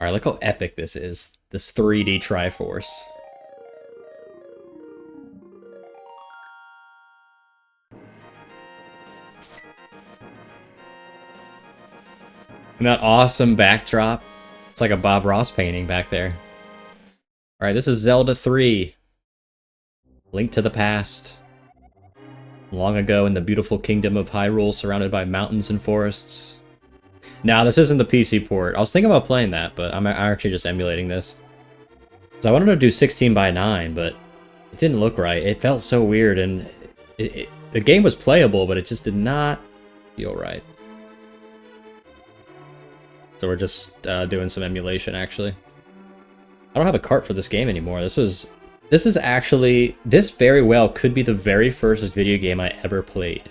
Alright, look how epic this is. This 3D Triforce. And that awesome backdrop. It's like a Bob Ross painting back there. Alright, this is Zelda 3. Link to the past. Long ago in the beautiful kingdom of Hyrule, surrounded by mountains and forests. Now, this isn't the PC port. I was thinking about playing that, but I'm actually just emulating this. So I wanted to do 16 by 9, but it didn't look right. It felt so weird, and the game was playable, but it just did not feel right. So we're just doing some emulation, actually. I don't have a cart for this game anymore. This is actually... This very well could be the very first video game I ever played.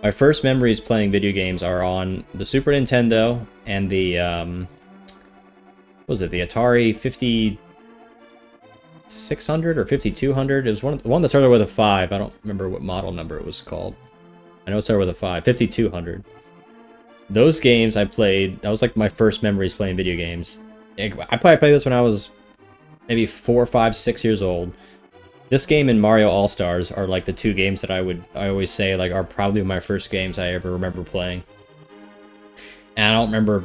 My first memories playing video games are on the Super Nintendo and the... what was it? The Atari 5600 or 5200? It was one that started with a 5. I don't remember what model number it was called. I know it started with a 5. 5200. Those games I played... That was like my first memories playing video games. I probably played this when I was maybe 4, 5, 6 years old. This game and Mario All-Stars are like the two games that I always say like are probably my first games I ever remember playing. And I don't remember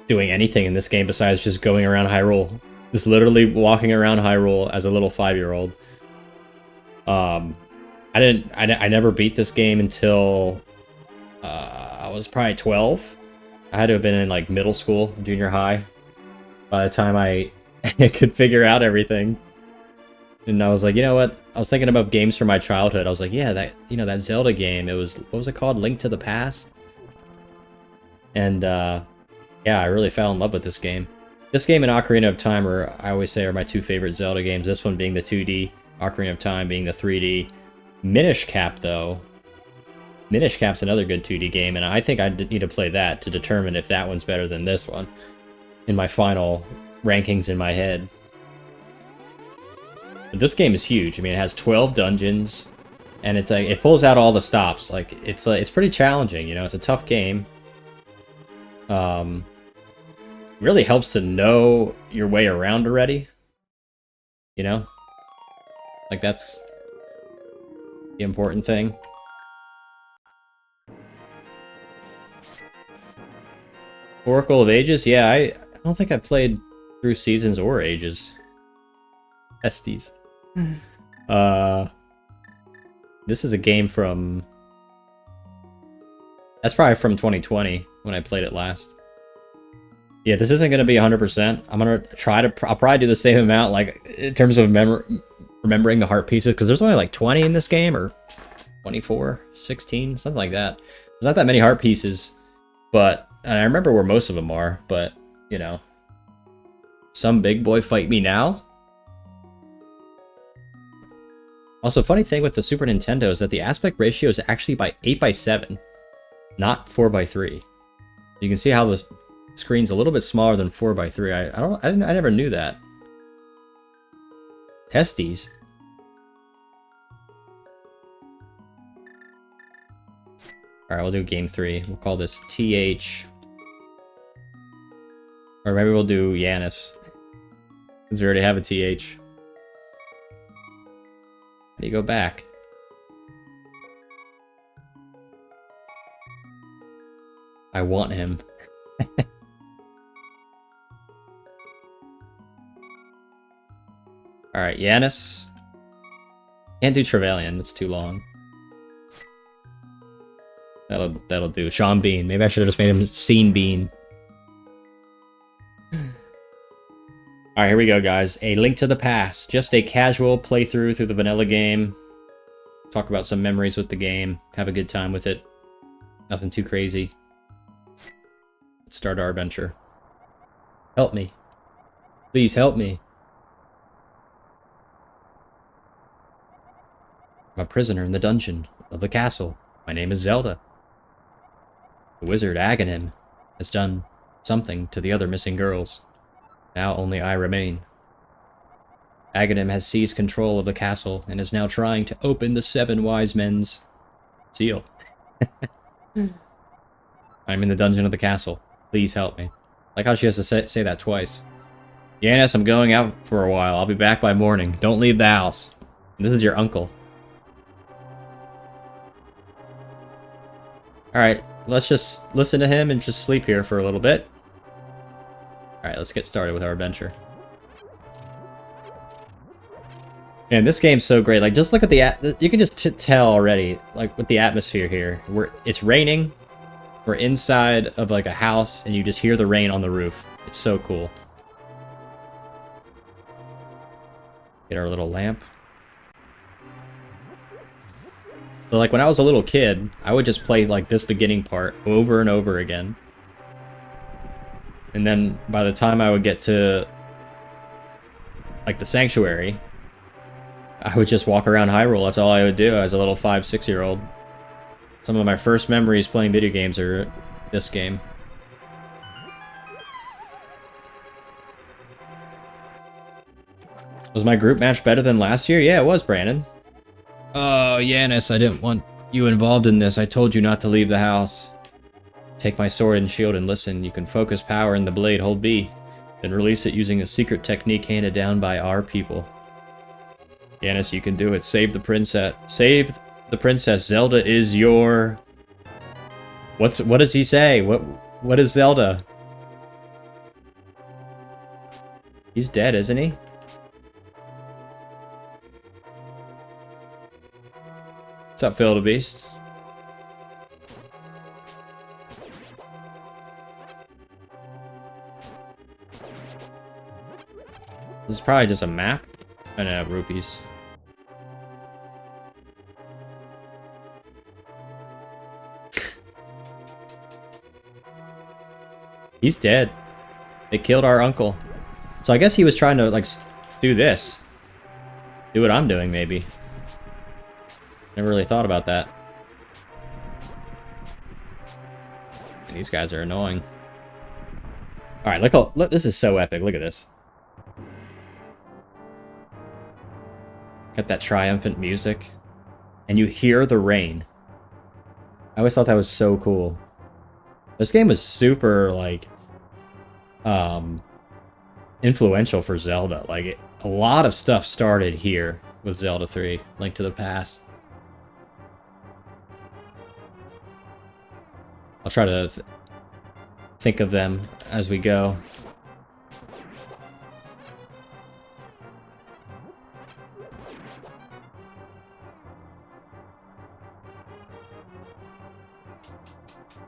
doing anything in this game besides just going around Hyrule. Just literally walking around Hyrule as a little 5-year-old. I never beat this game until I was probably 12. I had to have been in like middle school, junior high, by the time I could figure out everything. And I was like, you know what? I was thinking about games from my childhood. I was like, yeah, that Zelda game. It was, what was it called? Link to the Past? And yeah, I really fell in love with this game. This game and Ocarina of Time I always say, are my two favorite Zelda games. This one being the 2D, Ocarina of Time being the 3D. Minish Cap, though. Minish Cap's another good 2D game, and I think I need to play that to determine if that one's better than this one in my final rankings in my head. But this game is huge. I mean, it has 12 dungeons, and it's like it pulls out all the stops. Like it's pretty challenging. You know, it's a tough game. Really helps to know your way around already. You know, like that's the important thing. Oracle of Ages? Yeah, I don't think I played through Seasons or Ages. Estes. This is a game from... That's probably from 2020, when I played it last. Yeah, this isn't going to be 100%. I'm going to try to... I'll probably do the same amount, like, in terms of remembering the heart pieces, because there's only like 20 in this game, or 24, 16, something like that. There's not that many heart pieces, but... And I remember where most of them are, but, you know. Some big boy fight me now? Also, funny thing with the Super Nintendo is that the aspect ratio is actually by 8:7, not 4:3. You can see how the screen's a little bit smaller than 4:3. I never knew that. Testes. Alright, we'll do game 3. We'll call this TH. Or maybe we'll do Yanis. Since we already have a TH. How do you go back? I want him. Alright, Yanis. Can't do Trevelyan, that's too long. That'll do. Sean Bean. Maybe I should have just made him Scene Bean. Alright, here we go, guys. A Link to the Past. Just a casual playthrough through the vanilla game. Talk about some memories with the game. Have a good time with it. Nothing too crazy. Let's start our adventure. Help me. Please help me. I'm a prisoner in the dungeon of the castle. My name is Zelda. The wizard Aghanim has done something to the other missing girls. Now only I remain. Aghanim has seized control of the castle and is now trying to open the 7 wise men's seal. I'm in the dungeon of the castle. Please help me. Like how she has to say that twice. Yanis, I'm going out for a while. I'll be back by morning. Don't leave the house. This is your uncle. Alright, let's just listen to him and just sleep here for a little bit. Alright, let's get started with our adventure. Man, this game's so great. Like, just look at the... You can just tell already, like, with the atmosphere here. It's raining. We're inside of, like, a house, and you just hear the rain on the roof. It's so cool. Get our little lamp. So, like, when I was a little kid, I would just play, like, this beginning part over and over again. And then, by the time I would get to, like, the Sanctuary, I would just walk around Hyrule. That's all I would do as a little 5, 6-year-old. Some of my first memories playing video games are this game. Was my group match better than last year? Yeah, it was, Brandon. Oh, Yanis, I didn't want you involved in this. I told you not to leave the house. Take my sword and shield and listen. You can focus power in the blade, hold B. Then release it using a secret technique handed down by our people. Yanis, you can do it. Save the princess. Save the princess. Zelda is your... What does he say? What is Zelda? He's dead, isn't he? What's up, Philbeast? This is probably just a map. I don't have rupees. He's dead. They killed our uncle. So I guess he was trying to, like, do this. Do what I'm doing, maybe. Never really thought about that. And these guys are annoying. Alright, look, this is so epic. Look at this. Got that triumphant music. And you hear the rain. I always thought that was so cool. This game was super, like, influential for Zelda. Like, a lot of stuff started here with Zelda 3, Link to the Past. I'll try to think of them as we go.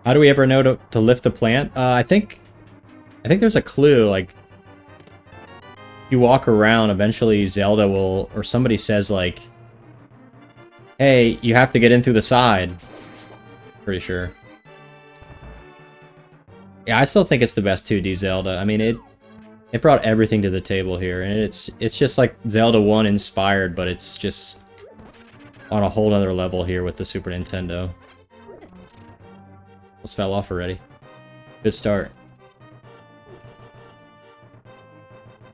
How do we ever know to lift the plant? I think there's a clue. Like, you walk around, eventually Zelda will, or somebody says, like, hey, you have to get in through the side. Pretty sure. Yeah, I still think it's the best 2D Zelda. I mean, it brought everything to the table here, and it's just like Zelda 1 inspired, but it's just on a whole other level here with the Super Nintendo. Almost fell off already. Good start.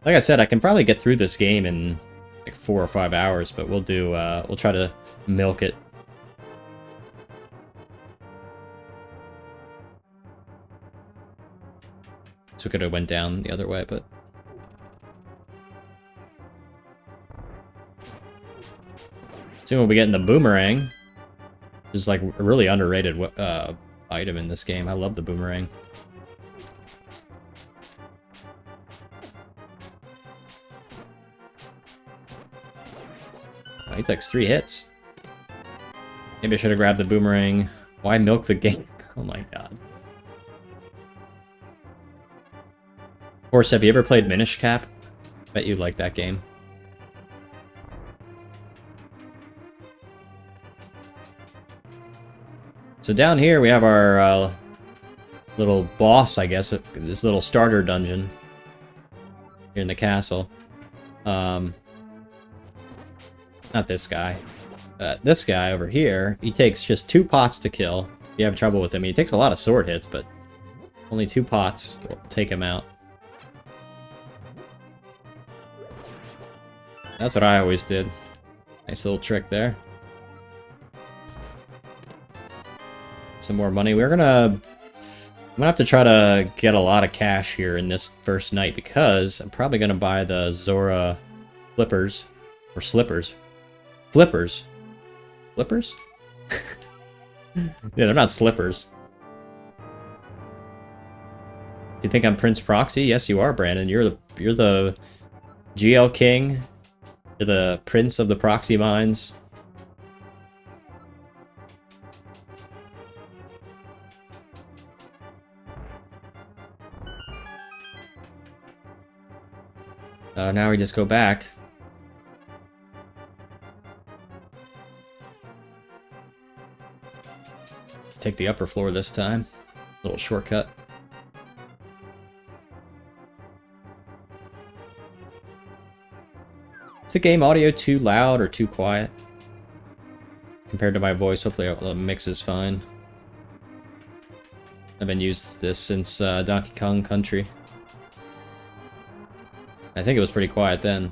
Like I said, I can probably get through this game in like 4 or 5 hours, but we'll try to milk it. So we could have went down the other way, but... Soon we'll be getting the boomerang. Which is like a really underrated item in this game. I love the boomerang. Oh, he takes 3 hits. Maybe I should have grabbed the boomerang. Why milk the game? Oh my god. Of course, have you ever played Minish Cap? Bet you like that game. So down here we have our little boss, I guess, this little starter dungeon here in the castle. Not this guy. This guy over here, he takes just 2 pots to kill. If you have trouble with him, he takes a lot of sword hits, but only 2 pots will take him out. That's what I always did. Nice little trick there. Some more money. We're gonna gonna have to try to get a lot of cash here in this first night because I'm probably gonna buy the Zora flippers. Or slippers. Flippers. Flippers? Yeah, they're not slippers. Do you think I'm Prince Proxy? Yes, you are, Brandon. You're the GL King. You're the Prince of the Proxy Mines. Now we just go back. Take the upper floor this time. Little shortcut. Is the game audio too loud or too quiet? Compared to my voice, hopefully the mix is fine. I've been used this since Donkey Kong Country. I think it was pretty quiet then.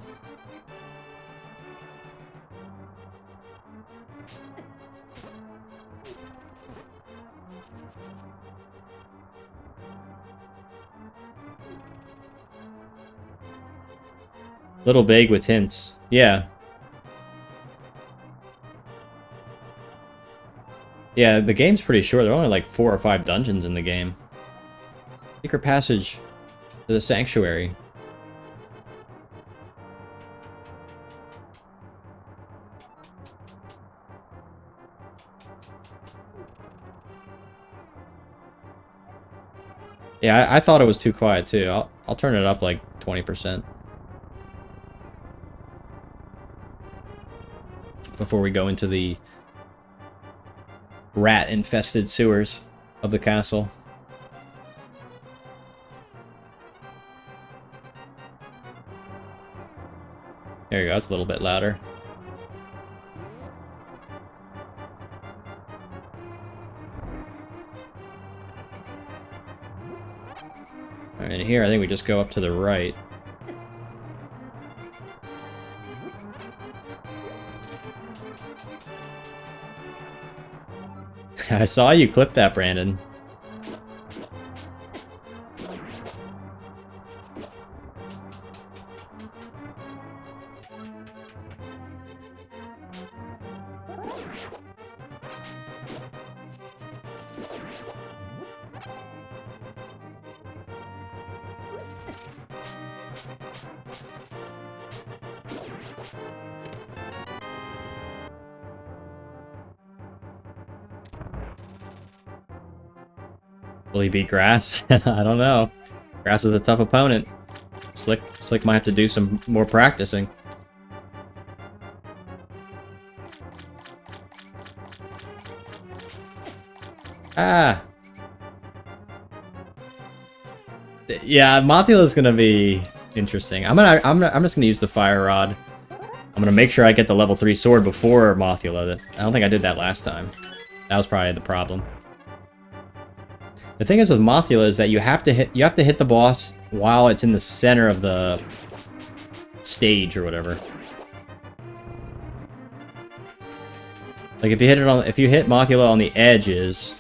Little vague with hints. Yeah. Yeah, the game's pretty short. There are only like 4 or 5 dungeons in the game. Secret passage to the sanctuary. Yeah, I thought it was too quiet too. I'll turn it up like 20%. Before we go into the rat-infested sewers of the castle. There you go, it's a little bit louder. Alright, here I think we just go up to the right. I saw you clip that, Brandon. Will he beat Grass? I don't know. Grass is a tough opponent. Slick might have to do some more practicing. Ah! Yeah, Mothula's gonna be interesting. I'm just gonna use the Fire Rod. I'm gonna make sure I get the level 3 sword before Mothula. I don't think I did that last time. That was probably the problem. The thing is with Mothula is that you have to hit the boss while it's in the center of the stage or whatever. Like if you hit Mothula on the edges,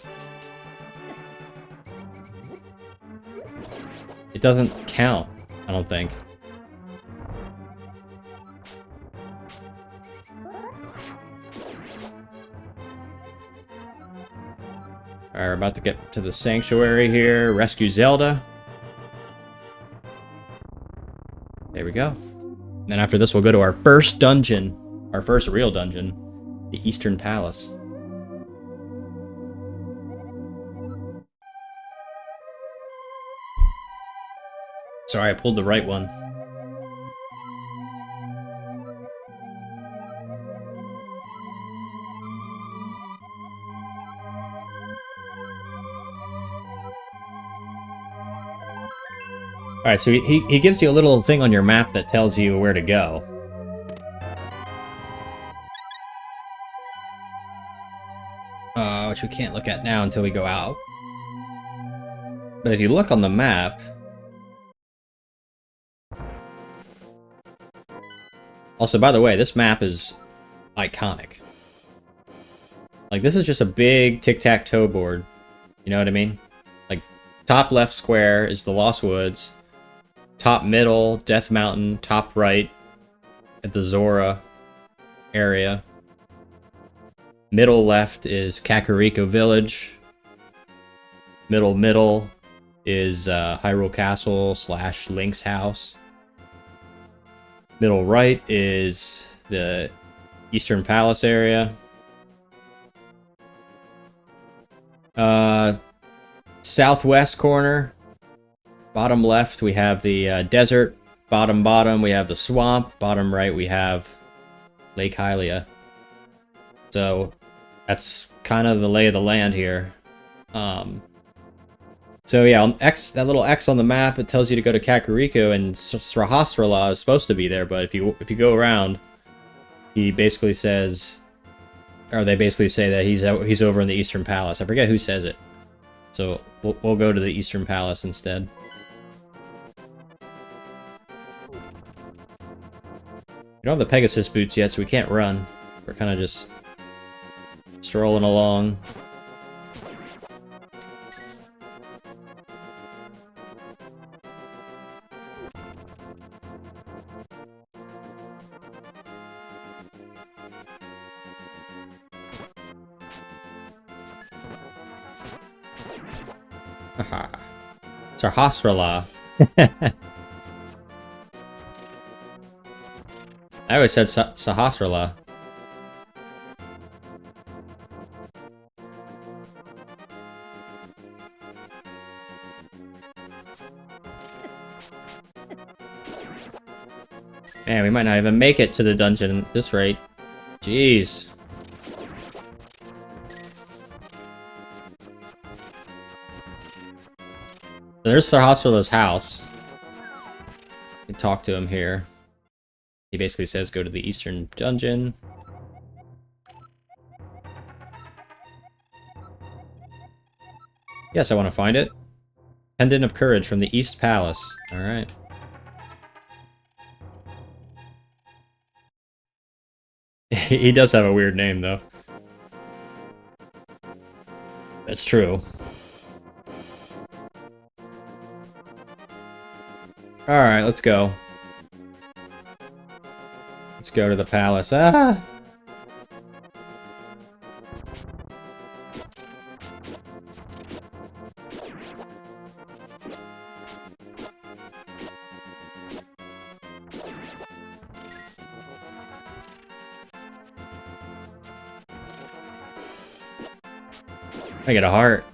it doesn't count, I don't think. Alright, we're about to get to the sanctuary here. Rescue Zelda. There we go. And then after this, we'll go to our first dungeon. Our first real dungeon. The Eastern Palace. Sorry, I pulled the right one. Alright, so he gives you a little thing on your map that tells you where to go. Which we can't look at now until we go out. But if you look on the map... Also, by the way, this map is iconic. Like, this is just a big tic-tac-toe board. You know what I mean? Like, top left square is the Lost Woods. Top middle, Death Mountain. Top right at the Zora area. Middle left is Kakariko Village. Middle is Hyrule Castle / Link's house. Middle right is the Eastern Palace area. Southwest corner, bottom left, we have the desert. Bottom, we have the swamp. Bottom right, we have Lake Hylia. So that's kind of the lay of the land here. So yeah, that little X on the map, it tells you to go to Kakariko, and Sahasrahla is supposed to be there, but if you go around, he basically says, or they basically say that he's over in the Eastern Palace. I forget who says it. So we'll go to the Eastern Palace instead. We don't have the Pegasus boots yet, so we can't run. We're kind of just strolling along. Haha. Sahasrahla. I always said Sahasrahla. Man, we might not even make it to the dungeon at this rate. Jeez. There's Sahasrahla's house. You can talk to him here. He basically says go to the Eastern Dungeon. Yes, I want to find it. Pendant of Courage from the East Palace. Alright. He does have a weird name, though. That's true. Alright, let's go. Let's go to the palace. Ah! I get a heart.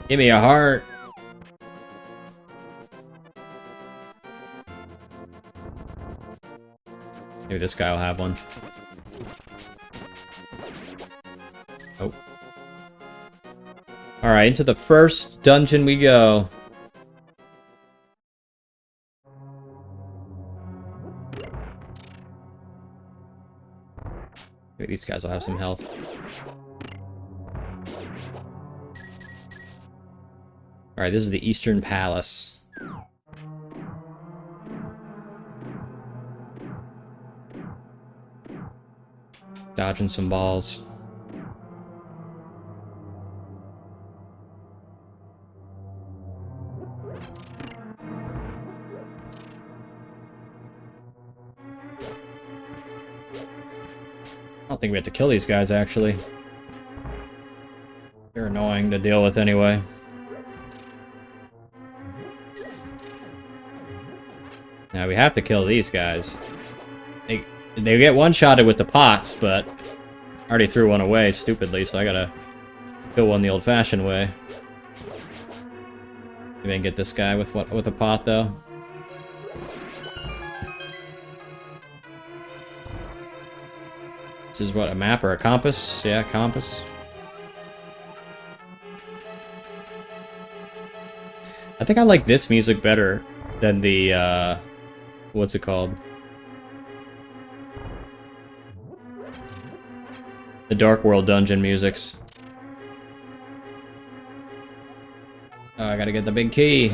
Give me a heart. Maybe this guy will have one. Oh. Alright, into the first dungeon we go. Maybe these guys will have some health. Alright, this is the Eastern Palace. Dodging some balls. I don't think we have to kill these guys, actually. They're annoying to deal with anyway. Now we have to kill these guys. They get one-shotted with the pots, but I already threw one away stupidly, so I gotta kill one the old-fashioned way. Maybe I can get this guy with a pot, though. This is what, a map or a compass? Yeah, compass. I think I like this music better than the, what's it called? The Dark World dungeon musics. Oh, I gotta get the big key.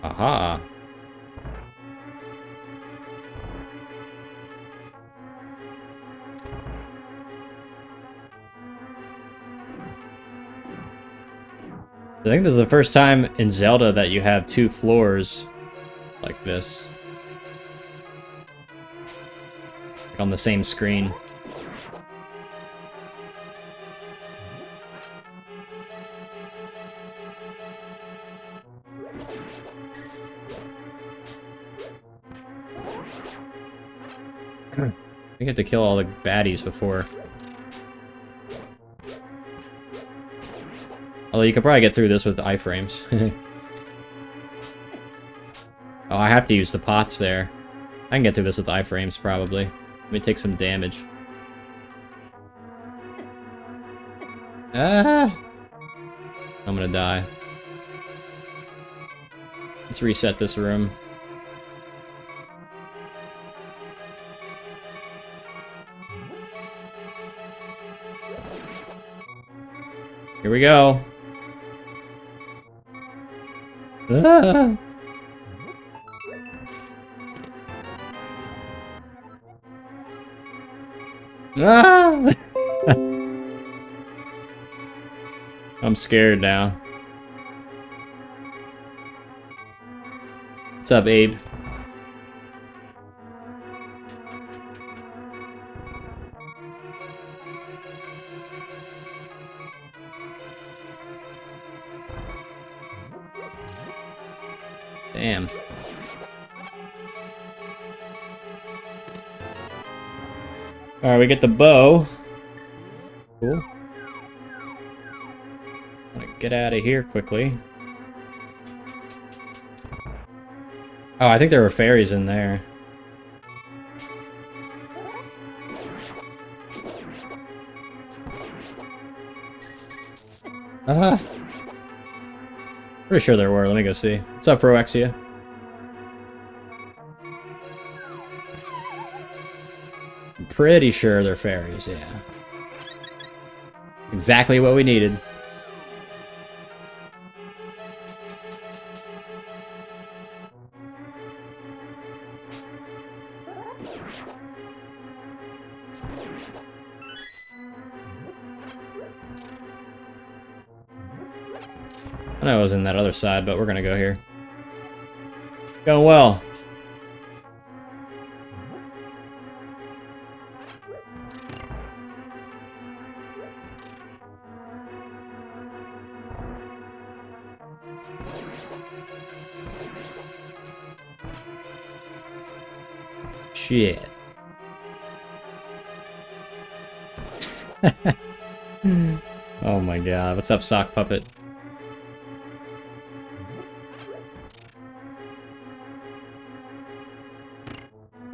Aha. I think this is the first time in Zelda that you have 2 floors like this. Like on the same screen. I get to kill all the baddies before. Although you could probably get through this with iframes. Oh, I have to use the pots there. I can get through this with iframes, probably. Let me take some damage. Ah! I'm gonna die. Let's reset this room. Here we go. Ah! Ah! I'm scared now. What's up, Abe? Damn. Alright, we get the bow. Cool. I'm gonna get out of here quickly. Oh, I think there were fairies in there. Ah! Pretty sure there were. Let me go see. What's up, Froexia? I'm pretty sure they're fairies, yeah. Exactly what we needed. I know it was in that other side, but we're gonna go here. Going well. Shit. Oh my god. What's up, Sock Puppet?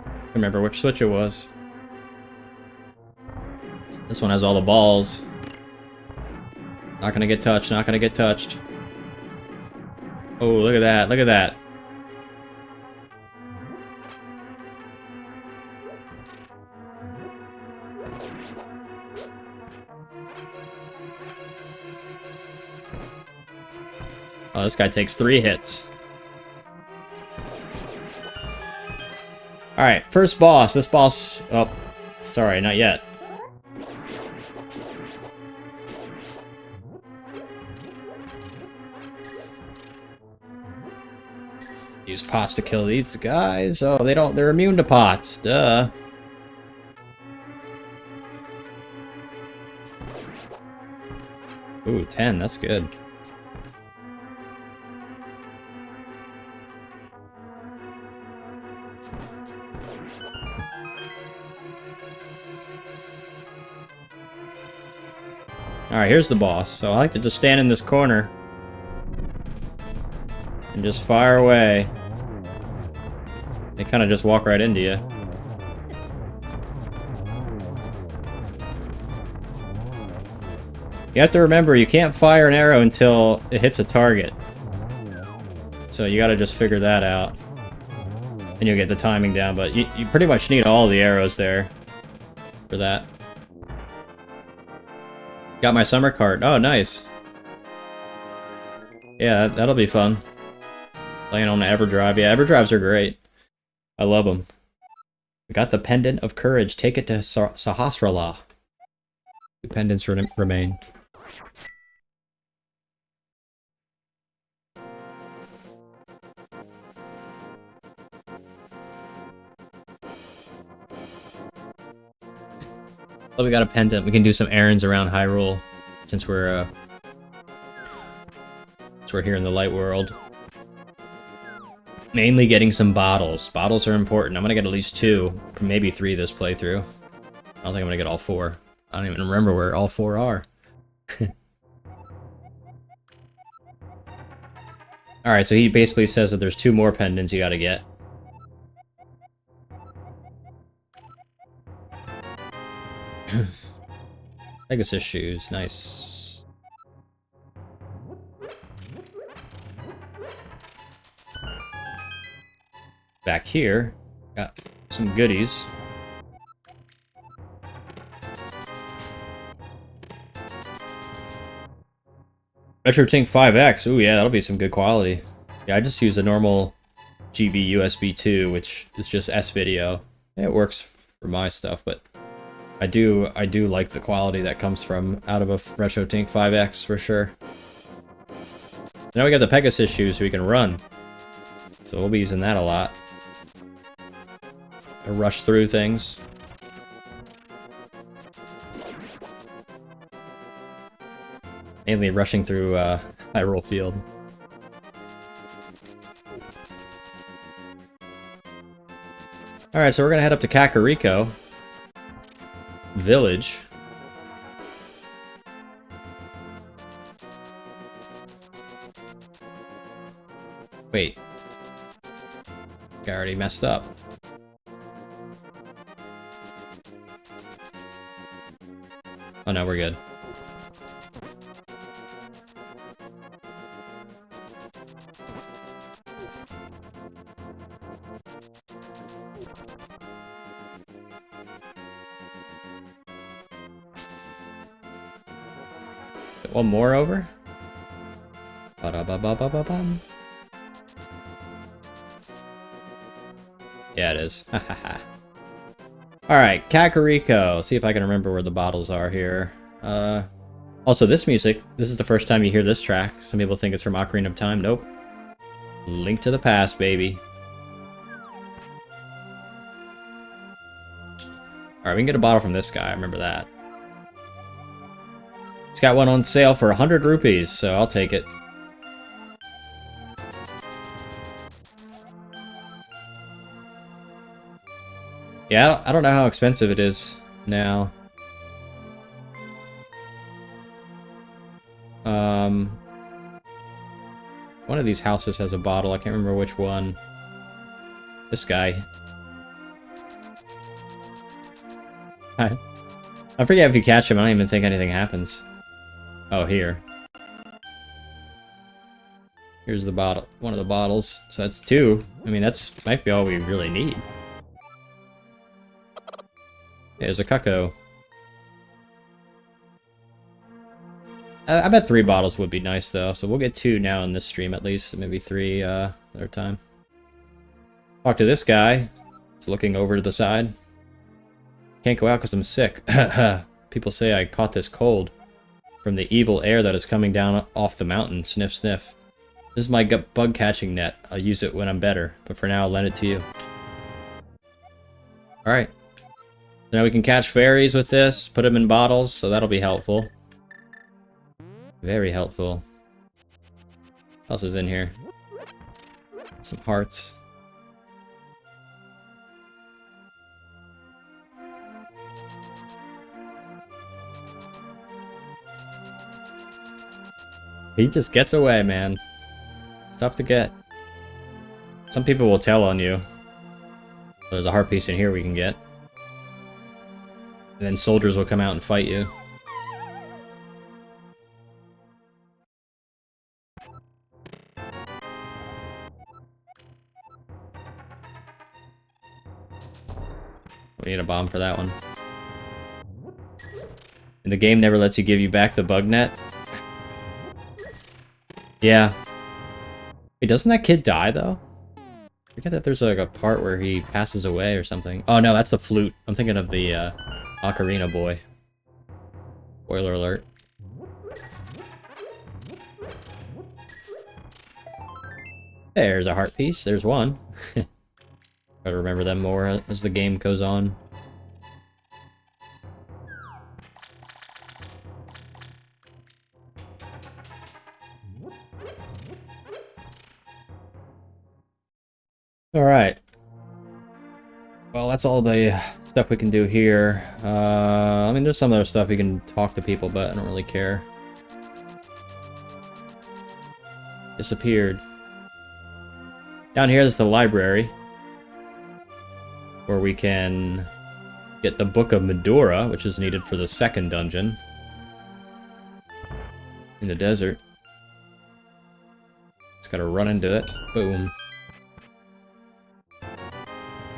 I remember which switch it was. This one has all the balls. Not gonna get touched, not gonna get touched. Oh, look at that, look at that. Oh, this guy takes 3 hits. Alright, first boss. This boss... Oh, sorry, not yet. Use pots to kill these guys. Oh, they're immune to pots. Duh. Ooh, 10, that's good. Alright, here's the boss. So I like to just stand in this corner and just fire away. They kind of just walk right into you. You have to remember, you can't fire an arrow until it hits a target. So you gotta just figure that out. And you'll get the timing down, but you pretty much need all the arrows there for that. Got my summer cart. Oh, nice. Yeah, that'll be fun. Playing on the Everdrive. Yeah, Everdrives are great. I love them. We got the Pendant of Courage. Take it to Sahasrara. Two pendants remain. Well, we got a pendant. We can do some errands around Hyrule since we're here in the light world. Mainly getting some bottles. Bottles are important. I'm gonna get at least 2, maybe 3 this playthrough. I don't think I'm gonna get all 4. I don't even remember where all 4 are. Alright, so he basically says that there's 2 more pendants you gotta get. Pegasus shoes, nice. Back here, got some goodies. RetroTink 5X, ooh yeah, that'll be some good quality. Yeah, I just use a normal GB USB 2, which is just S-Video. Yeah, it works for my stuff, but I do like the quality that comes from out of a RetroTink 5X for sure. Now we got the Pegasus shoes so we can run. So we'll be using that a lot. To rush through things. Mainly rushing through Hyrule Field. Alright, so we're gonna head up to Kakariko Village. Wait. I already messed up. Oh no, we're good. One more over. Ba-da-ba-ba-ba-ba-bum. Yeah, it is. Alright, Kakariko. See if I can remember where the bottles are here. Also, this music, this is the first time you hear this track. Some people think it's from Ocarina of Time. Nope. Link to the Past, baby. Alright, we can get a bottle from this guy. I remember that. He's got one on sale for 100 rupees, so I'll take it. Yeah, I don't know how expensive it is now. One of these houses has a bottle. I can't remember which one. This guy. I forget if you catch him. I don't even think anything happens. Oh, here. Here's the bottle. One of the bottles. So that's 2. I mean, that's might be all we really need. There's a Cucco. I bet 3 bottles would be nice, though. So we'll get 2 now in this stream, at least. Maybe 3 another time. Talk to this guy. He's looking over to the side. Can't go out because I'm sick. People say I caught this cold from the evil air that is coming down off the mountain. Sniff, sniff. This is my bug catching net. I'll use it when I'm better, but for now I'll lend it to you. Alright. Now we can catch fairies with this, put them in bottles, so that'll be helpful. Very helpful. What else is in here? Some hearts. He just gets away, man. It's tough to get. Some people will tell on you. There's a heart piece in here we can get. And then soldiers will come out and fight you. We need a bomb for that one. And the game never lets you give you back the bug net. Yeah. Wait, doesn't that kid die, though? I forget that there's like a part where he passes away or something. Oh no, that's the flute. I'm thinking of the Ocarina boy. Spoiler alert. There's a heart piece. There's one. Try to remember them more as the game goes on. Alright. Well, that's all the stuff we can do here. I mean, there's some other stuff you can talk to people, but I don't really care. Disappeared. Down here, there's the library, where we can get the Book of Medora, which is needed for the second dungeon in the desert. Just gotta run into it. Boom.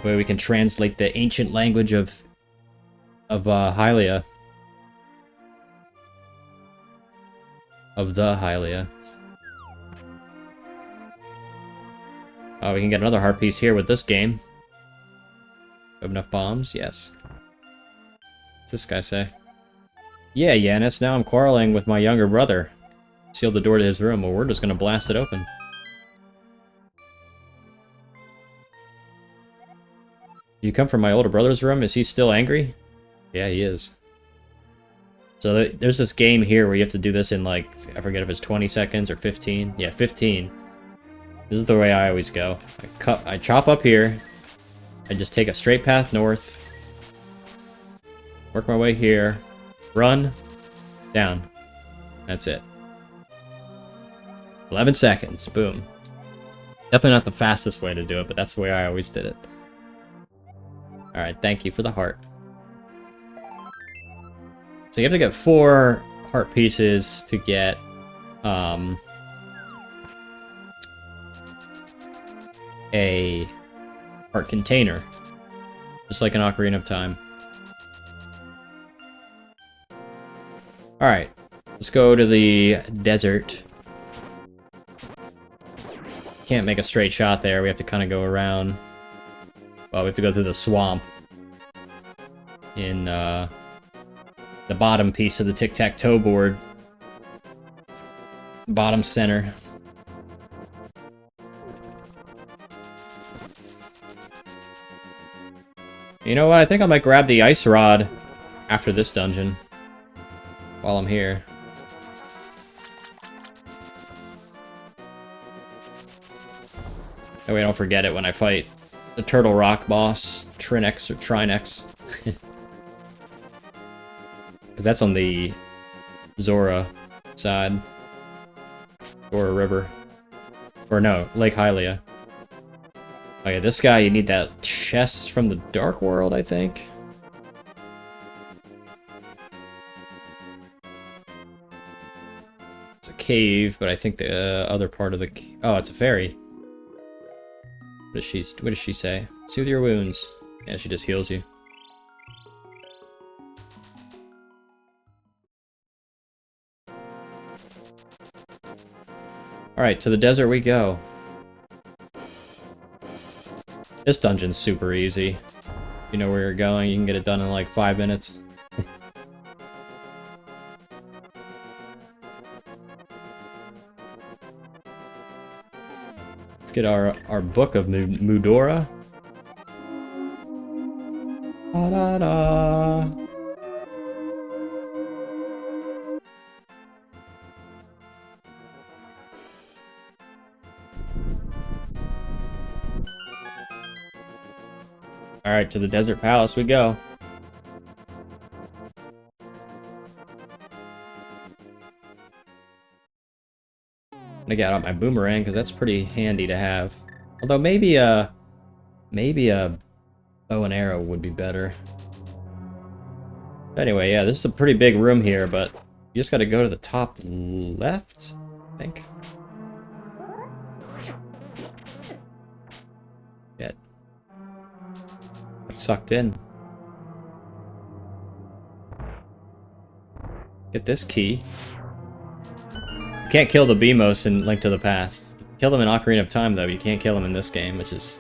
Where we can translate the ancient language of Hylia. Of the Hylia. We can get another heart piece here with this game. Have enough bombs? Yes. What's this guy say? Yeah, Yanis, now I'm quarreling with my younger brother. Sealed the door to his room. Well, we're just gonna blast it open. You come from my older brother's room? Is he still angry? Yeah, he is. So there's this game here where you have to do this in, like, I forget if it's 20 seconds or 15. Yeah, 15. This is the way I always go. I chop up here. I just take a straight path north. Work my way here. Run. Down. That's it. 11 seconds. Boom. Definitely not the fastest way to do it, but that's the way I always did it. Alright, thank you for the heart. So you have to get 4 heart pieces to get, a heart container. Just like an Ocarina of Time. Alright, let's go to the desert. Can't make a straight shot there, we have to kind of go around. Well, we have to go through the swamp. In, the bottom piece of the tic-tac-toe board. Bottom center. You know what? I think I might grab the ice rod after this dungeon. While I'm here. That way I don't forget it when I fight the Turtle Rock boss. Trinex or Trinex. Because that's on the Zora side. Zora River. Or no, Lake Hylia. Okay, this guy, you need that chest from the Dark World, I think. It's a cave, but I think the other part of the... Oh, it's a fairy. What does she say? Soothe your wounds. Yeah, she just heals you. Alright, to the desert we go. This dungeon's super easy. If you know where you're going, you can get it done in like 5 minutes. Let's get our Book of Medora. Da da da. Alright, to the Desert Palace we go. I'm gonna get out my boomerang, because that's pretty handy to have. Although maybe a bow and arrow would be better. Anyway, yeah, this is a pretty big room here, but you just gotta go to the top left, I think. Get sucked in. Get this key. You can't kill the Beamos in Link to the Past. You can kill them in Ocarina of Time, though. You can't kill them in this game, which is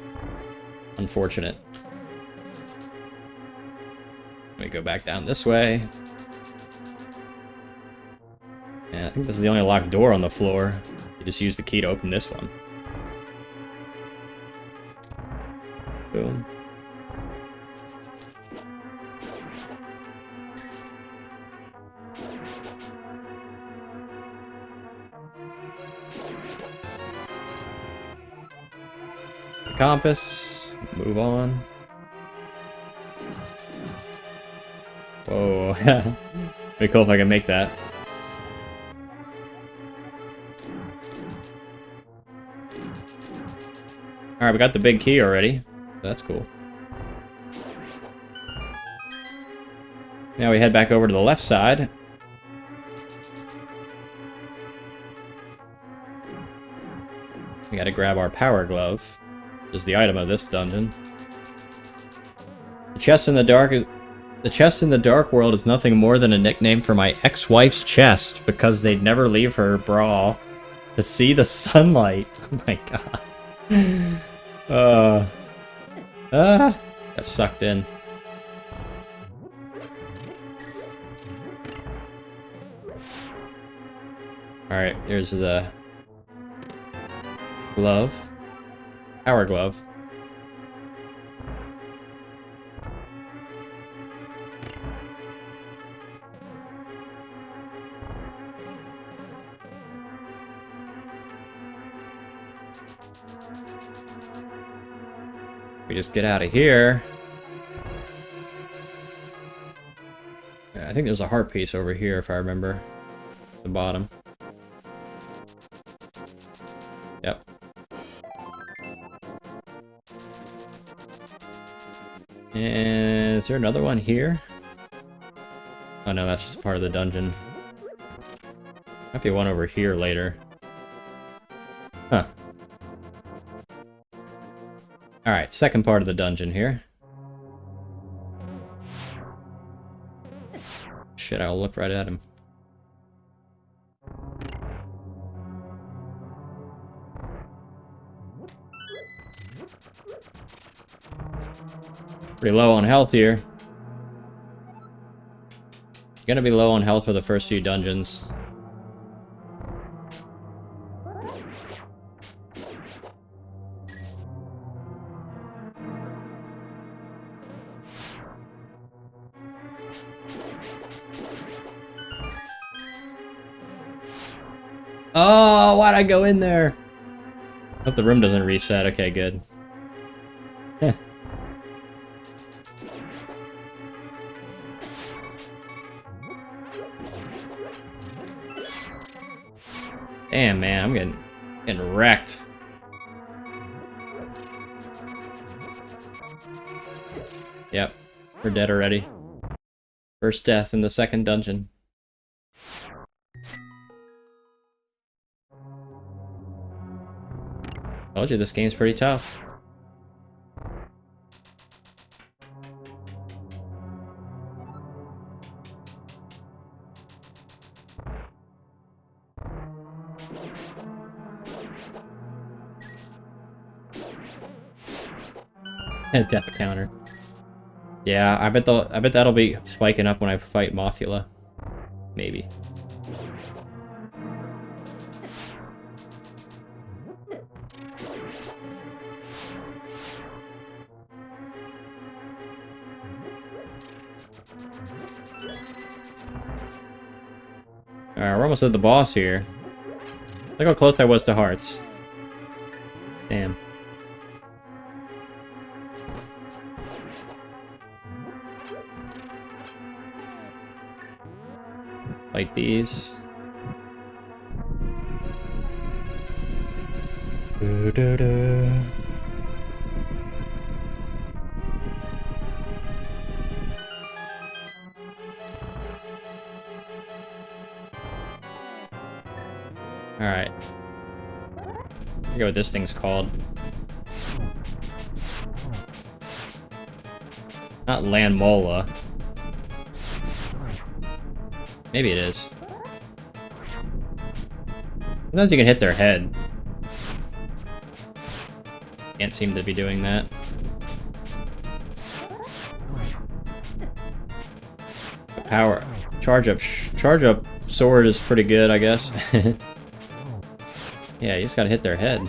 unfortunate. Let me go back down this way. And I think this is the only locked door on the floor. You just use the key to open this one. Boom. The compass. Move on. Whoa. Pretty cool if I can make that. Alright, we got the big key already. That's cool. Now we head back over to the left side. We gotta grab our power glove, which is the item of this dungeon. The chest in the dark world is nothing more than a nickname for my ex-wife's chest, because they'd never leave her bra to see the sunlight. Oh my god. Got sucked in. Alright, here's the glove. Power glove. We just get out of here. I think there's a heart piece over here, if I remember. At the bottom. Yep. And is there another one here? Oh no, that's just part of the dungeon. Might be one over here later. Huh. Alright, second part of the dungeon here. Shit, I'll look right at him. Pretty low on health here. You're gonna be low on health for the first few dungeons. Oh, why'd I go in there? Hope the room doesn't reset. Okay, good. Damn, man, I'm getting wrecked. Yep, we're dead already. First death in the second dungeon. Told you, this game's pretty tough. Death counter. Yeah, I bet that'll be spiking up when I fight Mothula. Maybe. Alright, we're almost at the boss here. Look how close I was to hearts. Damn. Like these. Alright. I forget what this thing's called. Not Landmola. Maybe it is. Sometimes you can hit their head. Can't seem to be doing that. The power. Charge up sword is pretty good, I guess. Yeah, you just gotta hit their head.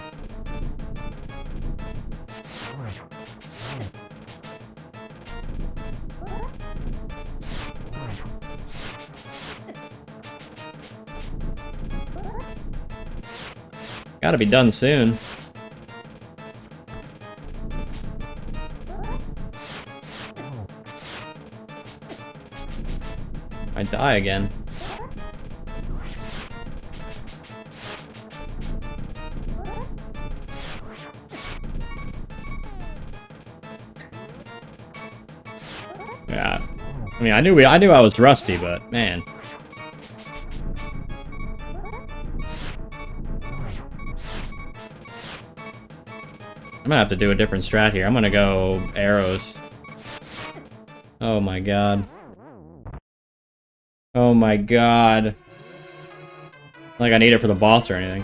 Gotta be done soon. I die again. Yeah. I mean, I knew I was rusty, but man. I'm gonna have to do a different strat here. I'm gonna go arrows. Oh my god. Oh my god. Like I need it for the boss or anything.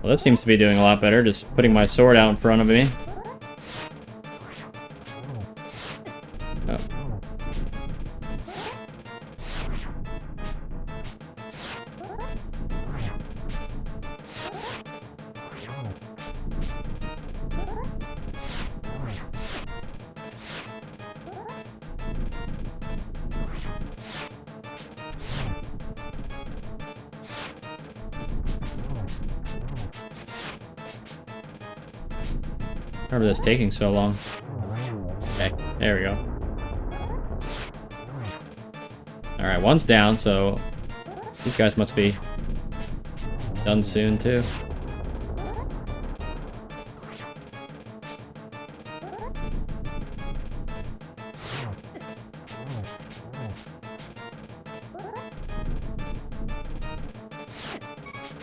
Well, this seems to be doing a lot better, just putting my sword out in front of me. Oh. Remember this taking so long. Okay, there we go. Alright, one's down, so these guys must be done soon too.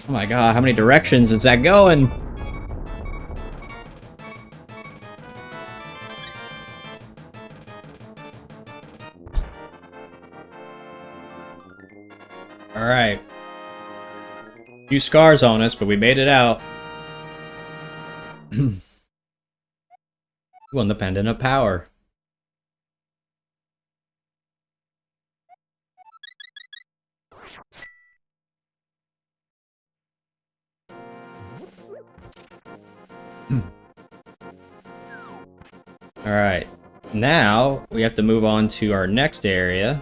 Oh my god, how many directions is that going? Alright. Few scars on us, but we made it out. We won the Pendant of Power. Alright. Now, we have to move on to our next area.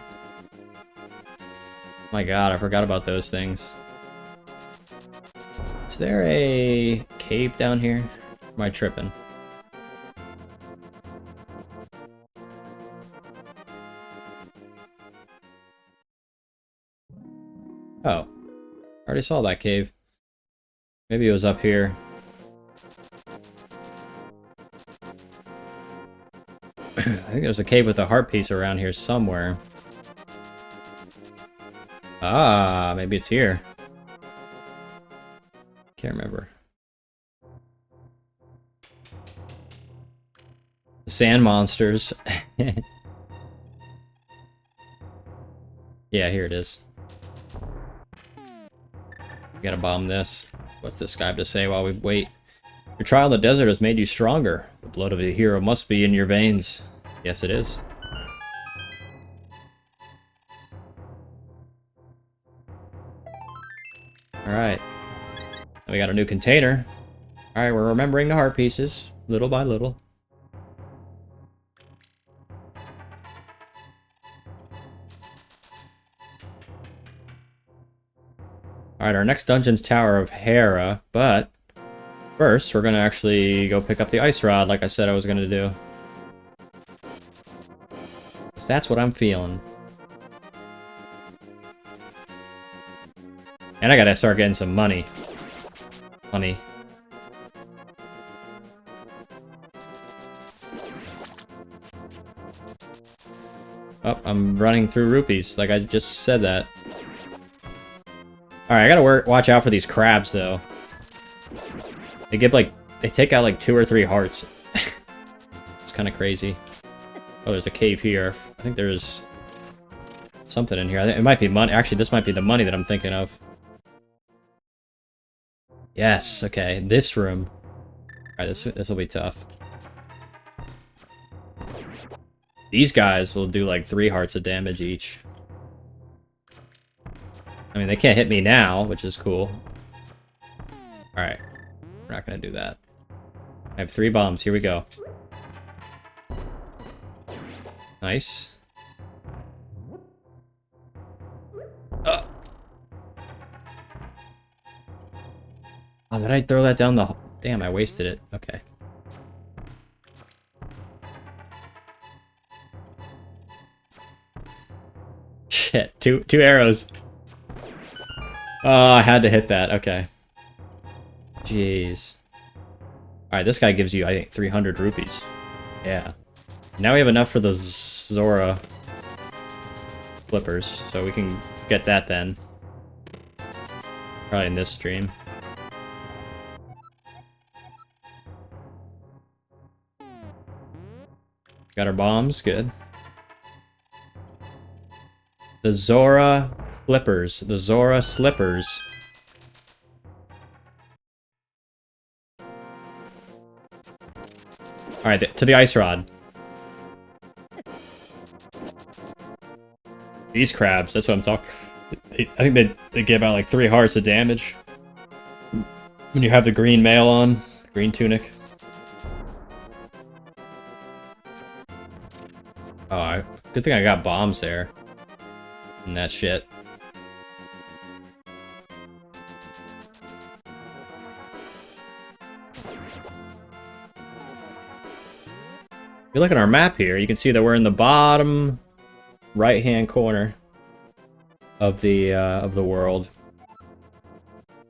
My god, I forgot about those things. Is there a cave down here? Or am I tripping? Oh. I already saw that cave. Maybe it was up here. I think there's a cave with a heart piece around here somewhere. Ah, maybe it's here. Can't remember. The sand monsters. Yeah, here it is. We gotta bomb this. What's this guy have to say while we wait? Your trial in the desert has made you stronger. The blood of a hero must be in your veins. Yes, it is. Alright. We got a new container. Alright, we're remembering the heart pieces, little by little. Alright, our next dungeon's Tower of Hera, but first we're gonna actually go pick up the ice rod like I said I was gonna do. 'Cause that's what I'm feeling. And I gotta start getting some money. Money. Oh, I'm running through rupees, like I just said that. Alright, I gotta watch out for these crabs, though. They give, like, they take out, like, 2 or 3 hearts. It's kind of crazy. Oh, there's a cave here. I think there's something in here. I think it might be money. Actually, this might be the money that I'm thinking of. Yes, okay. This room. Alright, this will be tough. These guys will do like 3 hearts of damage each. I mean, they can't hit me now, which is cool. Alright. We're not gonna do that. I have 3 bombs. Here we go. Nice. Oh, did I throw that down the... Damn, I wasted it. Okay. Shit, two arrows. Oh, I had to hit that. Okay. Jeez. Alright, this guy gives you, I think, 300 rupees. Yeah. Now we have enough for the Zora flippers, so we can get that then. Probably in this stream. Got our bombs, good. The Zora flippers, the Zora slippers. Alright, to the ice rod. These crabs, that's what I'm talking. I think they give out like 3 hearts of damage. When you have the green mail on, green tunic. Oh, good thing I got bombs there. And that shit. If you look at our map here, you can see that we're in the bottom right-hand corner of the world.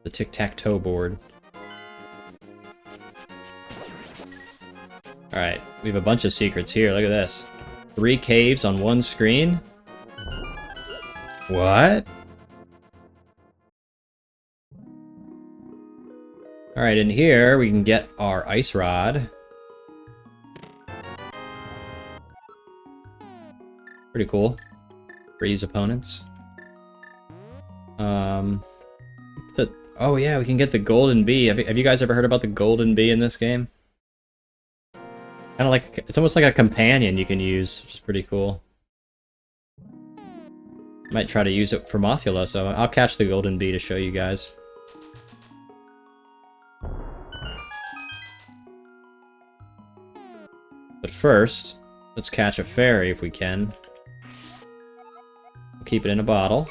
The tic-tac-toe board. Alright, we have a bunch of secrets here. Look at this. 3 caves on 1 screen? What? Alright, in here we can get our ice rod. Pretty cool. Freeze opponents. Oh yeah, we can get the golden bee. Have you guys ever heard about the golden bee in this game? Kind of like, it's almost like a companion you can use, which is pretty cool. Might try to use it for Mothula, so I'll catch the golden bee to show you guys. But first, let's catch a fairy if we can. We'll keep it in a bottle.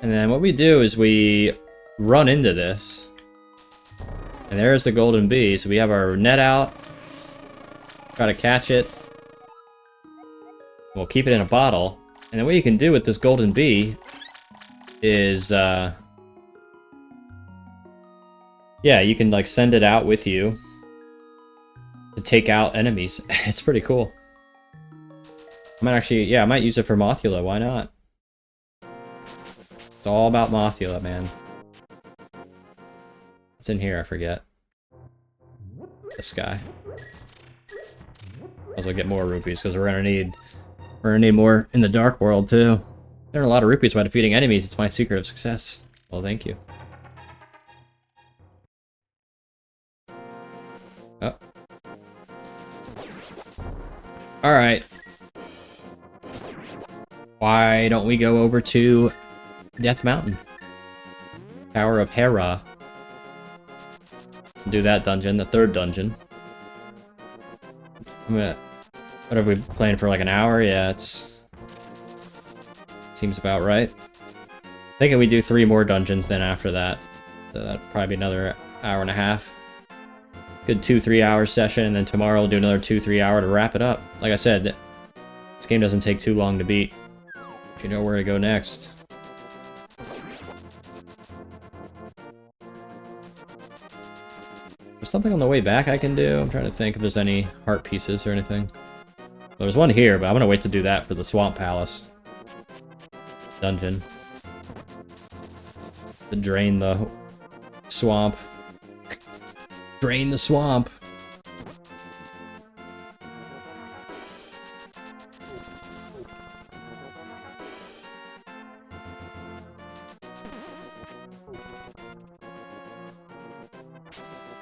And then what we do is we run into this. And there's the golden bee, so we have our net out. Try to catch it. We'll keep it in a bottle. And then what you can do with this golden bee is, yeah, you can, like, send it out with you to take out enemies. It's pretty cool. I might actually, yeah, I might use it for Mothula. Why not? It's all about Mothula, man. What's in here? I forget. This guy. Also get more rupees because we're gonna need more in the dark world too. There are a lot of rupees by defeating enemies. It's my secret of success. Well, thank you. Oh. Alright. Why don't we go over to Death Mountain? Tower of Hera. Do that dungeon, the 3rd dungeon. What have we playing for, like an hour? Yeah, it's... Seems about right. Thinking we do 3 more dungeons then after that. So that'd probably be another hour and a half. Good 2-3 hour session, and then tomorrow we'll do another 2-3 hour to wrap it up. Like I said, this game doesn't take too long to beat. If you know where to go next. something on the way back I can do? I'm trying to think if there's any heart pieces or anything. There's one here, but I'm gonna wait to do that for the Swamp Palace dungeon. To drain the swamp. Drain the swamp.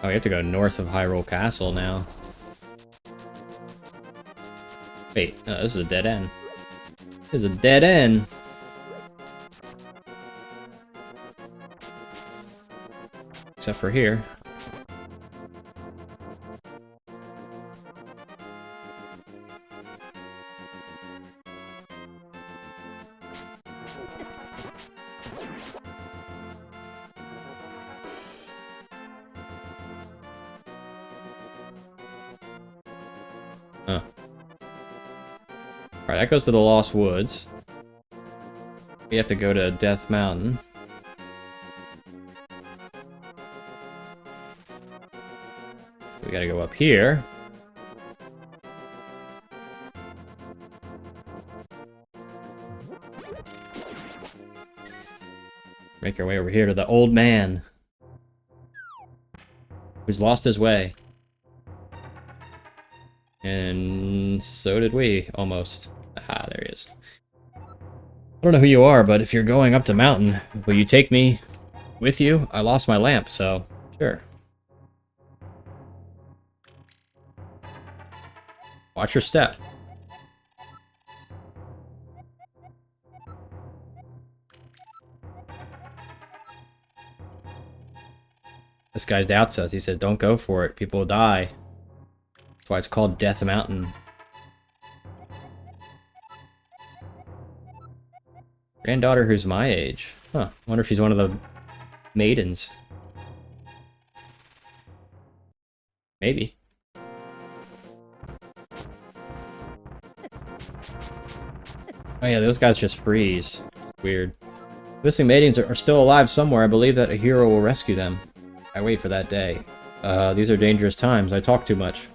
Oh, we have to go north of Hyrule Castle now. Wait, no, this is a dead end. This is a dead end. Except for here. Huh. Alright, that goes to the Lost Woods. We have to go to Death Mountain. We gotta go up here. Make our way over here to the old man, who's lost his way. And so did we, almost. Aha, there he is. I don't know who you are, but if you're going up the mountain, will you take me with you? I lost my lamp, so sure. Watch your step. This guy doubts us. He said, don't go for it. People will die. That's why it's called Death Mountain. Granddaughter who's my age. Huh. Wonder if she's one of the maidens. Maybe. Oh yeah, those guys just freeze. Weird. Missing maidens are still alive somewhere. I believe that a hero will rescue them. I wait for that day. These are dangerous times. I talk too much.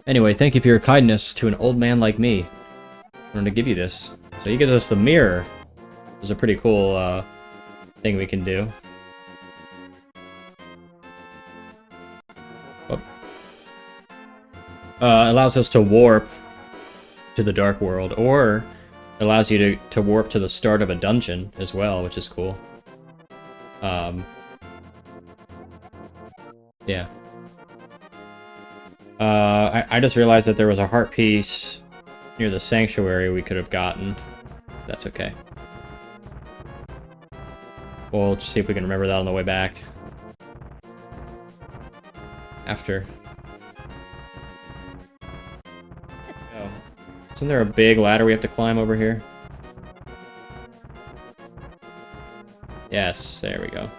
Anyway, thank you for your kindness to an old man like me. I wanted to give you this. So he gives us the mirror. Which is a pretty cool thing we can do. Oh. Allows us to warp to the Dark World, or it allows you to warp to the start of a dungeon as well, which is cool. Yeah. I just realized that there was a heart piece near the sanctuary we could have gotten. That's okay. We'll just see if we can remember that on the way back. After. Oh. Isn't there a big ladder we have to climb over here? Yes, there we go.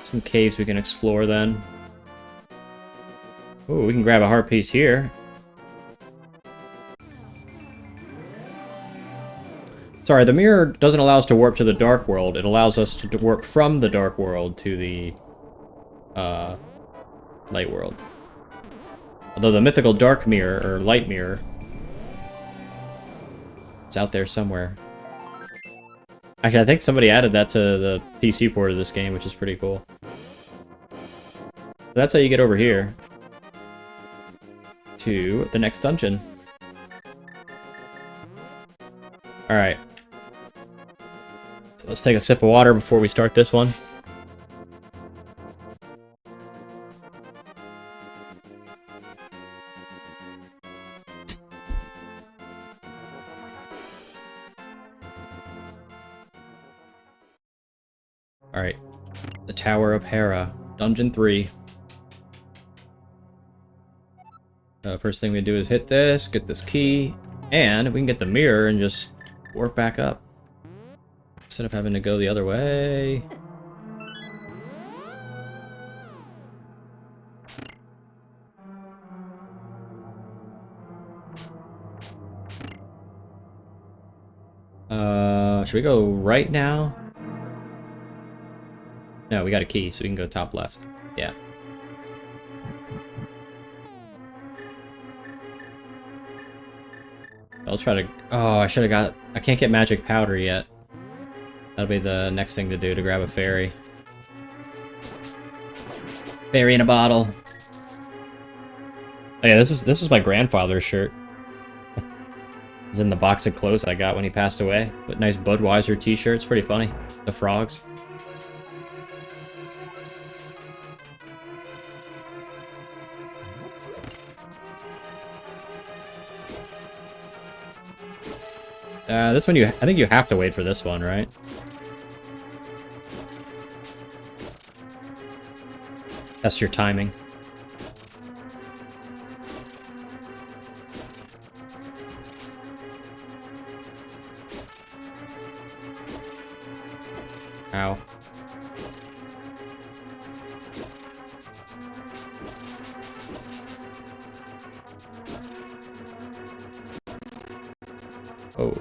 Some caves we can explore then. Ooh, we can grab a heart piece here. Sorry, the mirror doesn't allow us to warp to the Dark World. It allows us to warp from the Dark World to the Light World. Although the mythical Dark Mirror, or Light Mirror, is out there somewhere. Actually, I think somebody added that to the PC port of this game, which is pretty cool. So that's how you get over here to the next dungeon. Alright. So let's take a sip of water before we start this one. Alright. The Tower of Hera. Dungeon 3. First thing we do is hit this, get this key, and we can get the mirror and just warp back up. Instead of having to go the other way. Should we go right now? No, we got a key, so we can go top left. Yeah. I'll try to... Oh, I should have got... I can't get magic powder yet. That'll be the next thing to do, to grab a fairy. Fairy in a bottle. Oh yeah, this is my grandfather's shirt. It's in the box of clothes I got when he passed away. But nice Budweiser t-shirt, it's pretty funny. The frogs. This one I think you have to wait for this one, right? Test your timing. Ow. Oh.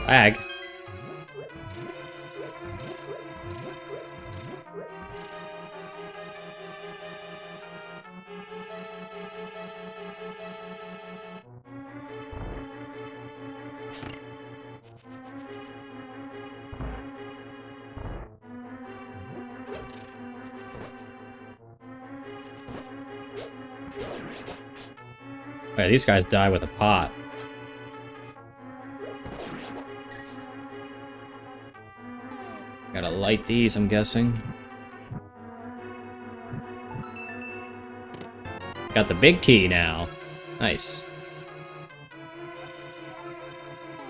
Lag. Alright, these guys die with a pot. Gotta light these, I'm guessing. Got the big key now. Nice.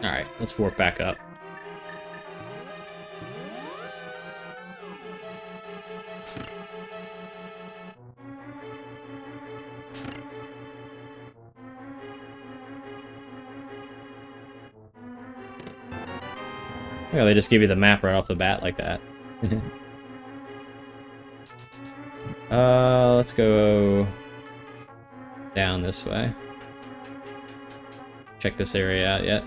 Alright, let's warp back up. Yeah, they just give you the map right off the bat like that. Let's go down this way. Check this area out yet.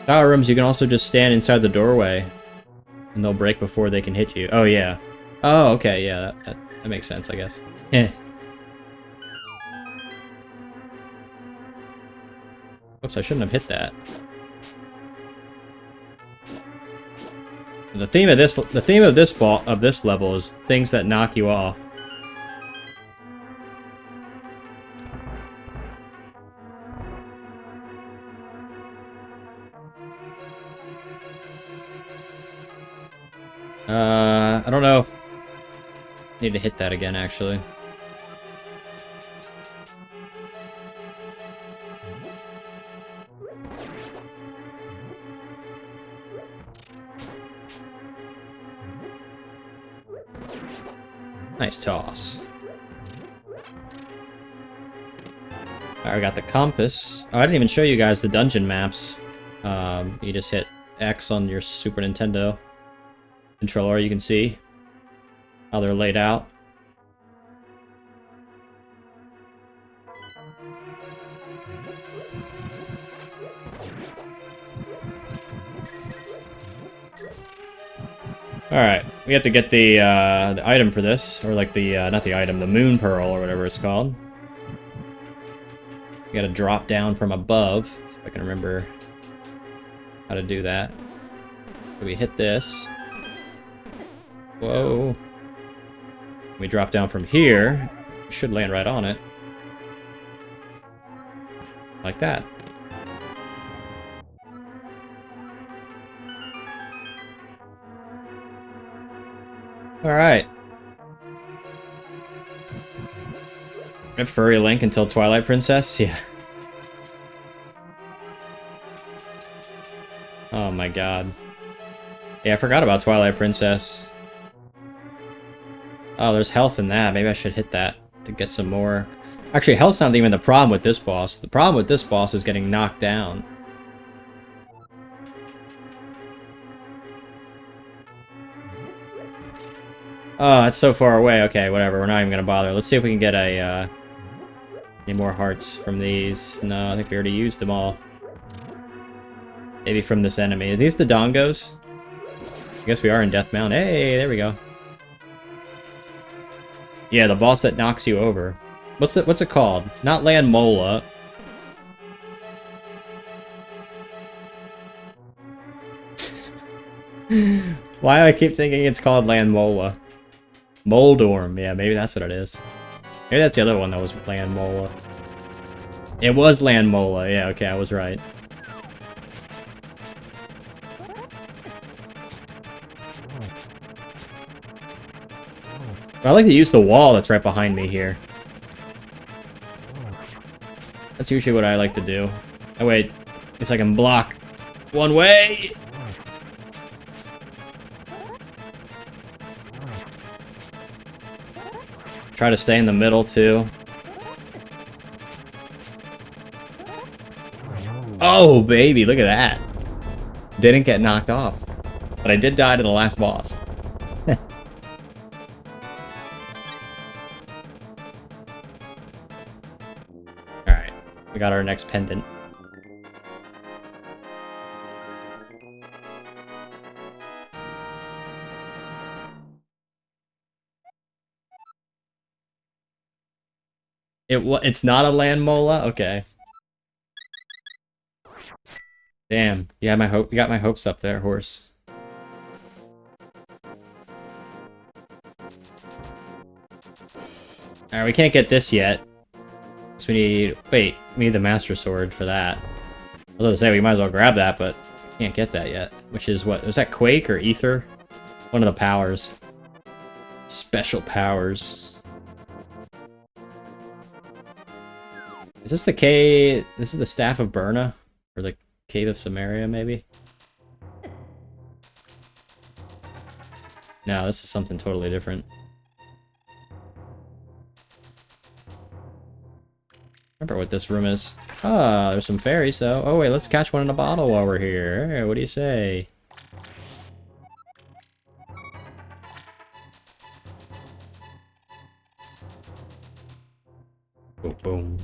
Tower rooms, you can also just stand inside the doorway, and they'll break before they can hit you. Oh, yeah. Oh, okay, yeah, that makes sense, I guess. Oops, I shouldn't have hit that. The theme of this level is things that knock you off. I don't know. Need to hit that again, actually. Nice toss. Alright, we got the compass. Oh, I didn't even show you guys the dungeon maps. You just hit X on your Super Nintendo controller, you can see how they're laid out. Alright, we have to get the item for this, or like the, not the item, the moon pearl, or whatever it's called. You gotta drop down from above, if I can remember how to do that. So we hit this. Whoa. We drop down from here. Should land right on it. Like that. Alright. Furry Link until Twilight Princess? Yeah. Oh my god. Yeah, I forgot about Twilight Princess. Oh, there's health in that. Maybe I should hit that to get some more. Actually, health's not even the problem with this boss. The problem with this boss is getting knocked down. Oh, that's so far away. Okay, whatever. We're not even gonna bother. Let's see if we can get a, any more hearts from these. No, I think we already used them all. Maybe from this enemy. Are these the dongos? I guess we are in Death Mound. Hey, there we go. Yeah, the boss that knocks you over. What's it called? Not Land Mola. Why do I keep thinking it's called Land Mola? Moldorm. Yeah, maybe that's what it is. Maybe that's the other one that was Land Mola. It was Land Mola. Yeah, okay, I was right. I like to use the wall that's right behind me here. That's usually what I like to do. Oh wait, guess I can block one way. Try to stay in the middle too. Oh baby, look at that. Didn't get knocked off. But I did die to the last boss. Alright, we got our next pendant. It's not a Land Mola? Okay. Damn, you got my hopes up there, horse. Alright, we can't get this yet. So we need... Wait, we need the Master Sword for that. I was going to say, we might as well grab that, but can't get that yet. Which is what? Was that Quake or Ether? One of the powers. Special powers. Is this the cave? This is the Staff of Burna? Or the Cave of Samaria, maybe? No, this is something totally different. Remember what this room is. Ah, there's some fairies, though. Oh, wait, let's catch one in a bottle while we're here. Hey, what do you say? Boom, boom.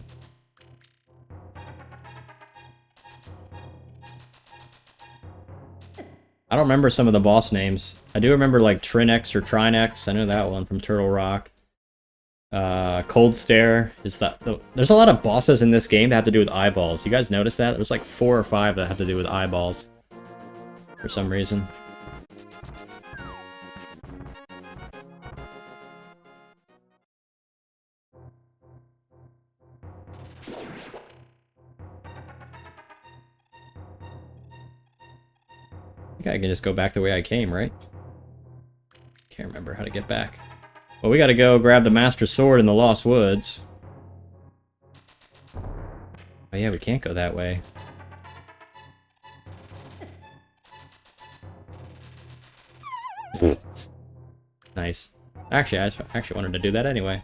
I don't remember some of the boss names. I do remember, like, Trinex or Trinex. I know that one from Turtle Rock. Cold Stare is there's a lot of bosses in this game that have to do with eyeballs. You guys notice that? There's like 4 or 5 that have to do with eyeballs. For some reason. I think I can just go back the way I came, right? Can't remember how to get back. Well, we gotta go grab the Master Sword in the Lost Woods. Oh yeah, we can't go that way. Nice. Actually, I actually wanted to do that anyway.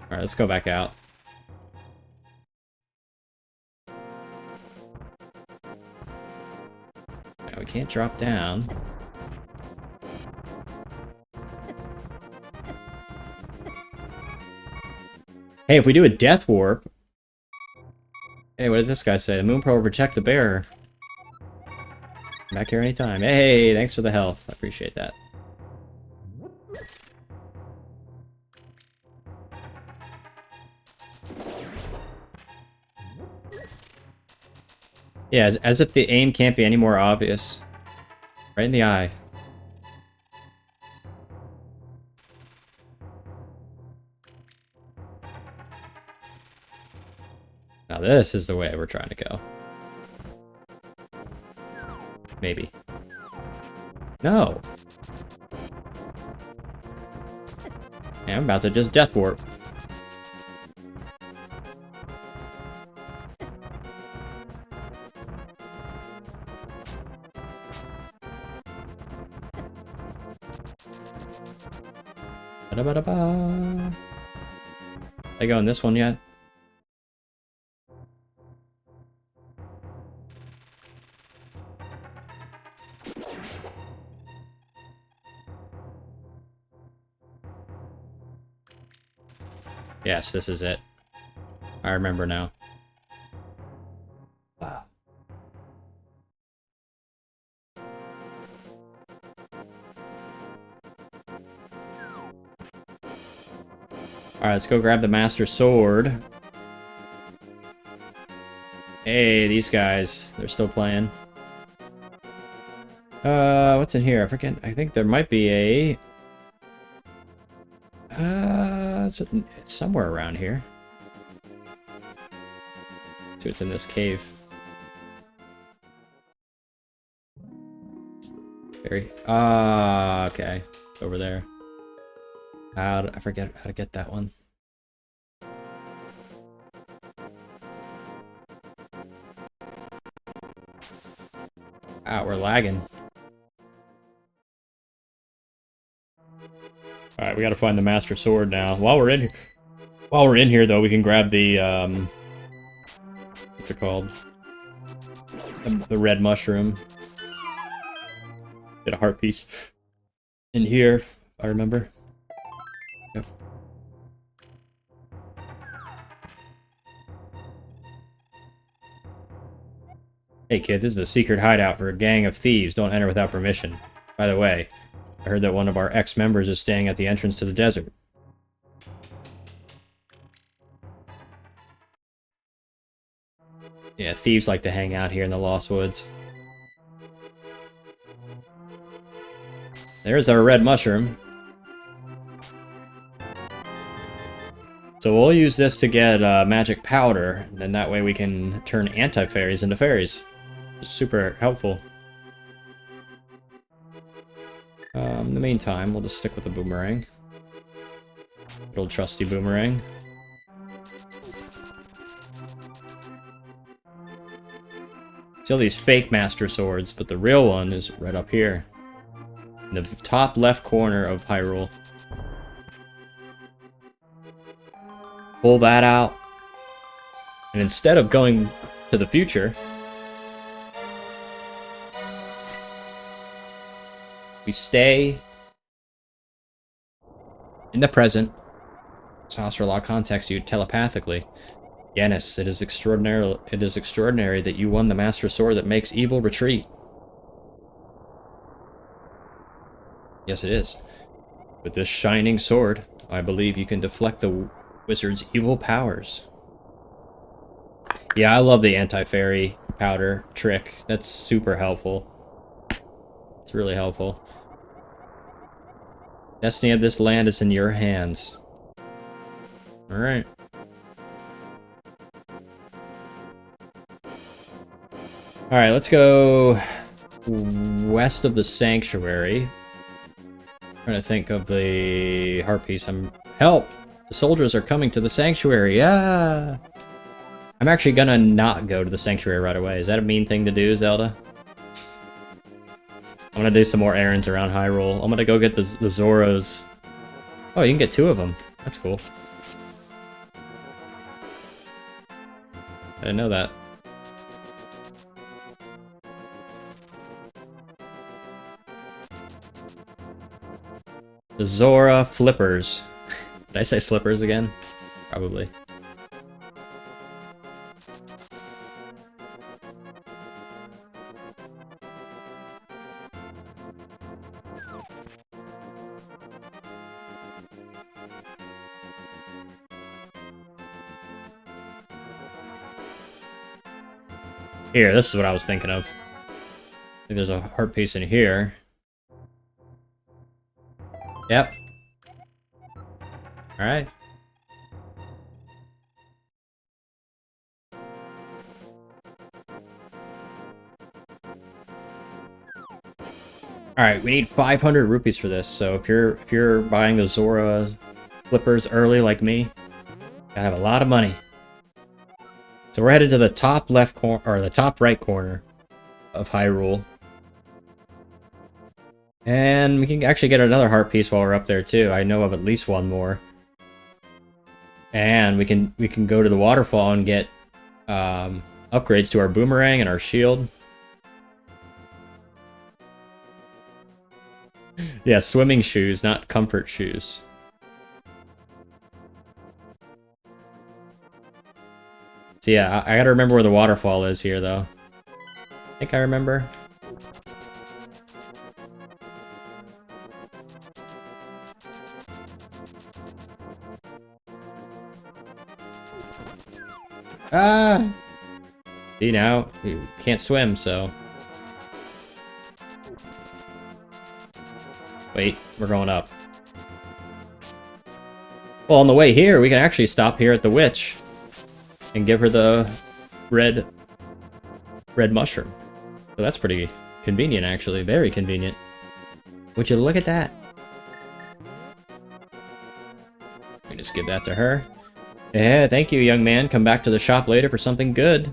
Alright, let's go back out. Now we can't drop down. Hey, if we do a death warp... Hey, what does this guy say? The Moon Pearl will protect the bearer. Back here anytime. Hey, thanks for the health. I appreciate that. Yeah, as if the aim can't be any more obvious. Right in the eye. Now this is the way we're trying to go. Maybe. No! Yeah, I'm about to just death warp. Ba-da-ba-da-ba. I go in this one yet? Yes, this is it. I remember now. Alright, let's go grab the Master Sword. Hey, these guys. They're still playing. What's in here? I forget. I think there might be a... it's somewhere around here. Let's see what's in this cave. Very... okay. Over there. I forget how to get that one. We're lagging. Alright, we gotta find the Master Sword now. While we're in here, though, we can grab the, what's it called? The red mushroom. Get a heart piece. In here, if I remember. Yep. Hey kid, this is a secret hideout for a gang of thieves. Don't enter without permission. By the way, I heard that one of our ex-members is staying at the entrance to the desert. Yeah, thieves like to hang out here in the Lost Woods. There's our red mushroom. So we'll use this to get magic powder, and then that way we can turn anti-fairies into fairies. It's super helpful. In the meantime, we'll just stick with the boomerang. Good old trusty boomerang. See all these fake Master Swords, but the real one is right up here. In the top left corner of Hyrule. Pull that out. And instead of going to the future, we stay in the present. Sasrallah contacts you telepathically. Yanis, it is extraordinary that you won the Master Sword that makes evil retreat. Yes, it is. With this shining sword, I believe you can deflect the wizard's evil powers. Yeah, I love the anti-fairy powder trick. That's super helpful. It's really helpful. Destiny of this land is in your hands. Alright. Alright, let's go west of the sanctuary. Trying to think of the heart piece. Help! The soldiers are coming to the sanctuary. Yeah! I'm actually gonna not go to the sanctuary right away. Is that a mean thing to do, Zelda? I'm gonna do some more errands around Hyrule. I'm gonna go get the Zoros. Oh, you can get 2 of them. That's cool. I didn't know that. The Zora Flippers. Did I say slippers again? Probably. Here, this is what I was thinking of. I think there's a heart piece in here. Yep. Alright. Alright, we need 500 rupees for this, so if you're buying the Zora flippers early like me, you gotta have a lot of money. So we're headed to the top left corner, or the top right corner of Hyrule. And we can actually get another heart piece while we're up there too. I know of at least one more. And we can go to the waterfall and get upgrades to our boomerang and our shield. Yeah, swimming shoes, not comfort shoes. So yeah, I gotta remember where the waterfall is here, though. I think I remember. Ah! See, now, we can't swim, so... Wait, we're going up. Well, on the way here, we can actually stop here at the witch and give her the red mushroom. So that's pretty convenient, actually. Very convenient. Would you look at that? We just give that to her. Yeah, thank you, young man. Come back to the shop later for something good.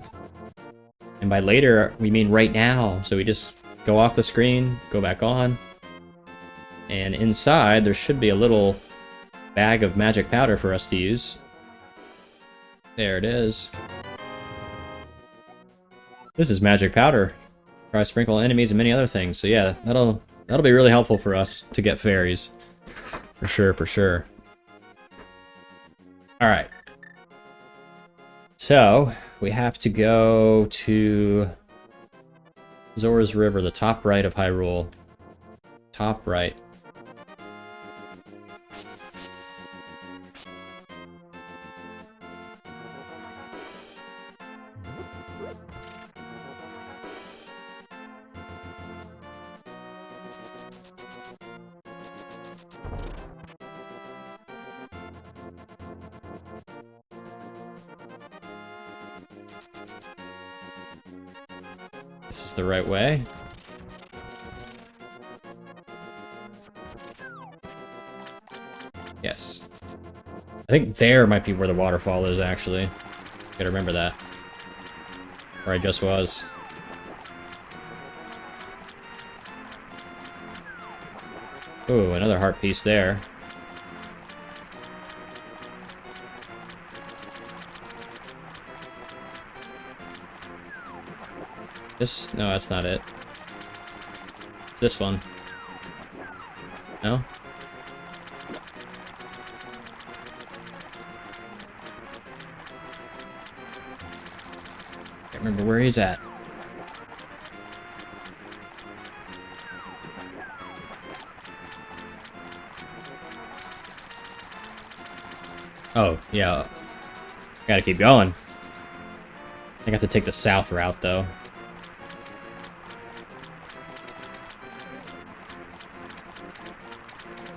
And by later, we mean right now. So we just go off the screen, go back on. And inside, there should be a little bag of magic powder for us to use. There it is. This is magic powder. Try sprinkle enemies and many other things. So yeah, that'll be really helpful for us to get fairies. For sure, for sure. Alright. So, we have to go to Zora's River, the top right of Hyrule. Top right. This is the right way. Yes. I think there might be where the waterfall is, actually. Gotta remember that. Where I just was. Ooh, another heart piece there. This? No, that's not it. It's this one. No? Can't remember where he's at. Oh, yeah. Gotta keep going. I got to take the south route, though.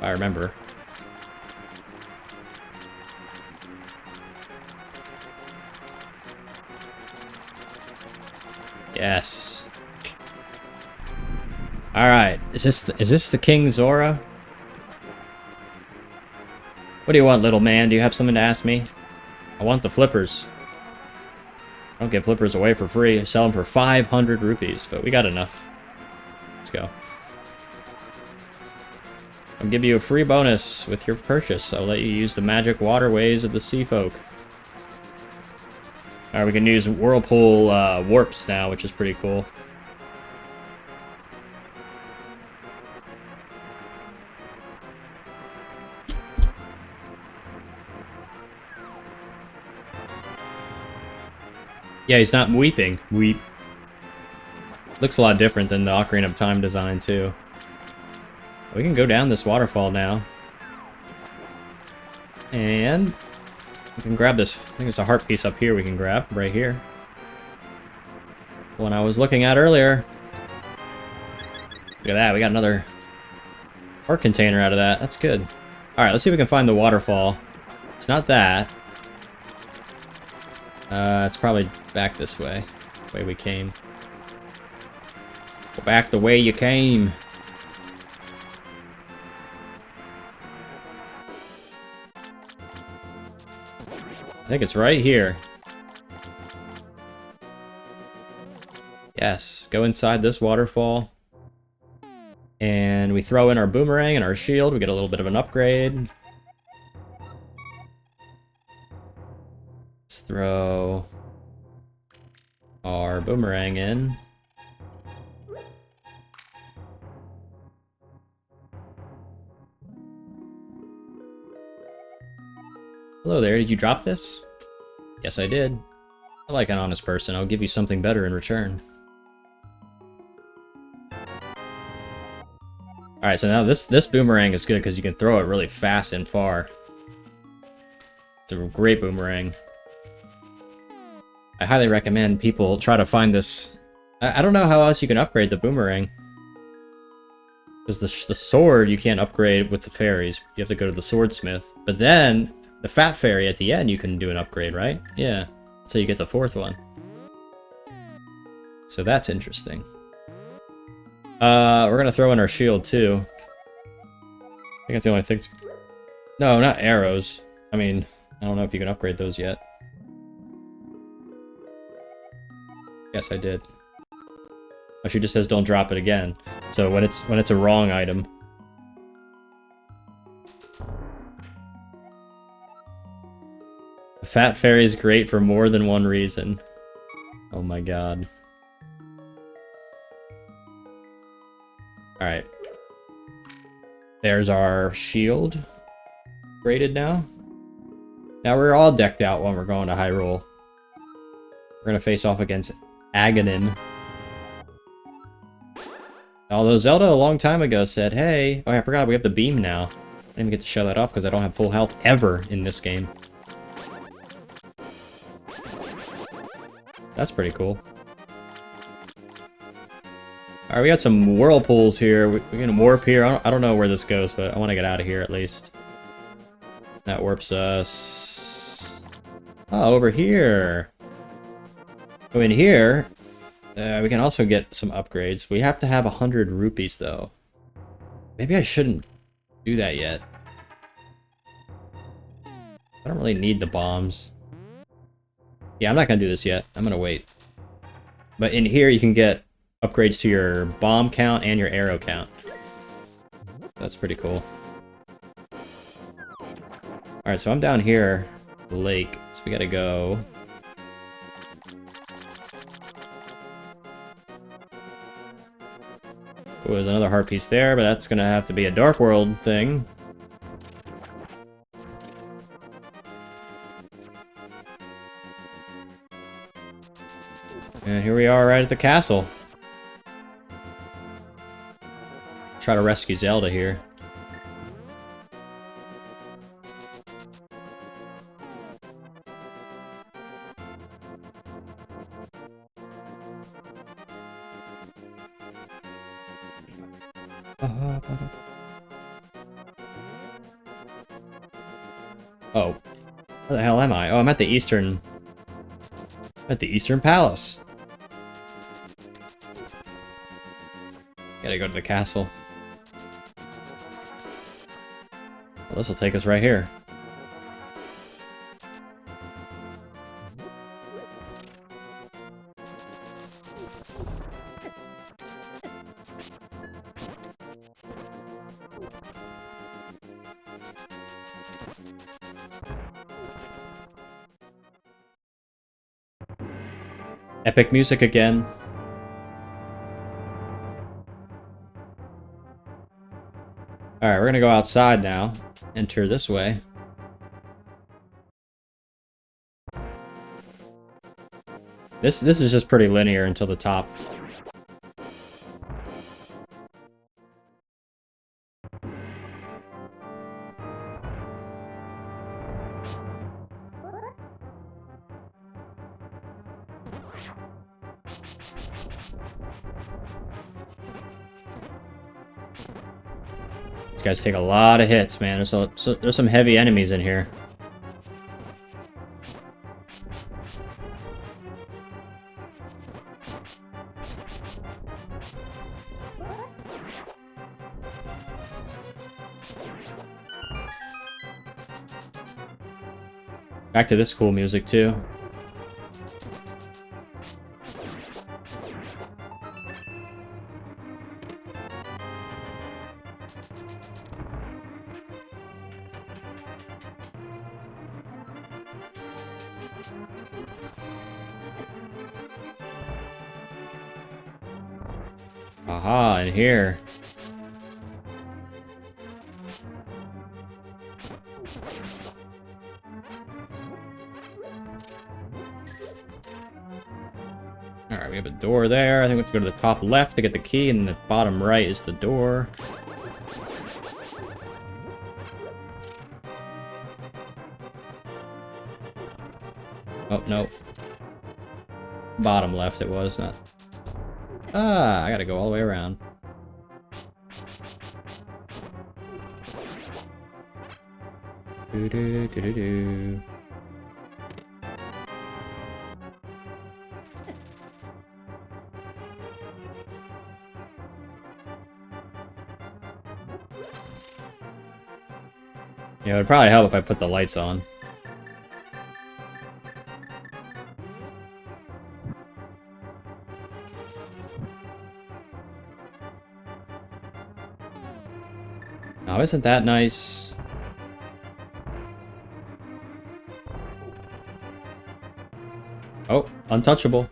I remember. Yes. All right. Is this the King Zora? What do you want, little man? Do you have something to ask me? I want the flippers. I don't give flippers away for free. I sell them for 500 rupees, but we got enough. Let's go. I'll give you a free bonus with your purchase. I'll let you use the magic waterways of the sea folk. Alright, we can use whirlpool warps now, which is pretty cool. Yeah, he's not weeping. Weep. Looks a lot different than the Ocarina of Time design, too. We can go down this waterfall now. And we can grab this. I think there's a heart piece up here we can grab, right here. One I was looking at earlier. Look at that, we got another heart container out of that. That's good. Alright, let's see if we can find the waterfall. It's not that. It's probably back this way. The way we came. Go back the way you came. I think it's right here. Yes, go inside this waterfall. And we throw in our boomerang and our shield. We get a little bit of an upgrade. Let's throw our boomerang in. Hello there, did you drop this? Yes, I did. I like an honest person. I'll give you something better in return. Alright, so now this boomerang is good because you can throw it really fast and far. It's a great boomerang. I highly recommend people try to find this. I don't know how else you can upgrade the boomerang. Because the sword you can't upgrade with the fairies. You have to go to the swordsmith. But then, the fat fairy at the end you can do an upgrade, right? Yeah. So you get the fourth one. So that's interesting. We're gonna throw in our shield too. I think that's the only thing. No, not arrows. I mean, I don't know if you can upgrade those yet. Yes, I did. Oh, she just says don't drop it again. So when it's a wrong item. The fat fairy is great for more than one reason. Oh my god. Alright. There's our shield. Graded now. Now we're all decked out when we're going to Hyrule. We're gonna face off against Aghanim. Although Zelda a long time ago said, hey... Oh, I forgot, we have the beam now. I didn't even get to show that off because I don't have full health ever in this game. That's pretty cool. Alright, we got some whirlpools here. We're gonna warp here. I don't know where this goes, but I want to get out of here at least. That warps us... Oh, over here. So in here, we can also get some upgrades. We have to have 100 rupees, though. Maybe I shouldn't do that yet. I don't really need the bombs. Yeah, I'm not gonna do this yet. I'm gonna wait. But in here, you can get upgrades to your bomb count and your arrow count. That's pretty cool. Alright, so I'm down here, the lake, so we gotta go... Oh, there's another heart piece there, but that's gonna have to be a Dark World thing. And here we are right at the castle. Try to rescue Zelda here. Oh, where the hell am I? Oh, I'm at the Eastern Palace. Gotta go to the castle. Well, this will take us right here. Epic music again. Alright, we're gonna go outside now. Enter this way. This is just pretty linear until the top. These guys take a lot of hits, man. There's some heavy enemies in here. Back to this cool music too. Aha, in here. Alright, we have a door there. I think we have to go to the top left to get the key, and the bottom right is the door. Oh, no. Bottom left it was, not... Ah, I gotta go all the way around. Do-do-do-do-do. Yeah, it would probably help if I put the lights on. Oh, isn't that nice? Oh, untouchable.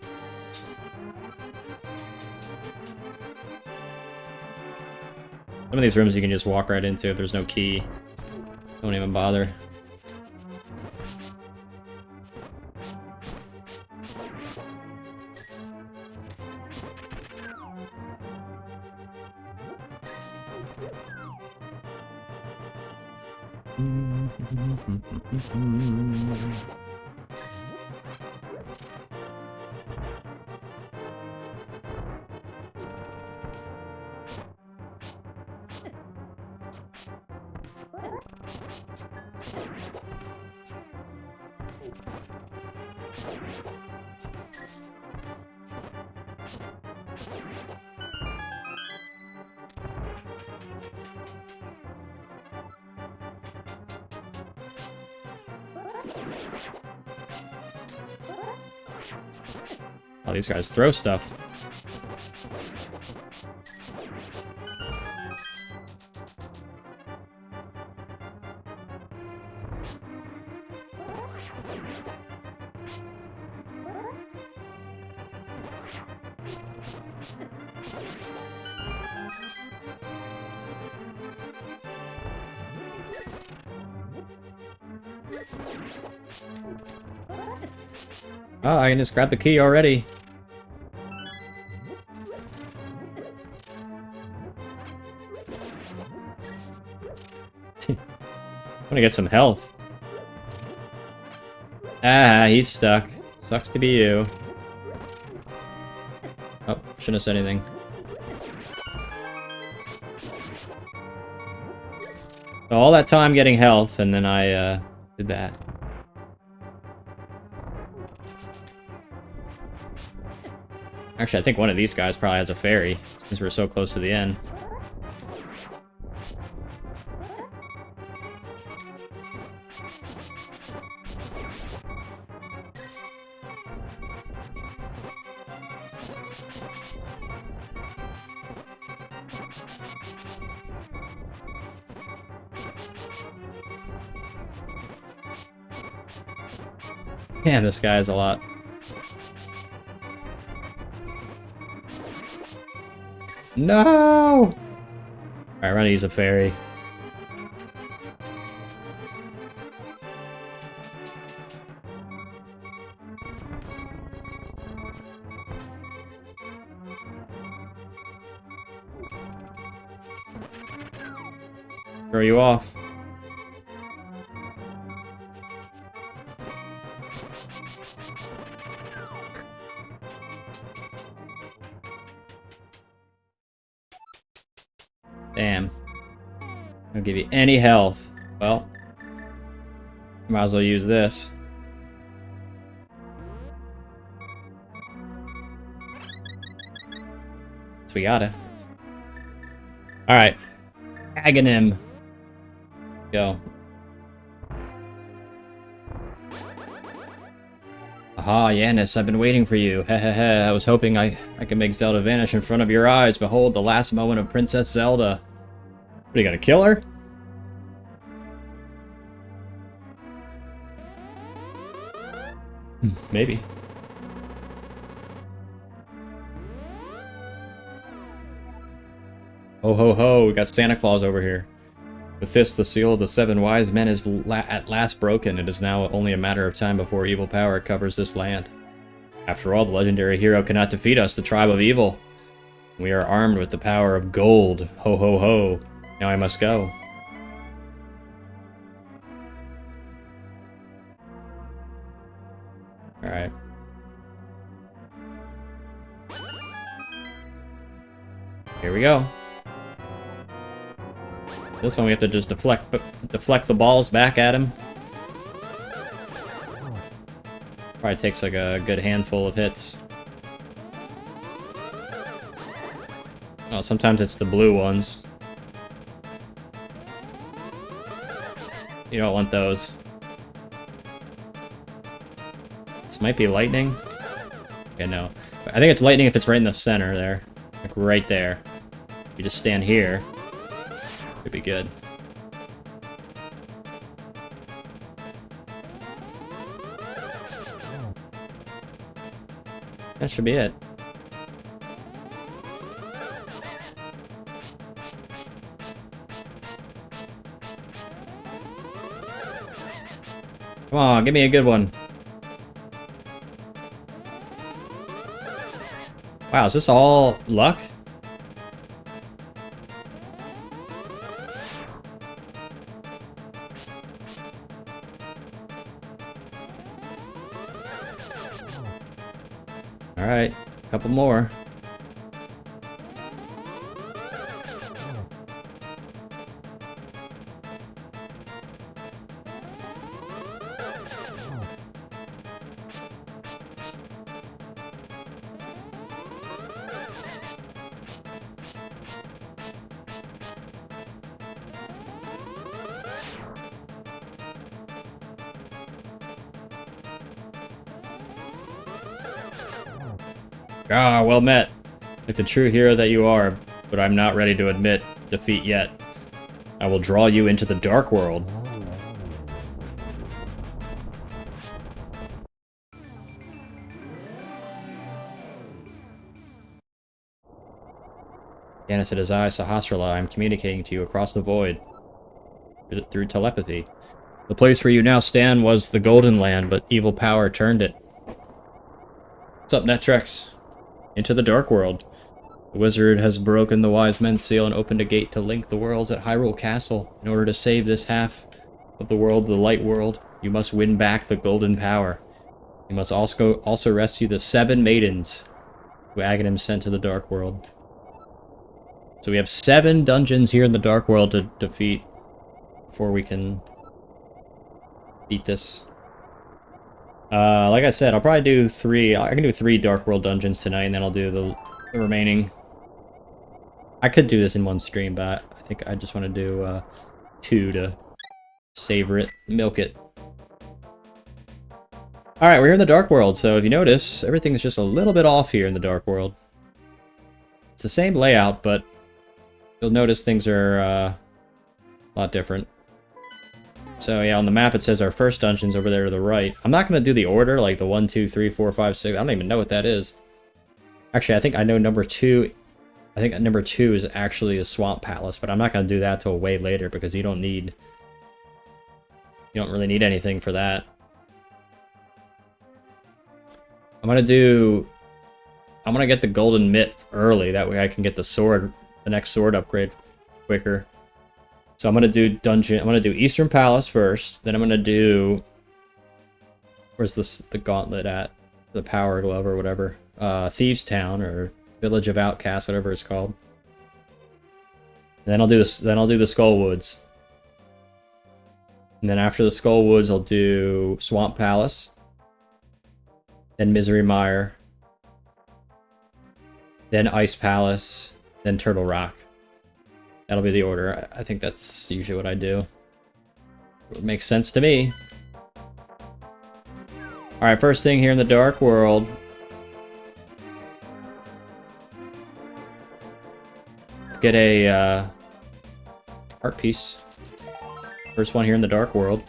Some of these rooms you can just walk right into if there's no key. Don't even bother. Oh, these guys throw stuff. Oh, I can just grab the key already. I'm gonna get some health. Ah, he's stuck. Sucks to be you. Oh, shouldn't have said anything. So all that time getting health, and then I did that. Actually, I think one of these guys probably has a fairy, since we're so close to the end. Damn, this guy is a lot. No! Alright, we're gonna use a fairy. Throw you off. Damn. Don't give you any health. Well, might as well use this. So we gotta. Alright. Tagging him. Go. Aha, Yanis, I've been waiting for you. Hehehe, I was hoping I could make Zelda vanish in front of your eyes. Behold, the last moment of Princess Zelda. What, are you gonna kill her? Maybe. Ho ho ho, we got Santa Claus over here. With this, the seal of the 7 wise men is at last broken. It is now only a matter of time before evil power covers this land. After all, the legendary hero cannot defeat us, the tribe of evil. We are armed with the power of gold. Ho ho ho. Now I must go. Alright. Here we go. This one we have to just deflect the balls back at him. Probably takes like a good handful of hits. Oh, sometimes it's the blue ones. You don't want those. This might be lightning. Okay, no. I think it's lightning if it's right in the center there. Like right there. If you just stand here, it'd be good. That should be it. Come on, give me a good one. Wow, is this all luck? Alright, a couple more. Ah, well met. Like the true hero that you are, but I'm not ready to admit defeat yet. I will draw you into the dark world. Ganis, it is I, Sahasrara. I am communicating to you across the void. Through telepathy. The place where you now stand was the Golden Land, but evil power turned it. What's up, Netrex? Into the Dark World. The wizard has broken the wise men's seal and opened a gate to link the worlds at Hyrule Castle. In order to save this half of the world, the light world, you must win back the golden power. You must also rescue the 7 maidens who Aghanim sent to the Dark World. So we have 7 dungeons here in the Dark World to defeat before we can beat this. Like I said, I'll probably do 3. I can do 3 Dark World dungeons tonight, and then I'll do the remaining. I could do this in one stream, but I think I just want to do 2 to savor it, milk it. Alright, we're here in the Dark World, so if you notice, everything's just a little bit off here in the Dark World. It's the same layout, but you'll notice things are a lot different. So yeah, on the map it says our first dungeon's over there to the right. I'm not going to do the order, like the 1, 2, 3, 4, 5, 6. I don't even know what that is. Actually, I think I know number 2. I think number 2 is actually a Swamp Palace, but I'm not going to do that till way later because you don't really need anything for that. I'm going to get the Golden Mitt early, that way I can get the next sword upgrade quicker. So I'm going to do Eastern Palace first, then I'm going to do... Where's the gauntlet at? The Power Glove or whatever. Thieves Town, or Village of Outcasts, whatever it's called. And then I'll do the Skull Woods. And then after the Skull Woods, I'll do Swamp Palace. Then Misery Mire. Then Ice Palace. Then Turtle Rock. That'll be the order. I think that's usually what I do. It makes sense to me. Alright, first thing here in the Dark World. Let's get a art piece. First one here in the Dark World.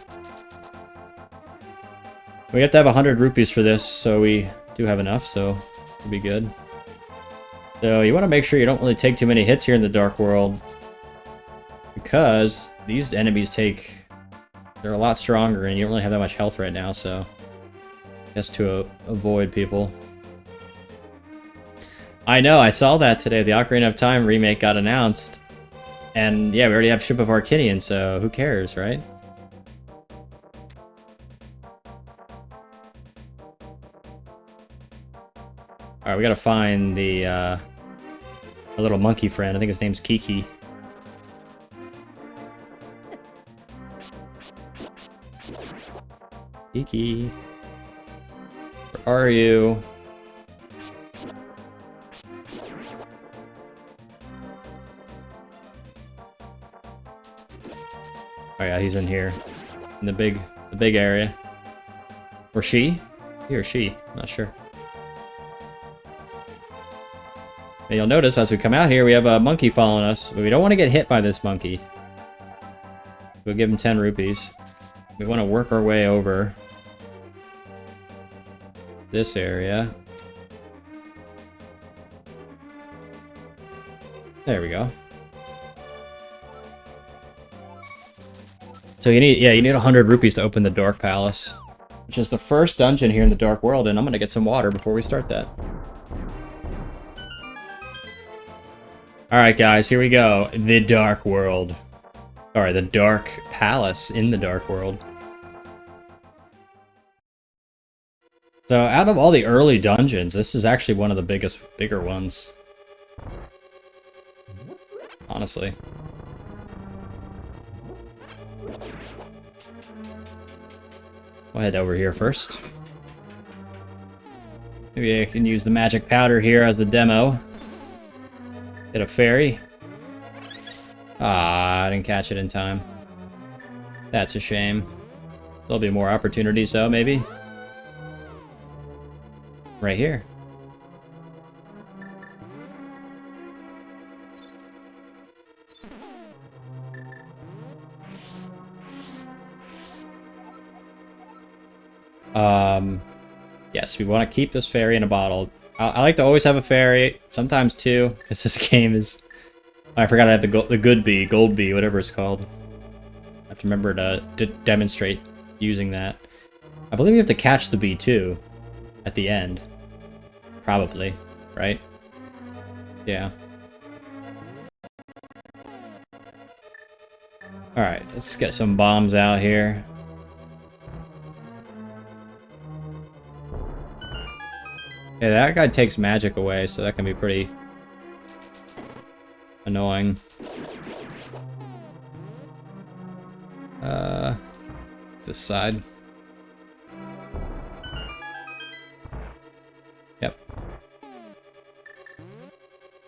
We have to have 100 rupees for this, so we do have enough, so it'll be good. So you want to make sure you don't really take too many hits here in the Dark World, because these enemies they're a lot stronger, and you don't really have that much health right now, so just to avoid people. I know, I saw that today. The Ocarina of Time remake got announced, and yeah, we already have Ship of Arcinian, so who cares, right? Alright, we gotta find the, a little monkey friend. I think his name's Kiki. Kiki. Where are you? Oh yeah, he's in here. In the big area. Or she? He or she? I'm not sure. And you'll notice as we come out here, we have a monkey following us, but we don't want to get hit by this monkey. We'll give him 10 rupees. We want to work our way over this area. There we go. So you need 100 rupees to open the Dark Palace, which is the first dungeon here in the Dark World, and I'm gonna get some water before we start that. Alright guys, here we go. The Dark World. Alright, the Dark Palace in the Dark World. So out of all the early dungeons, this is actually one of the bigger ones. Honestly. We'll head over here first. Maybe I can use the magic powder here as a demo. Hit a fairy. Ah, I didn't catch it in time. That's a shame. There'll be more opportunities though, maybe. Right here. Yes, we want to keep this fairy in a bottle. I like to always have a fairy, sometimes two, because this game is... I forgot I have the good bee, gold bee, whatever it's called. I have to remember to demonstrate using that. I believe we have to catch the bee too, at the end. Probably, right? Yeah. Alright, let's get some bombs out here. Yeah, that guy takes magic away, so that can be pretty annoying. This side. Yep.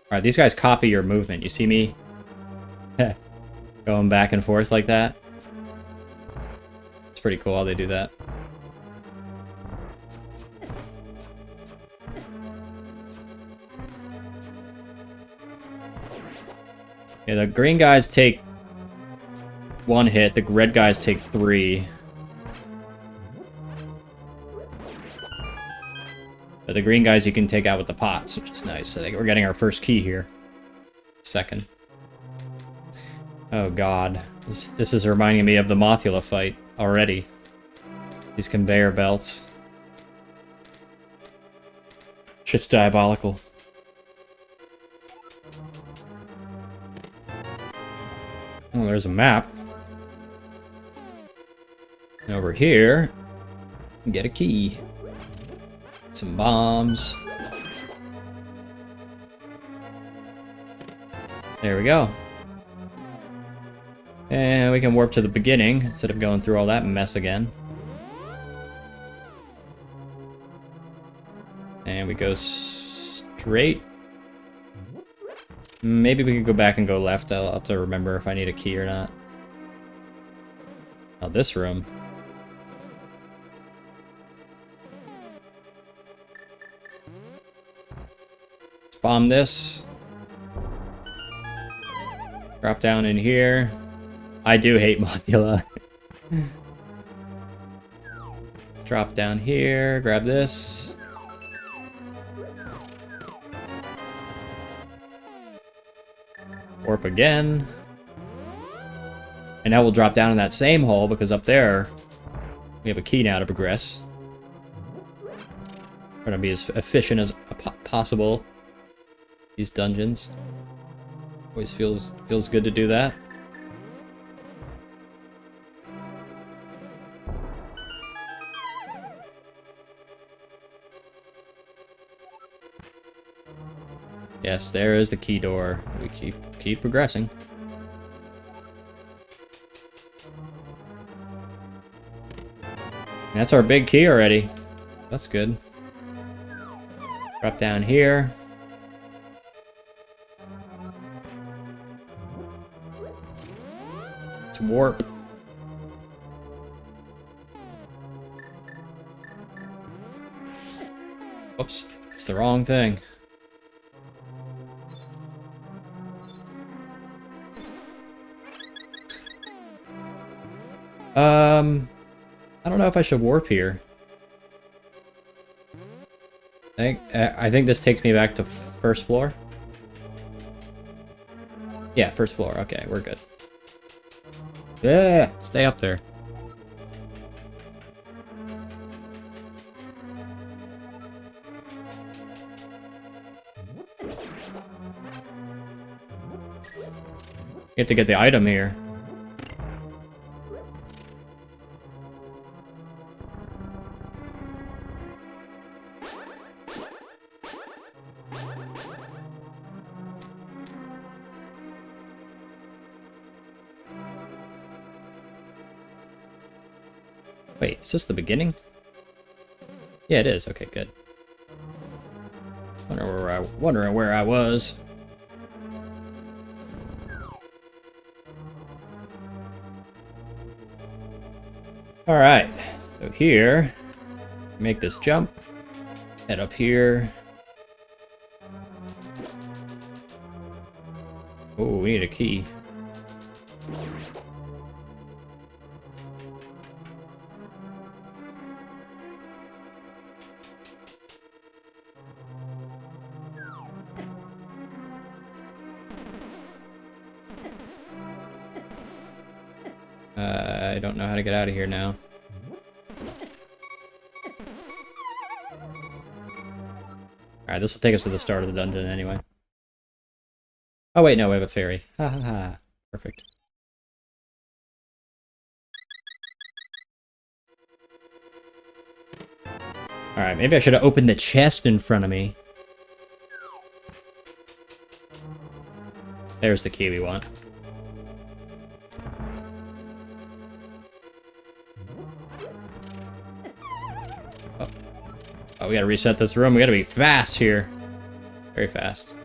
Alright, these guys copy your movement. You see me going back and forth like that? It's pretty cool how they do that. Yeah, the green guys take 1 hit, the red guys take 3. But the green guys you can take out with the pots, which is nice. So we're getting our first key here. Second. Oh god. This is reminding me of the Mothula fight already. These conveyor belts. Shit's diabolical. Oh, there's a map. And over here, get a key. Some bombs. There we go. And we can warp to the beginning instead of going through all that mess again. And we go straight. Maybe we could go back and go left. I'll have to remember if I need a key or not. Oh, this room. Let's bomb this. Drop down in here. I do hate Mothula. Drop down here, grab this. Warp again. And now we'll drop down in that same hole because up there we have a key now to progress. We're gonna be as efficient as possible. These dungeons. Always feels good to do that. Yes, there is the key door. We keep progressing. That's our big key already. That's good. Drop down here. Let's warp. Oops, it's the wrong thing. I don't know if I should warp here. I think this takes me back to first floor. Yeah, first floor. Okay, we're good. Yeah, stay up there. You have to get the item here. Wait, is this the beginning? Yeah, it is. Okay, good. Wondering where I was. All right. So here, make this jump. Head up here. Oh, we need a key. I don't know how to get out of here now. Alright, this will take us to the start of the dungeon anyway. Oh wait, no, we have a fairy. Ha ha ha. Perfect. Alright, maybe I should have opened the chest in front of me. There's the key we want. Oh, we gotta reset this room. We gotta be fast here. Very fast.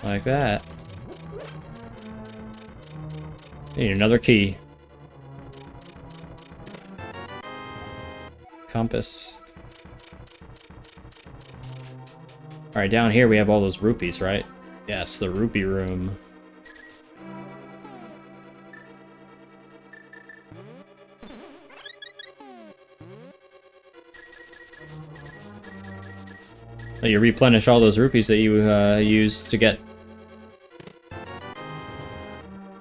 Like that. Need another key. Compass. Alright, down here we have all those rupees, right? Yes, the rupee room. So you replenish all those rupees that you used to get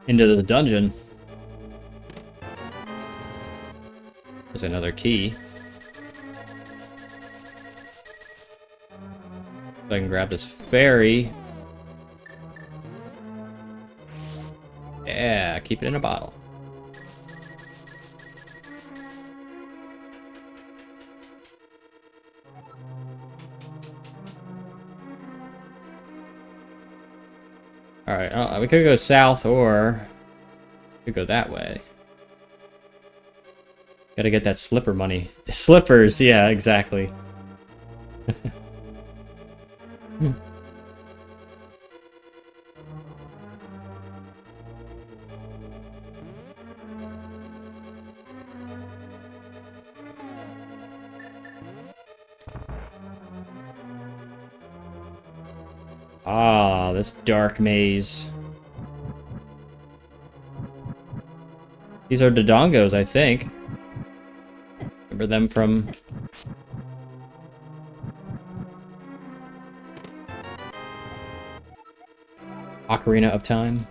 into the dungeon. There's another key. So I can grab this fairy. Yeah, keep it in a bottle. Alright, we could go south or we could go that way. Gotta get that slipper money. Slippers, yeah, exactly. Ah, this dark maze. These are Dodongos, I think. Remember them from... Ocarina of Time.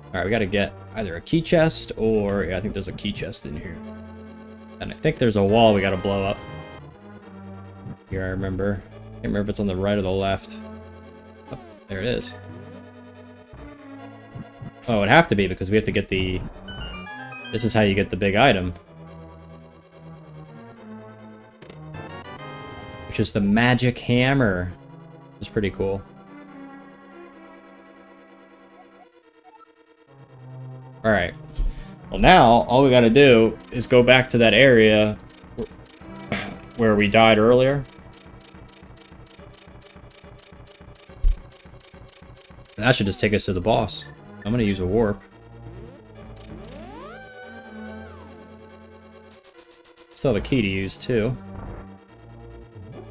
Alright, we gotta get either a key chest or... Yeah, I think there's a key chest in here. And I think there's a wall we gotta blow up. Here, I remember. I can't remember if it's on the right or the left. Oh, there it is. Oh, it'd have to be because we have to get the... This is how you get the big item. Which is the magic hammer. Which is pretty cool. Alright. Well, now, all we gotta do is go back to that area where we died earlier. And that should just take us to the boss. I'm gonna use a warp. Still have a key to use, too.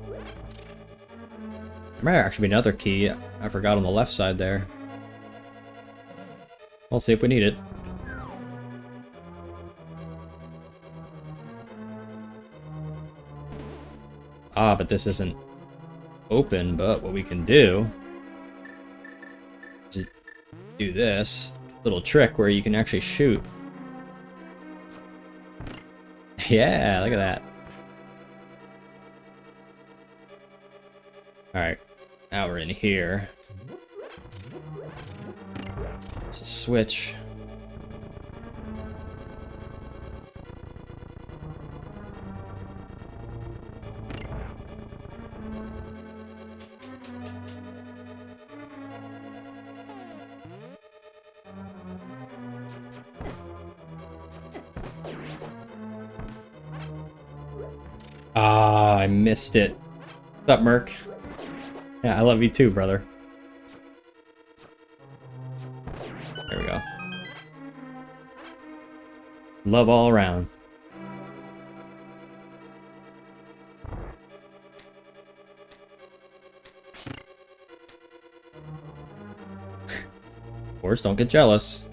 There might actually be another key I forgot on the left side there. We'll see if we need it. Ah, but this isn't open, but what we can do is do this little trick where you can actually shoot. Yeah, look at that. Alright, now we're in here. It's a switch. Ah, I missed it. What's up, Merc? Yeah, I love you too, brother. There we go. Love all around. Of course, don't get jealous.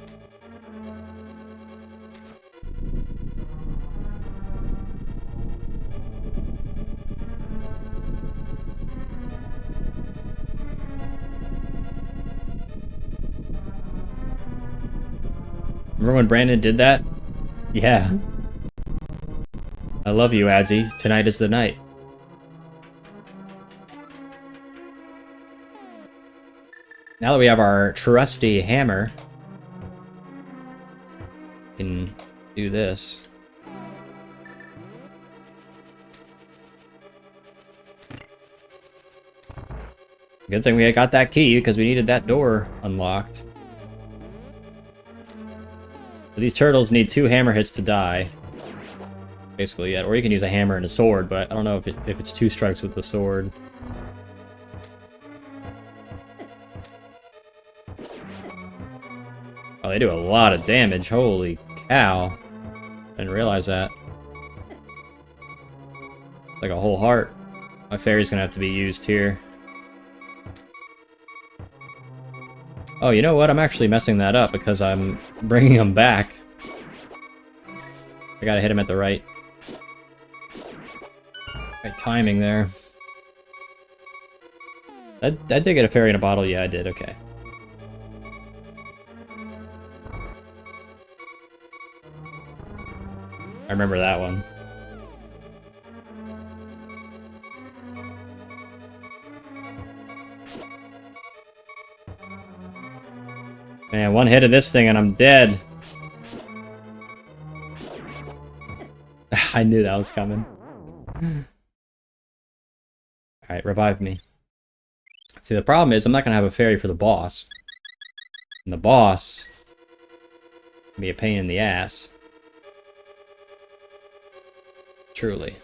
Remember when Brandon did that? Yeah. I love you, Adzi. Tonight is the night. Now that we have our trusty hammer, we can do this. Good thing we got that key, because we needed that door unlocked. These turtles need 2 hammer hits to die. Basically, yeah. Or you can use a hammer and a sword, but I don't know if it's 2 strikes with the sword. Oh, they do a lot of damage. Holy cow. Didn't realize that. Like a whole heart. My fairy's gonna have to be used here. Oh, you know what? I'm actually messing that up because I'm bringing him back. I gotta hit him at the right timing there. I did get a fairy in a bottle. Yeah, I did. Okay. I remember that one. Man, one hit of this thing and I'm dead. I knew that was coming. Alright, revive me. See, the problem is I'm not going to have a fairy for the boss. And the boss can be a pain in the ass. Truly.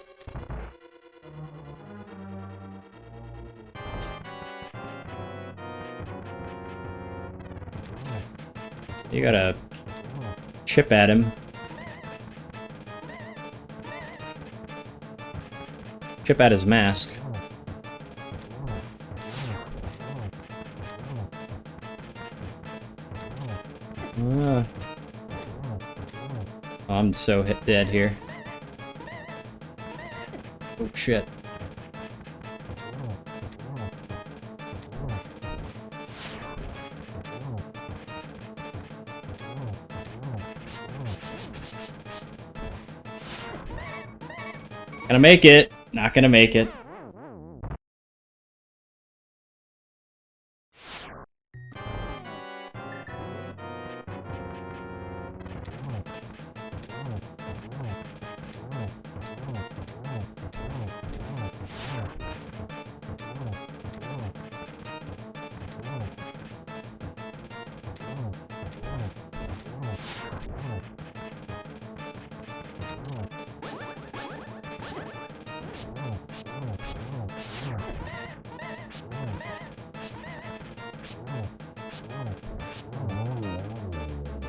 You gotta chip at him. Chip at his mask. Oh, I'm so dead here. Oh shit. Gonna make it. Not gonna make it.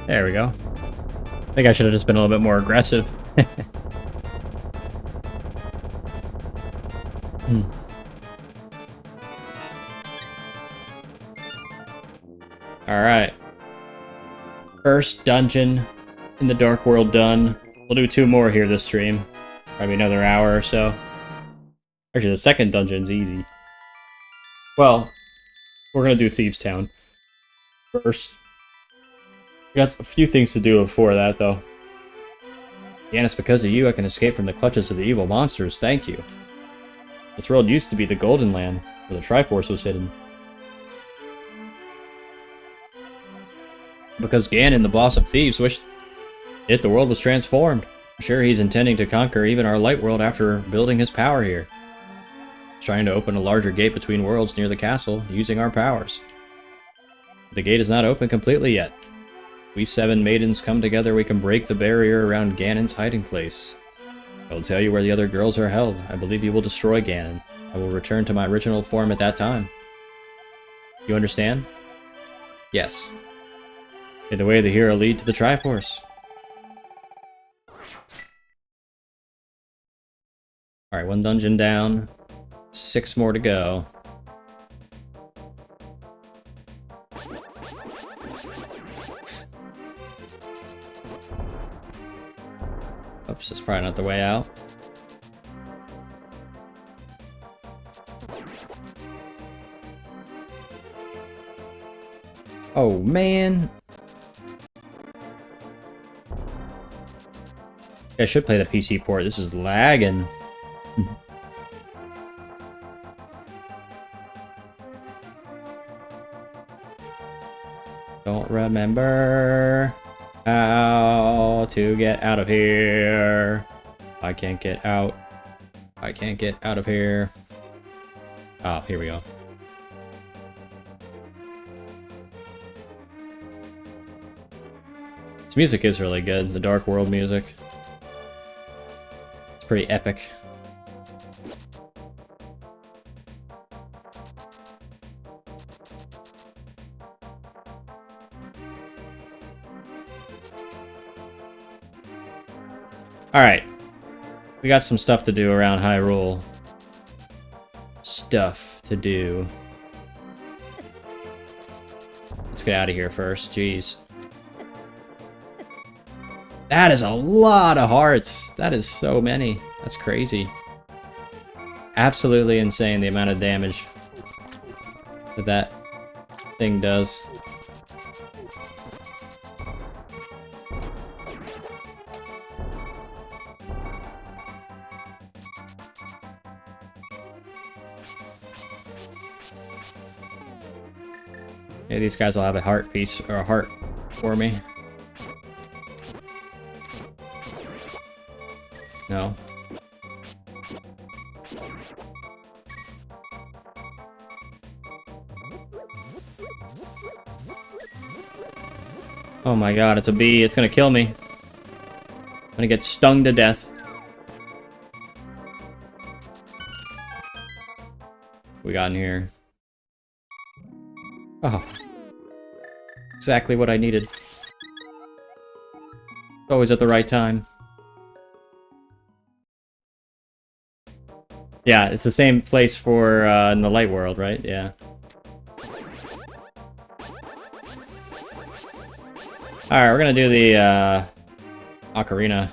There we go. I think I should have just been a little bit more aggressive. Alright. First dungeon in the Dark World done. We'll do 2 more here this stream. Probably another hour or so. Actually, the second dungeon's easy. Well, we're gonna do Thieves Town first. We got a few things to do before that, though. And it's because of you I can escape from the clutches of the evil monsters. Thank you. This world used to be the Golden Land, where the Triforce was hidden. Because Ganon, the boss of thieves, wished the world was transformed. I'm sure he's intending to conquer even our light world after building his power here. He's trying to open a larger gate between worlds near the castle, using our powers. The gate is not open completely yet. We 7 maidens come together, we can break the barrier around Ganon's hiding place. I will tell you where the other girls are held. I believe you will destroy Ganon. I will return to my original form at that time. You understand? Yes. May the way of the hero lead to the Triforce. Alright, 1 dungeon down. 6 more to go. Oops, that's probably not the way out. Oh, man. I should play the PC port. This is lagging. Don't remember how to get out of here. I can't get out. I can't get out of here. Oh, here we go. This music is really good, the Dark World music. It's pretty epic. Alright. We got some stuff to do around Hyrule. Stuff to do. Let's get out of here first, jeez. That is a lot of hearts. That is so many. That's crazy. Absolutely insane the amount of damage that that thing does. Yeah, these guys will have a heart piece or a heart for me. No. Oh my god, it's a bee. It's gonna kill me. I'm gonna get stung to death. We got in here. Oh. Exactly what I needed. Always at the right time. Yeah, it's the same place for in the light world, right? Yeah. Alright, we're gonna do the, ocarina.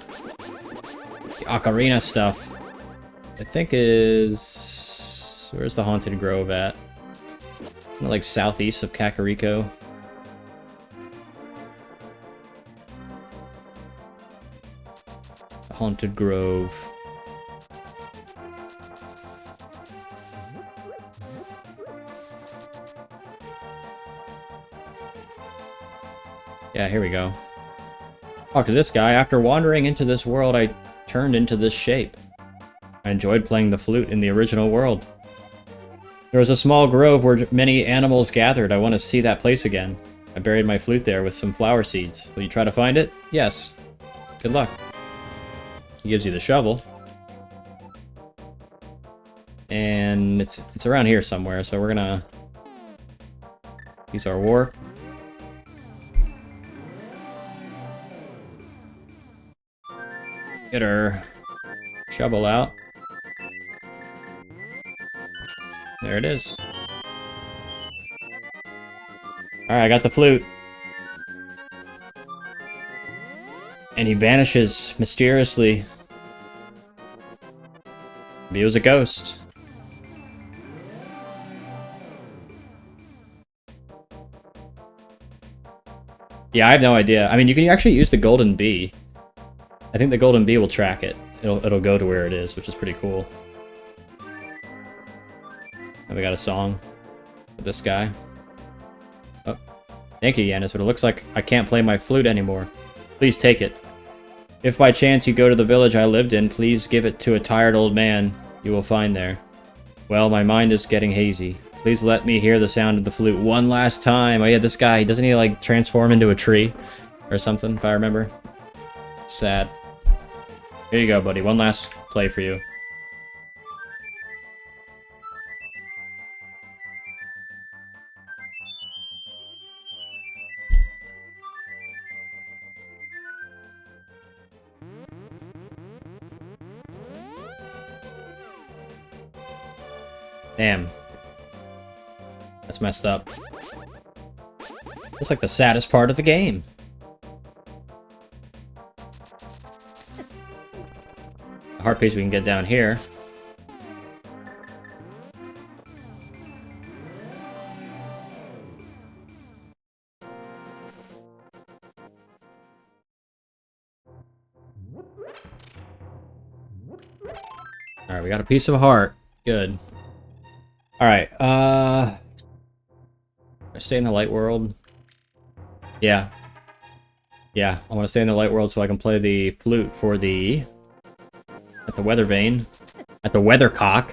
The ocarina stuff. I think is... Where's the Haunted Grove at? Isn't it like southeast of Kakariko? The Haunted Grove. Yeah, here we go. Talk to this guy. After wandering into this world, I turned into this shape. I enjoyed playing the flute in the original world. There was a small grove where many animals gathered. I want to see that place again. I buried my flute there with some flower seeds. Will you try to find it? Yes. Good luck. He gives you the shovel. And it's around here somewhere, so we're gonna use our warp. Get our shovel out. There it is. Alright, I got the flute. And he vanishes mysteriously. Maybe he was a ghost. Yeah, I have no idea. I mean, you can actually use the golden bee. I think the golden bee will track it. It'll go to where it is, which is pretty cool. And we got a song with this guy. Oh, thank you, Yanis, but it looks like I can't play my flute anymore. Please take it. If by chance you go to the village I lived in, please give it to a tired old man you will find there. Well, my mind is getting hazy. Please let me hear the sound of the flute one last time. Oh yeah, this guy, doesn't he like transform into a tree or something, if I remember? Sad. Here you go, buddy. One last play for you. Damn. That's messed up. Looks like the saddest part of the game. The heart piece we can get down here. Alright, we got a piece of heart. Good. Alright, I stay in the light world. Yeah. Yeah, I want to stay in the light world so I can play the flute for the... At the weather vane. At the weathercock.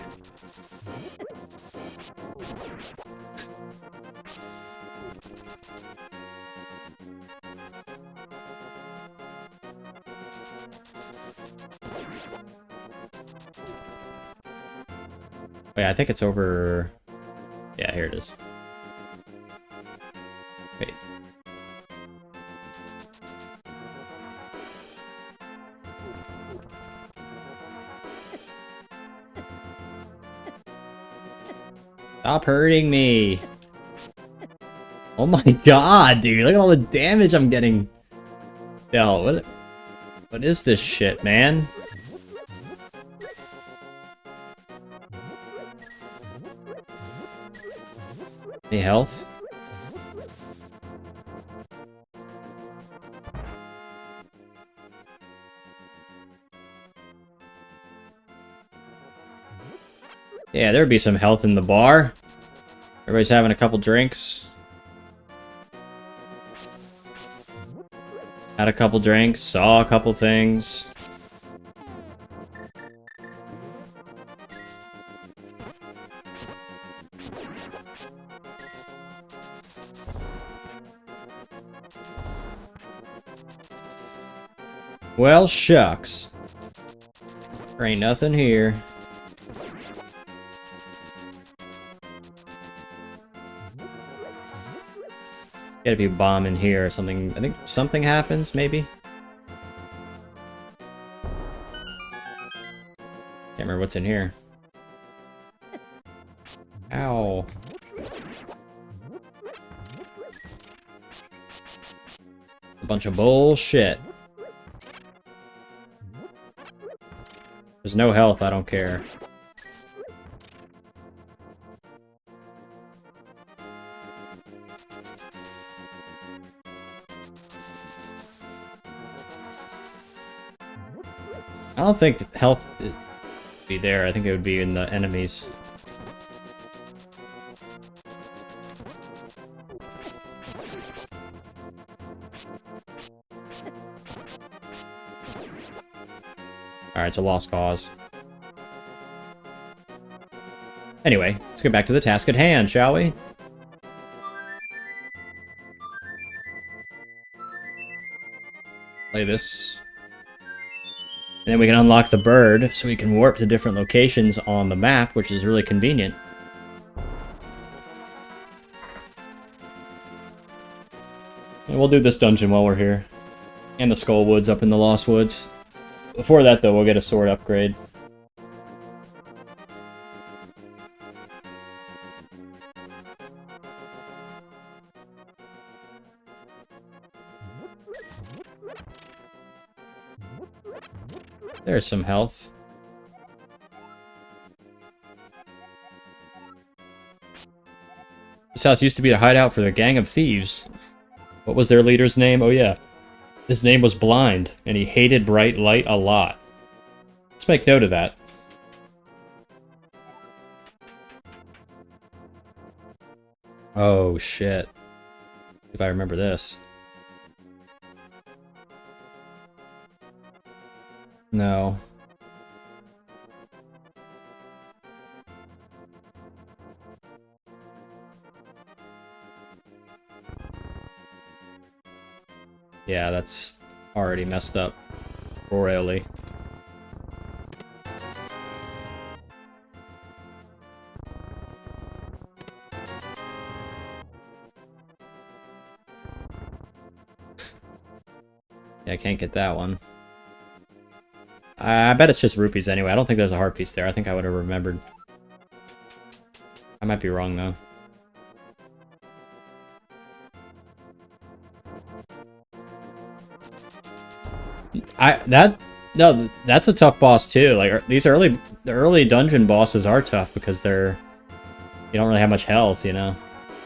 Oh, yeah, I think it's over... Yeah, here it is. Wait. Stop hurting me! Oh my god, dude! Look at all the damage I'm getting! Yo, what is this shit, man? Any health? Yeah, there'd be some health in the bar. Everybody's having a couple drinks. Had a couple drinks, saw a couple things. Well, shucks. There ain't nothing here. Gotta be a bomb in here or something. I think something happens, maybe? Can't remember what's in here. Ow. Bunch of bullshit. There's no health, I don't care. I don't think health would be there. I think it would be in the enemies. Alright, it's a lost cause. Anyway, let's get back to the task at hand, shall we? Play this. And then we can unlock the bird, so we can warp to different locations on the map, which is really convenient. And we'll do this dungeon while we're here. And the Skull Woods up in the Lost Woods. Before that, though, we'll get a sword upgrade. There's some health. This house used to be a hideout for the gang of thieves. What was their leader's name? Oh yeah. His name was Blind, and he hated bright light a lot. Let's make note of that. Oh shit. If I remember this. No. Yeah, that's already messed up royally. Yeah, I can't get that one. I bet it's just rupees anyway. I don't think there's a heart piece there. I think I would have remembered. I might be wrong, though. No, that's a tough boss too. Like the early dungeon bosses are tough because you don't really have much health, you know.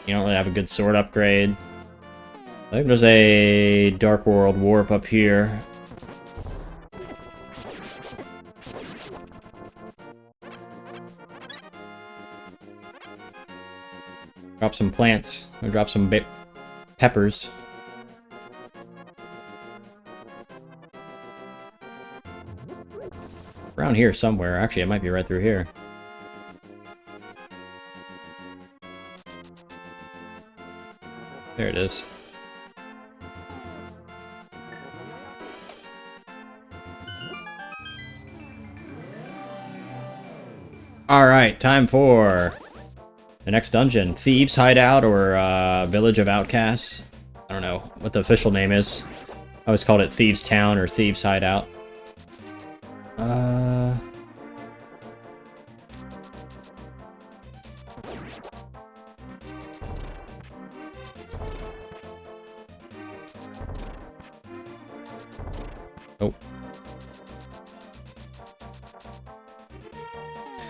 You don't really have a good sword upgrade. I think there's a Dark World warp up here. Drop some plants. Or drop some peppers. Around here somewhere. Actually, it might be right through here. There it is. Alright, time for the next dungeon. Thieves' Hideout or Village of Outcasts. I don't know what the official name is. I always called it Thieves' Town or Thieves' Hideout. Oh.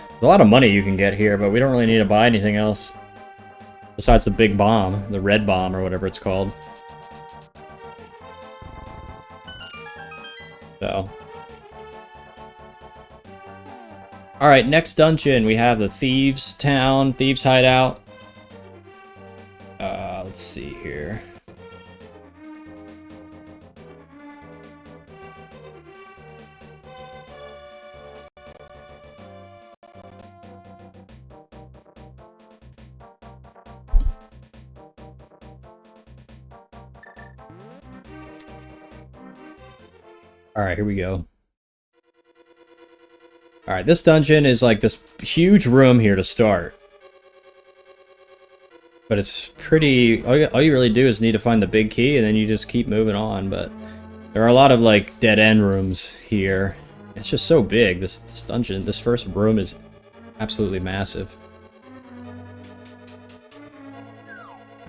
There's a lot of money you can get here, but we don't really need to buy anything else. Besides the big bomb, the red bomb or whatever it's called. So. Alright, next dungeon, we have the Thieves' Town, Thieves' Hideout. Let's see here. Alright, here we go. Alright, this dungeon is like this huge room here to start. But it's pretty... All you really do is need to find the big key, and then you just keep moving on, but... There are a lot of, like, dead-end rooms here. It's just so big, this dungeon. This first room is absolutely massive.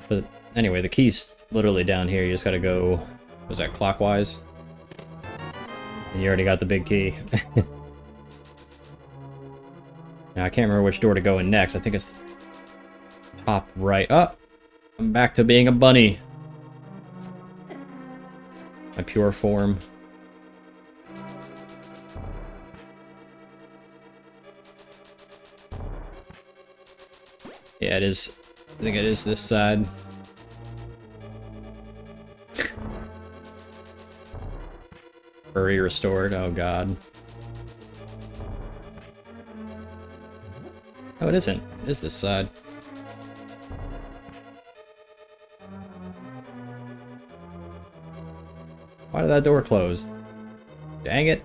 But anyway, the key's literally down here. You just gotta go Was that clockwise? And you already got the big key. Now I can't remember which door to go in next. I think it's top right. Oh! I'm back to being a bunny. My pure form. Yeah, it is. I think it is this side. Furry restored. Oh god. Oh, it isn't. It is this side. Why did that door close? Dang it.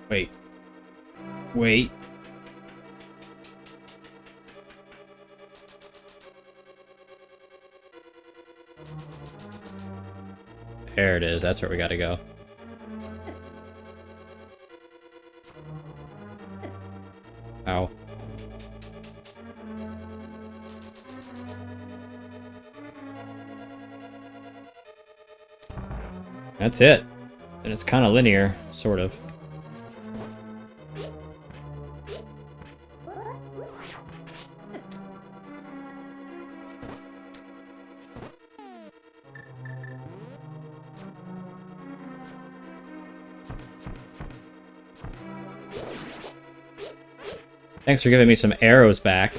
Wait. Wait. There it is. That's where we gotta go. Ow. That's it. And it's kind of linear, sort of. Thanks for giving me some arrows back.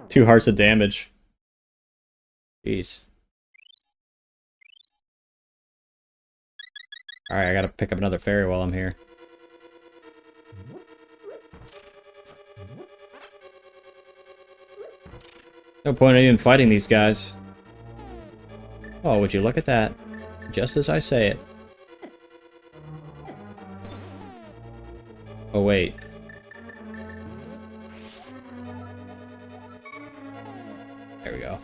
Two hearts of damage. Jeez. Alright, I gotta pick up another fairy while I'm here. No point in even fighting these guys. Oh, would you look at that? Just as I say it. Oh, wait. There we go.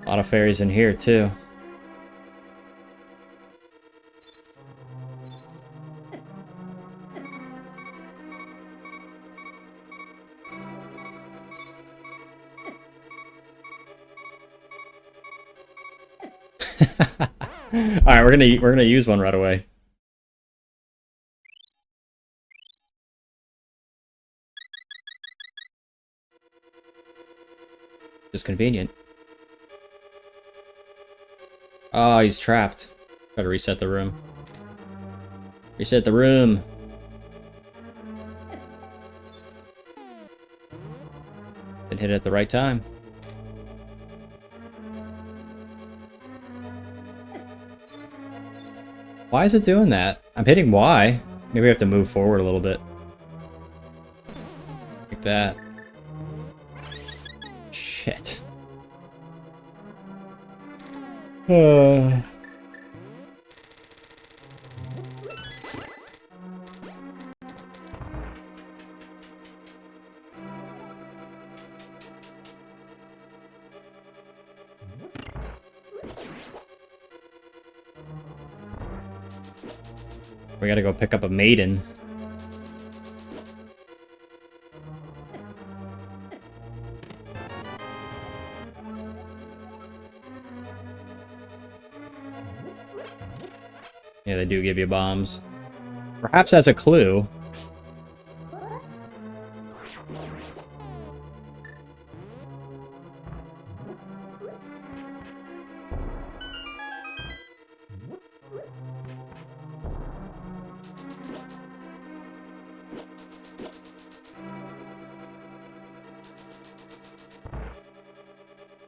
A lot of fairies in here, too. Alright, we're gonna use one right away. Just convenient. Oh, he's trapped. Gotta reset the room. Reset the room. Didn't hit it at the right time. Why is it doing that? I'm hitting Y. Maybe we have to move forward a little bit. Like that. Shit. We gotta go pick up a maiden. Yeah, they do give you bombs. Perhaps as a clue.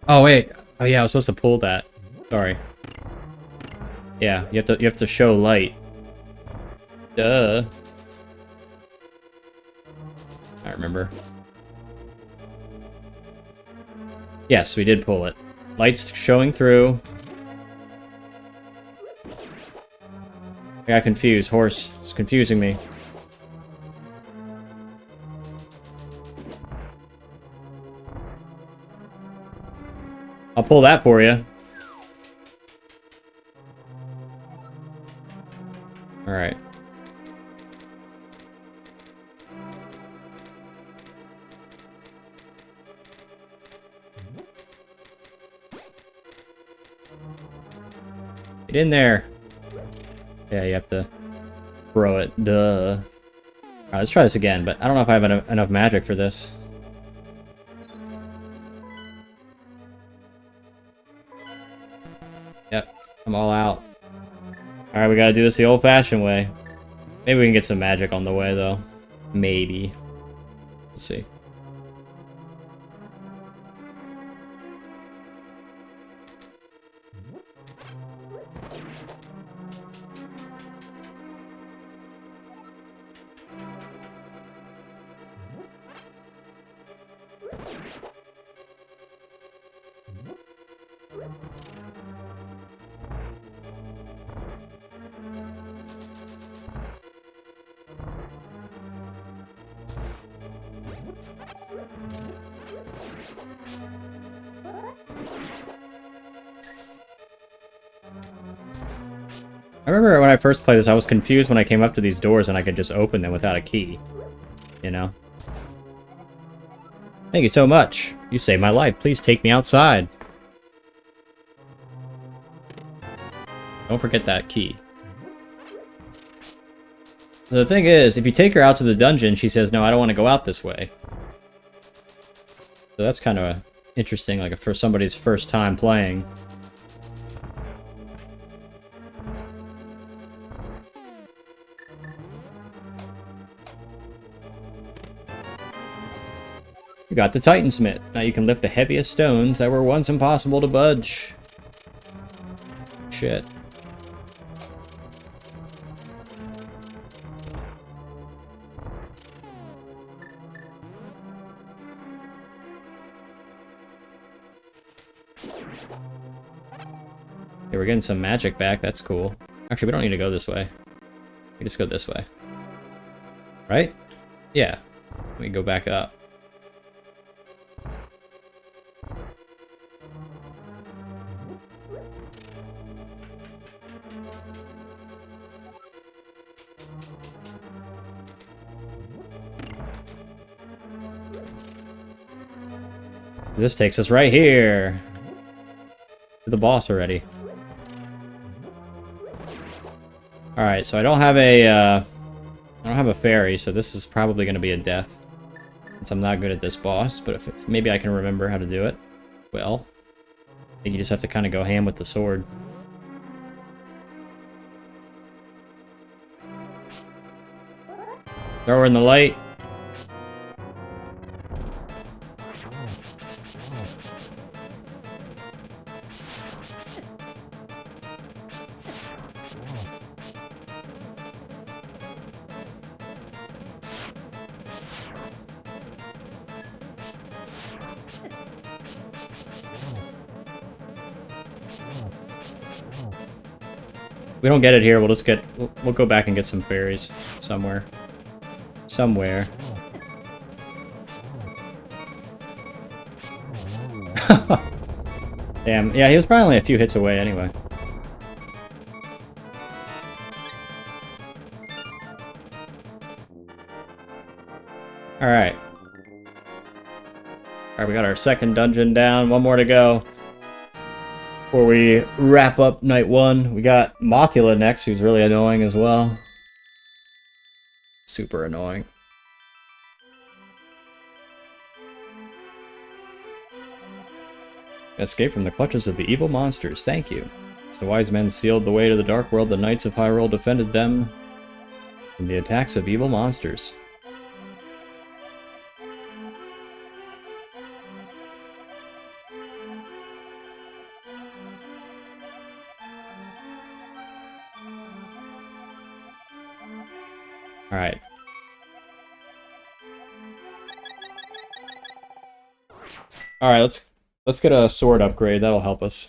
Oh, wait. Oh, yeah, I was supposed to pull that. Sorry. Yeah, you have to show light. Duh. I remember. Yes, we did pull it. Light's showing through. I got confused. Horse is confusing me. I'll pull that for you. Alright. Get in there. Yeah, you have to throw it. Duh. Alright, let's try this again, but I don't know if I have enough magic for this. Yep, I'm all out. Alright, we gotta do this the old-fashioned way. Maybe we can get some magic on the way, though. Maybe. Let's see. I remember when I first played this, I was confused when I came up to these doors and I could just open them without a key. You know? Thank you so much. You saved my life. Please take me outside. Don't forget that key. The thing is, if you take her out to the dungeon, she says, no, I don't want to go out this way. So that's kind of interesting, like for somebody's first time playing. You got the Titansmith. Now you can lift the heaviest stones that were once impossible to budge. Shit. Okay, we're getting some magic back. That's cool. Actually, we don't need to go this way. We just go this way. Right? Yeah. We go back up. This takes us right here to the boss already. All right, so I don't have a fairy, so this is probably going to be a death, since I'm not good at this boss. But if maybe I can remember how to do it. Well, I think you just have to kind of go ham with the sword. Throw her in the light. We don't get it here, we'll just get... We'll go back and get some fairies somewhere. Somewhere. Damn, yeah, he was probably only a few hits away anyway. Alright. Alright, we got our second dungeon down, one more to go. Before we wrap up night one, we got Mothula next, who's really annoying as well. Super annoying. Escape from the clutches of the evil monsters, thank you. As the wise men sealed the way to the dark world, the knights of Hyrule defended them from the attacks of evil monsters. Alright. Alright, let's get a sword upgrade. That'll help us.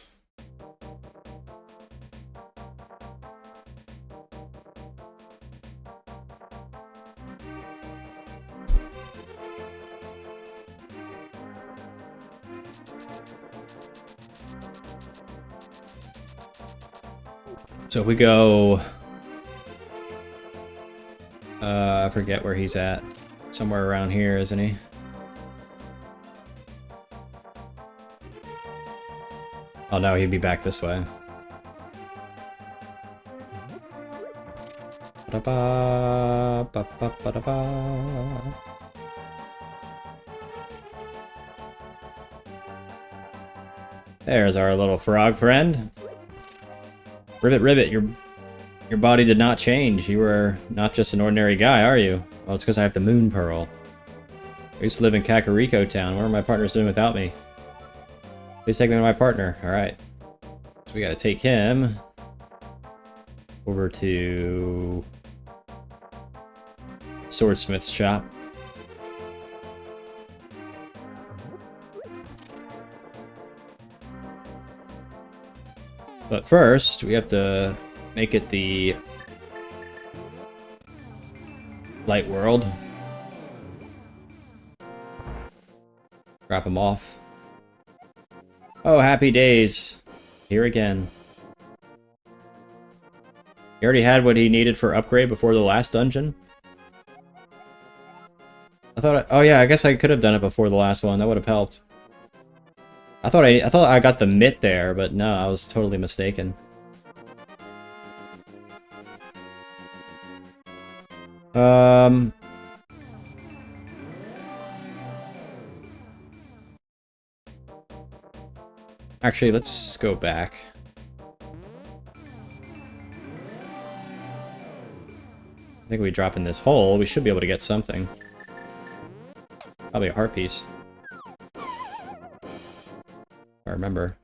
So if we go... I forget where he's at. Somewhere around here, isn't he? Oh no, he'd be back this way. Ba-da-ba, ba-ba-ba-da-ba. There's our little frog friend. Ribbit, Ribbit, your body did not change. You were not just an ordinary guy, are you? Oh, it's because I have the Moon Pearl. I used to live in Kakariko Town. What are my partners doing without me? Please take me to my partner. Alright. So we gotta take him over to Swordsmith's shop. But first, we have to make it the light world. Drop him off. Oh, happy days. Here again. He already had what he needed for upgrade before the last dungeon? Oh yeah, I guess I could have done it before the last one. That would have helped. I thought I got the mitt there, but no, I was totally mistaken. Actually, let's go back. I think we drop in this hole, we should be able to get something. Probably a heart piece. I remember.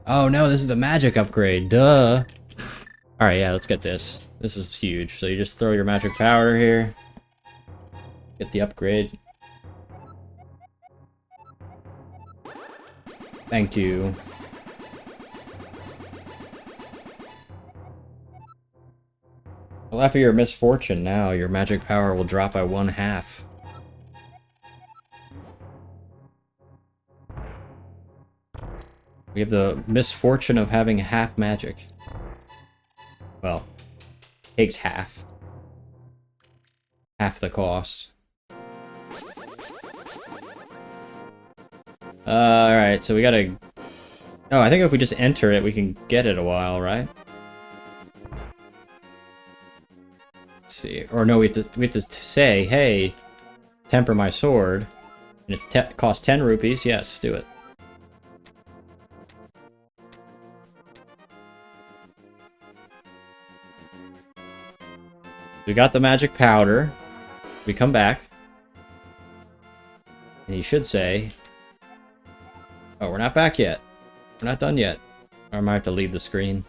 Oh no, this is the magic upgrade, duh! Alright, yeah, let's get this. This is huge. So you just throw your magic powder here. Get the upgrade. Thank you. Well, after your misfortune now, your magic power will drop by 1/2. We have the misfortune of having half magic. Well, takes half. Half the cost. Alright, so we gotta... Oh, I think if we just enter it, we can get it a while, right? Let's see. Or no, we have to say, hey, temper my sword. And it costs 10 rupees. Yes, do it. We got the magic powder. We come back. And you should say... Oh, we're not back yet. We're not done yet. Or I might have to leave the screen.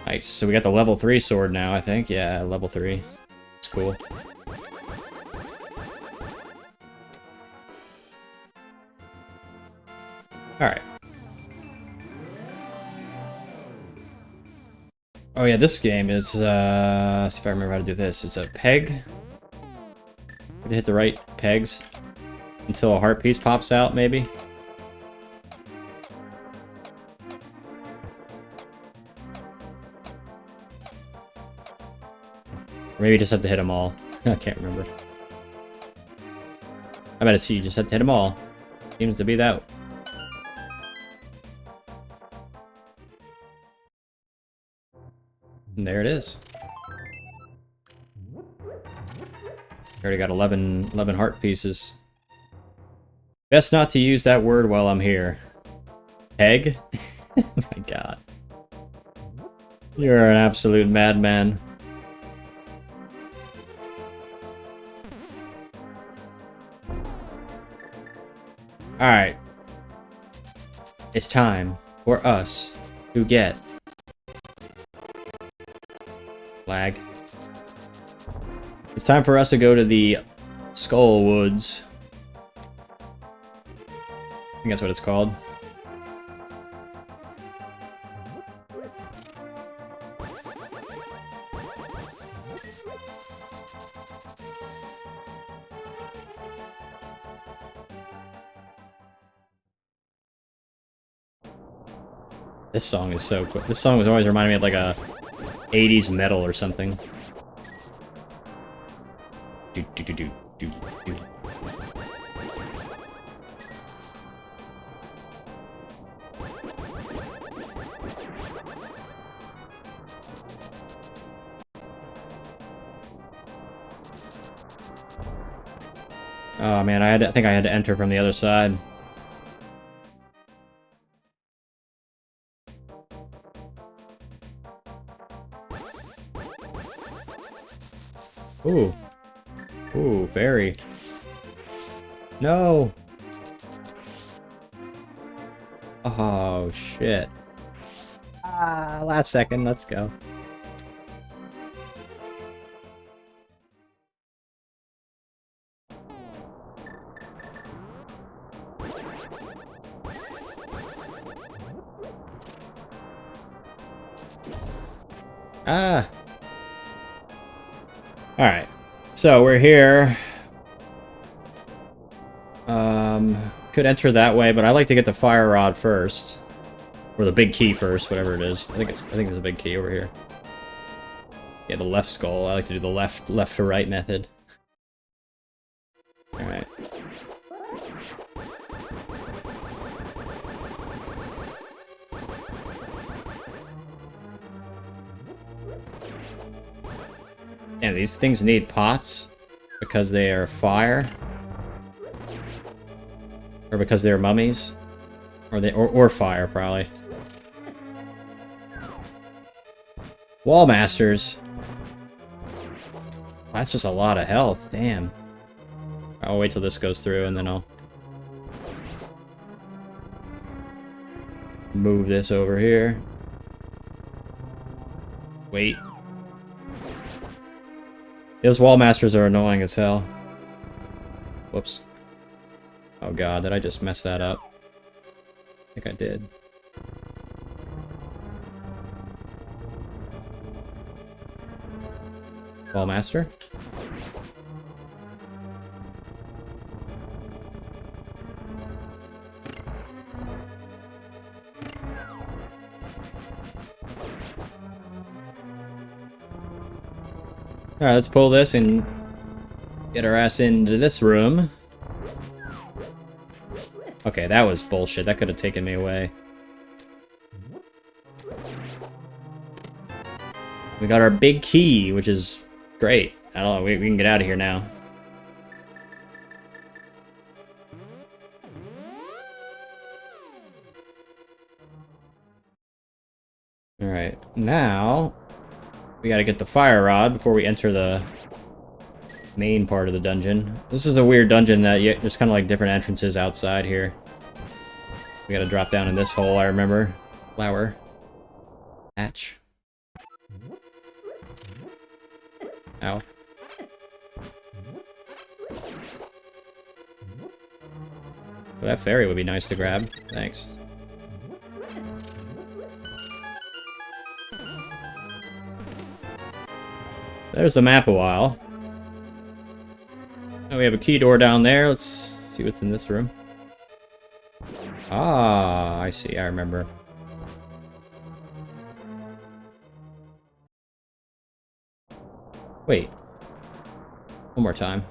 Nice. So we got the level 3 sword now, I think. Yeah, level 3. It's cool. Alright. Oh yeah, this game is, let's see if I remember how to do this. It's a peg. To hit the right pegs until a heart piece pops out, maybe. Or maybe you just have to hit them all. I can't remember. I bet it's you just have to hit them all. Seems to be that. And there it is. Already got 11 heart pieces. Best not to use that word while I'm here. Peg? Oh my god. You're an absolute madman. Alright. It's time for us to get... Lag. It's time for us to go to the Skull Woods. I think that's what it's called. This song is so cool. This song was always reminding me of like a 80s metal or something. Do, do, do, do, do, do. Oh man, I think I had to enter from the other side. Ooh. Ooh, fairy. No! Oh, shit. Ah, last second, let's go. Ah! Alright, so we're here. Could enter that way, but I like to get the fire rod first. Or the big key first, whatever it is. I think there's a big key over here. Yeah, the left skull. I like to do the left to right method. Alright. Yeah, these things need pots because they are fire. Or because they're mummies. Or fire, probably. Wall masters. That's just a lot of health, damn. I'll wait till this goes through and then I'll move this over here. Wait. Those wall masters are annoying as hell. Whoops. Oh god, did I just mess that up? I think I did. Wall master? Alright, let's pull this and get our ass into this room. Okay, that was bullshit. That could have taken me away. We got our big key, which is great. I don't know, we can get out of here now. Alright, now we gotta get the fire rod before we enter the main part of the dungeon. This is a weird dungeon that there's kind of like different entrances outside here. We gotta drop down in this hole, I remember. Flower. Hatch. Ow. Well, that fairy would be nice to grab. Thanks. There's the map a while. Oh, we have a key door down there. Let's see what's in this room. Ah, I see. I remember. Wait. One more time.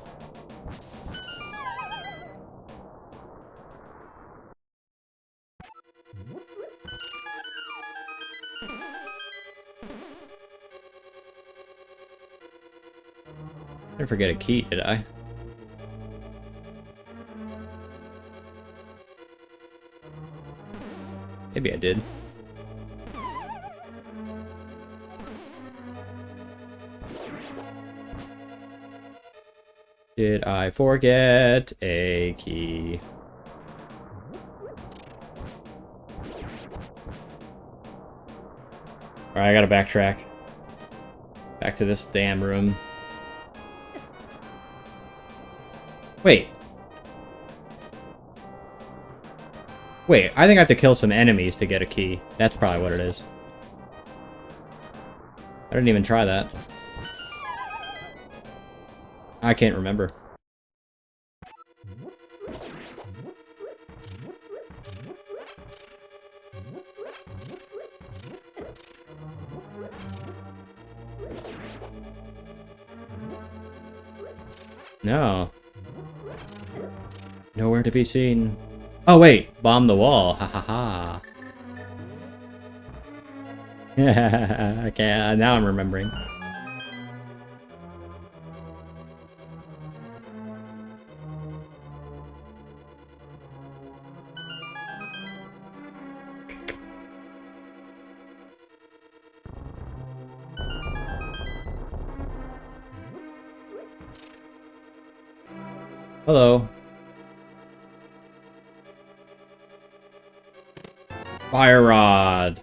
Didn't forget a key, did I? Maybe I did. Did I forget a key? Alright, I gotta backtrack. Back to this damn room. Wait. Wait, I think I have to kill some enemies to get a key. That's probably what it is. I didn't even try that. I can't remember. No. Nowhere to be seen. Oh wait, bomb the wall. Ha ha ha. Okay, now I'm remembering. Hello. Fire rod.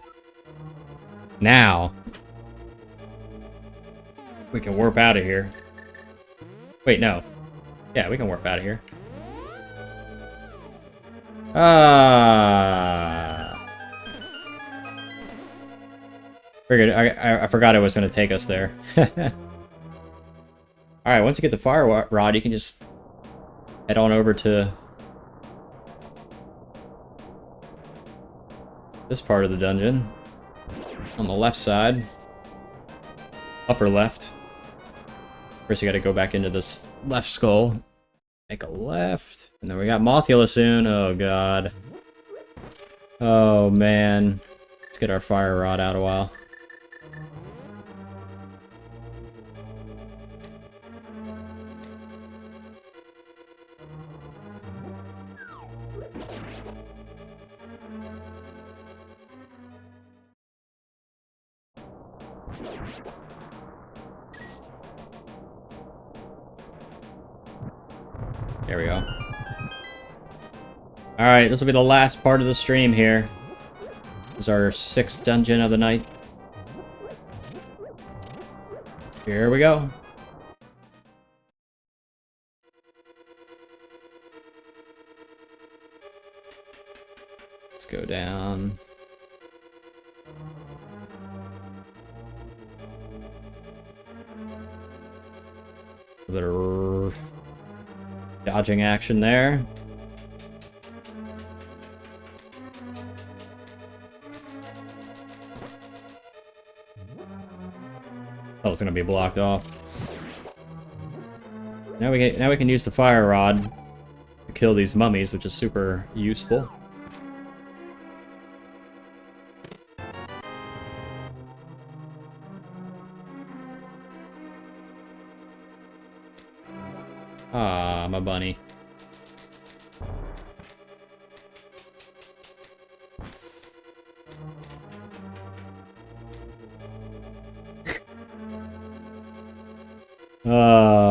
Now. We can warp out of here. Wait, no. Yeah, we can warp out of here. Figured I forgot it was gonna take us there. Alright, once you get the fire rod, you can just head on over to this part of the dungeon. On the left side. Upper left. First you gotta go back into this left skull. Make a left. And then we got Mothula soon. Oh god. Oh man. Let's get our fire rod out a while. There we go. Alright, this will be the last part of the stream here. This is our 6th dungeon of the night. Here we go. Let's go down. A bit of dodging action there. Oh, it's gonna be blocked off. Now we can use the fire rod to kill these mummies, which is super useful. Ah, my bunny.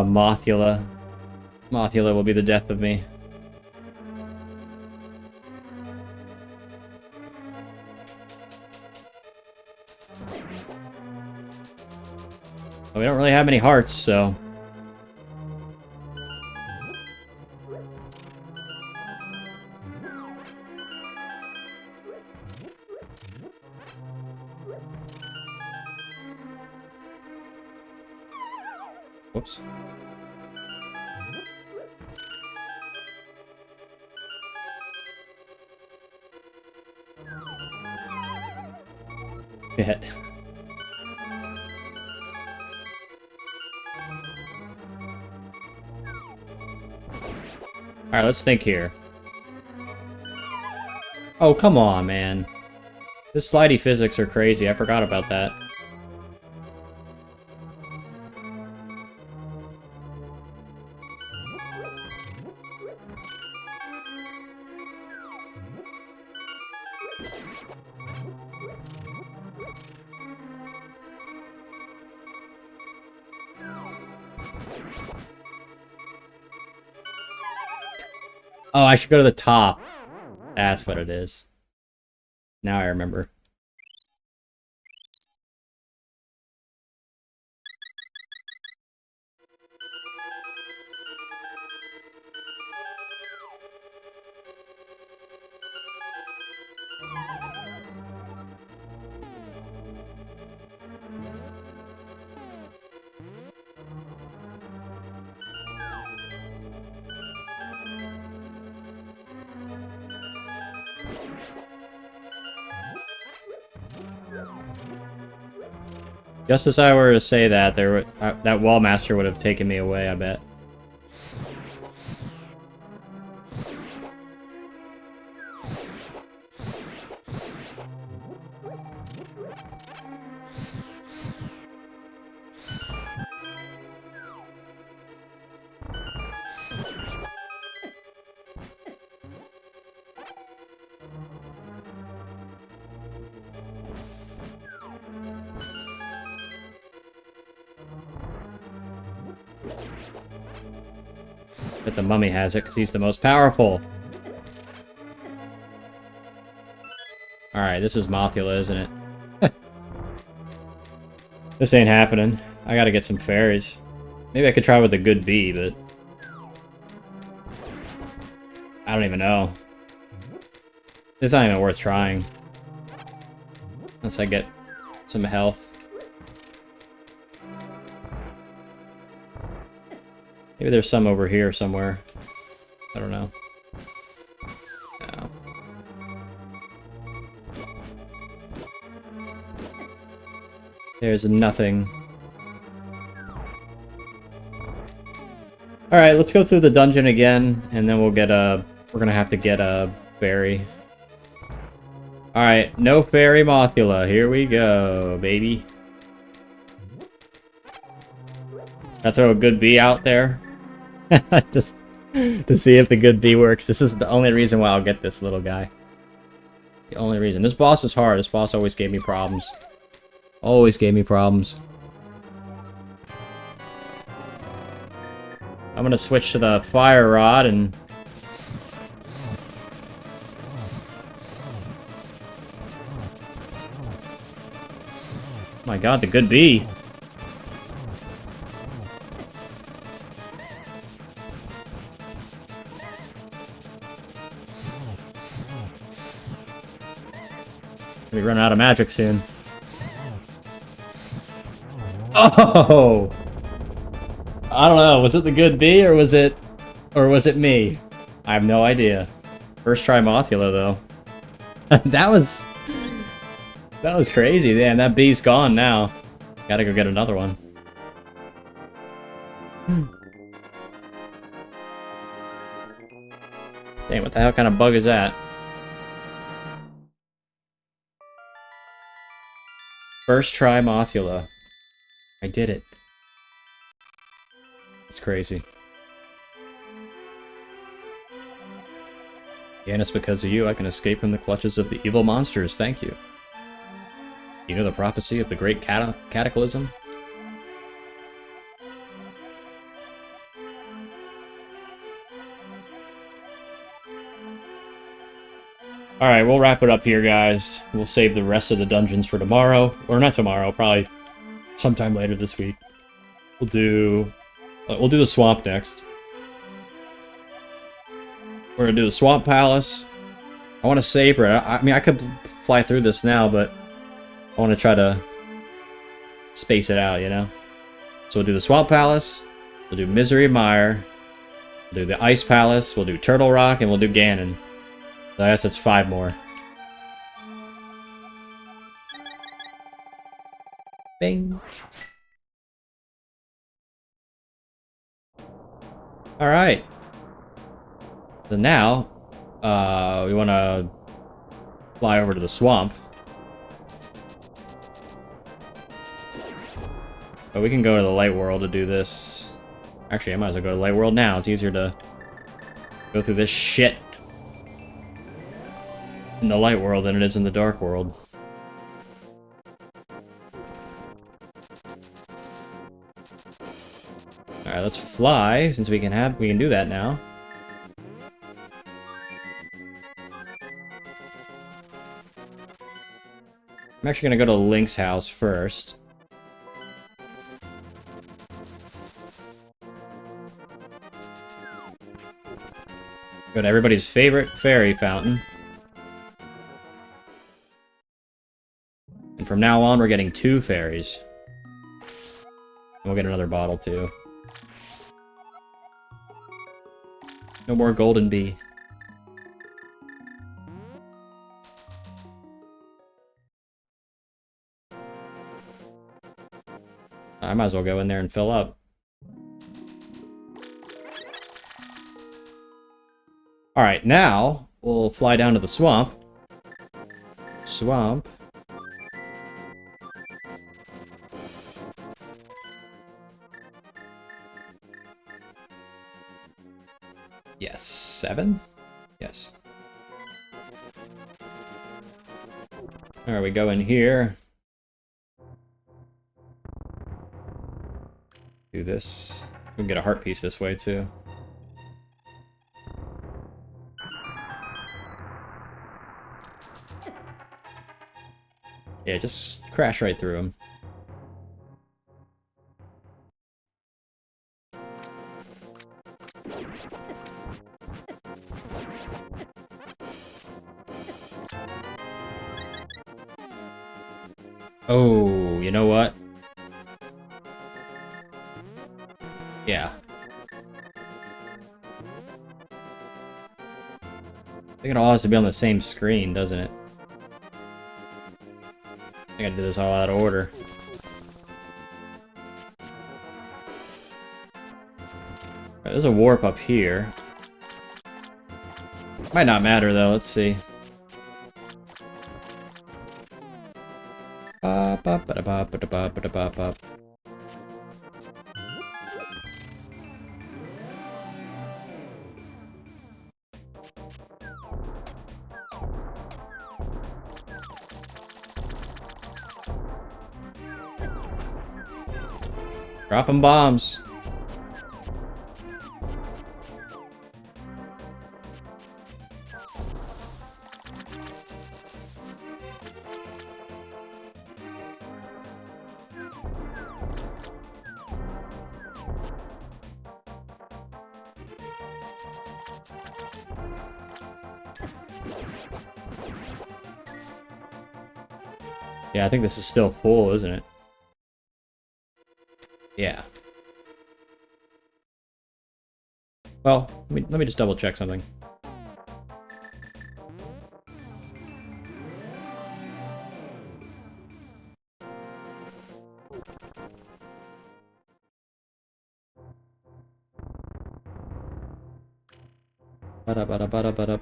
Mothula. Mothula will be the death of me. Well, we don't really have many hearts, so... Whoops. Shit. Alright, let's think here. Oh, come on, man. This slidey physics are crazy. I forgot about that. Oh, I should go to the top. That's what it is. Now I remember. Just as I were to say that, that wall master would have taken me away, I bet. But the mummy has it because he's the most powerful. Alright, this is Mothula, isn't it? This ain't happening. I gotta get some fairies. Maybe I could try with a good bee, but... I don't even know. It's not even worth trying. Unless I get some health. Maybe there's some over here somewhere. I don't know. No. There's nothing. Alright, let's go through the dungeon again, and then we'll get a... We're gonna have to get a fairy. Alright, no fairy Mothula. Here we go, baby. I throw a good bee out there. Just to see if the good bee works. This is the only reason why I'll get this little guy. The only reason. This boss is hard. This boss always gave me problems. Always gave me problems. I'm gonna switch to the fire rod and... Oh my god, the good bee. We run out of magic soon. Oh! I don't know, was it the good bee or was it me? I have no idea. First try Mothula though. That was crazy, damn, that bee's gone now. Gotta go get another one. Dang, what the hell kind of bug is that? First try Mothula. I did it. It's crazy. And it's because of you I can escape from the clutches of the evil monsters. Thank you. You know the prophecy of the great cataclysm? Alright, we'll wrap it up here, guys. We'll save the rest of the dungeons for tomorrow. Or not tomorrow, probably sometime later this week. We'll do the swamp next. We're gonna do the swamp palace. I want to savor it. I mean, I could fly through this now, but I want to try to space it out, you know? So we'll do the swamp palace. We'll do Misery Mire. We'll do the ice palace. We'll do Turtle Rock, and we'll do Ganon. So I guess that's 5 more. Bing. Alright. So now, we want to fly over to the swamp. But we can go to the light world to do this. Actually, I might as well go to the light world now. It's easier to go through this shit in the light world than it is in the dark world. Alright, Alright, let's fly, since we can do that now. I'm actually gonna go to Link's house first. Go to everybody's favorite fairy fountain. And from now on, we're getting 2 fairies. And we'll get another bottle, too. No more golden bee. I might as well go in there and fill up. Alright, now we'll fly down to the swamp. Swamp. Yes, 7? Yes. Alright, we go in here. Do this. We can get a heart piece this way, too. Yeah, just crash right through him. Oh, you know what? Yeah. I think it all has to be on the same screen, doesn't it? I think I did this all out of order. Right, there's a warp up here. Might not matter though, let's see. Dropping bombs. Yeah, I think this is still full, isn't it? Yeah. Well, let me just double check something. Ba-da-ba-da-ba-da-ba-da.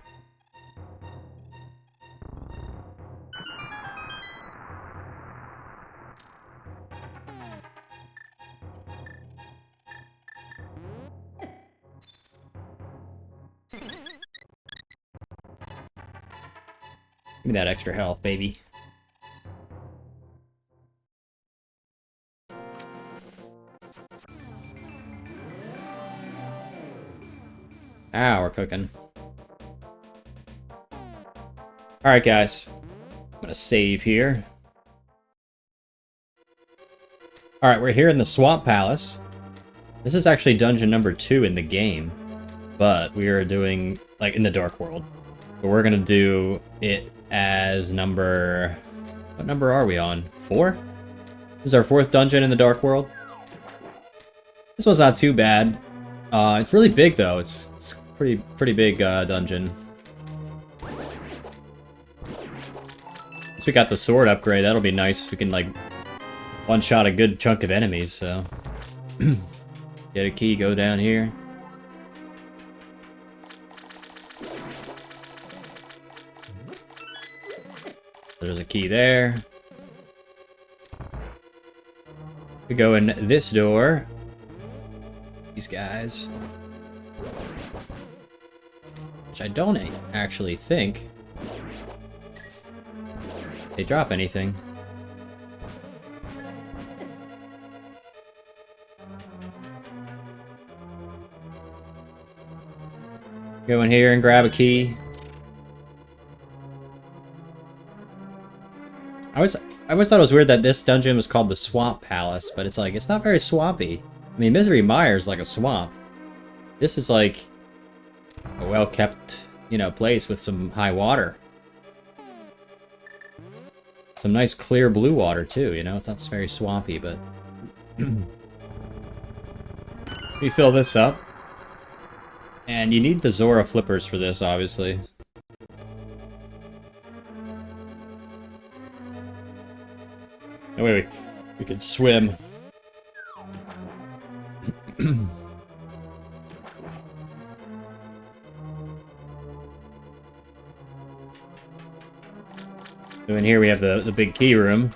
Give me that extra health, baby. Ah, we're cooking. Alright, guys. I'm gonna save here. Alright, we're here in the Swamp Palace. This is actually dungeon number 2 in the game. But we are doing, like, in the Dark World. But we're gonna do it as number... What number are we on? 4? This is our 4th dungeon in the Dark World. This one's not too bad. It's really big, though. It's pretty big dungeon. Once we got the sword upgrade, that'll be nice. We can, like, one-shot a good chunk of enemies, so... Get a key, go down here. There's a key there. We go in this door. These guys. Which I don't actually think they drop anything. Go in here and grab a key. I always thought it was weird that this dungeon was called the Swamp Palace, but it's like, it's not very swampy. I mean, Misery Mire's like a swamp. This is like a well-kept, you know, place with some high water. Some nice clear blue water, too, you know? It's not very swampy, but... We fill this up. And you need the Zora flippers for this, obviously. Oh, wait. We can swim. So in here we have the big key room.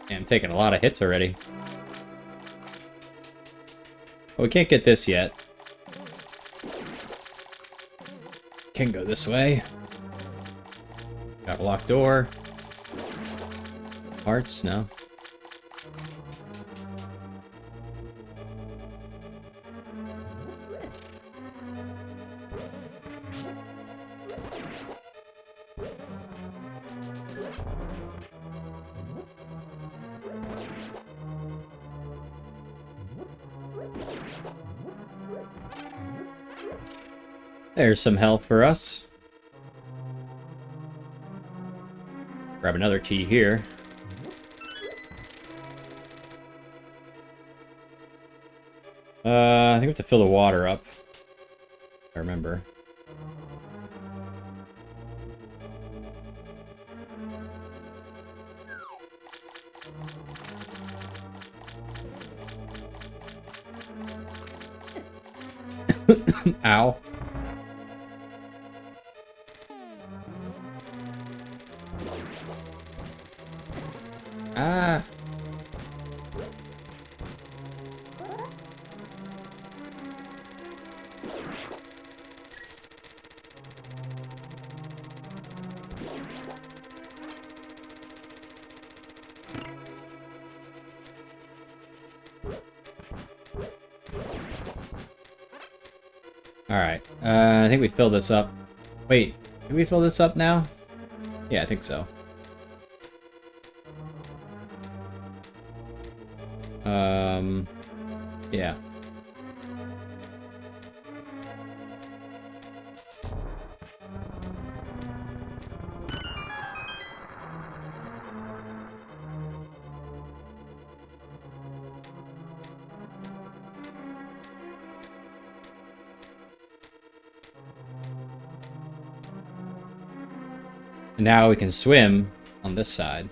Yeah, I'm taking a lot of hits already. Well, we can't get this yet. Can go this way. Got a locked door. Hearts? No. There's some health for us. Grab another key here. I think we have to fill the water up. If I remember. Ow. Ah. Alright, I think we filled this up. Wait, did we fill this up now? Yeah, I think so. Yeah. And now we can swim on this side.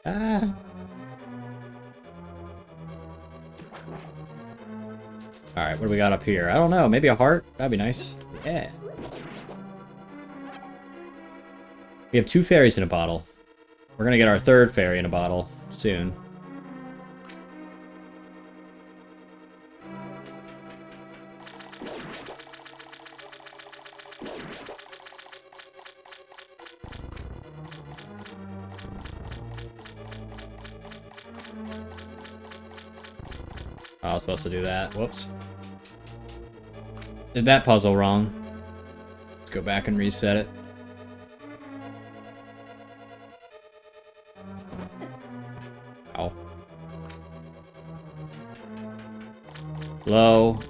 Ah. Alright, what do we got up here? I don't know, maybe a heart? That'd be nice. Yeah. We have 2 fairies in a bottle. We're gonna get our 3rd fairy in a bottle soon. I was supposed to do that. Whoops. Did that puzzle wrong. Let's go back and reset it. Ow. Low.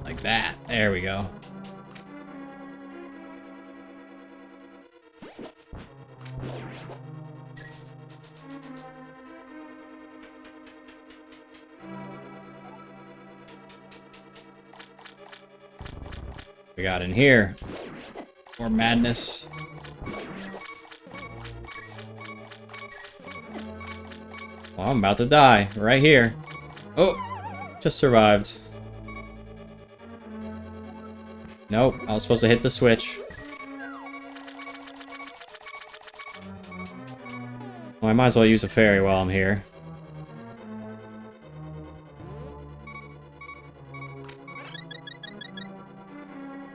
Like that. There we go. We got in here. More madness. Well, I'm about to die. Right here. Oh! Just survived. Nope, I was supposed to hit the switch. Well, I might as well use a fairy while I'm here.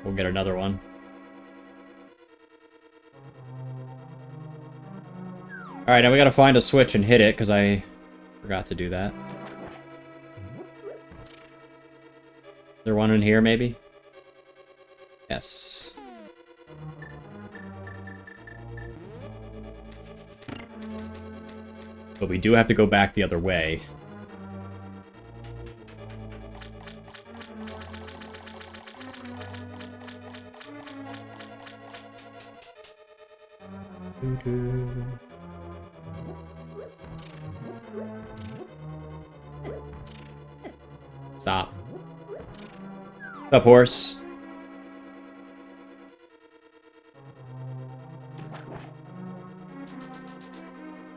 We'll get another one. Alright, now we gotta find a switch and hit it, because I forgot to do that. Is there one in here, maybe? Yes. But we do have to go back the other way. Stop. What's up, horse?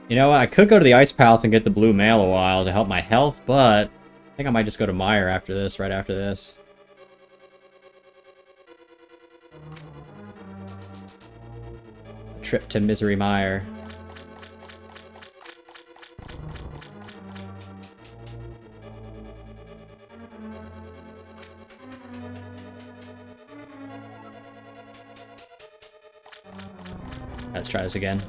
You know, I could go to the Ice Palace and get the blue mail a while to help my health, but I think I might just go to Meyer after this, right after this. Trip to Misery Mire. Let's try this again.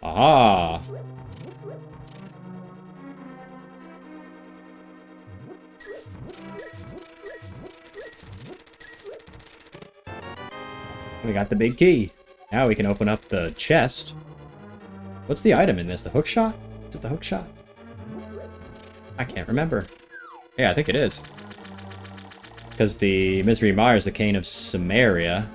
Aha! We got the big key. Now we can open up the chest. What's the item in this? The hook shot? Is it the hook shot? I can't remember. Yeah, I think it is. Because the Misery Mire is the Cane of Samaria.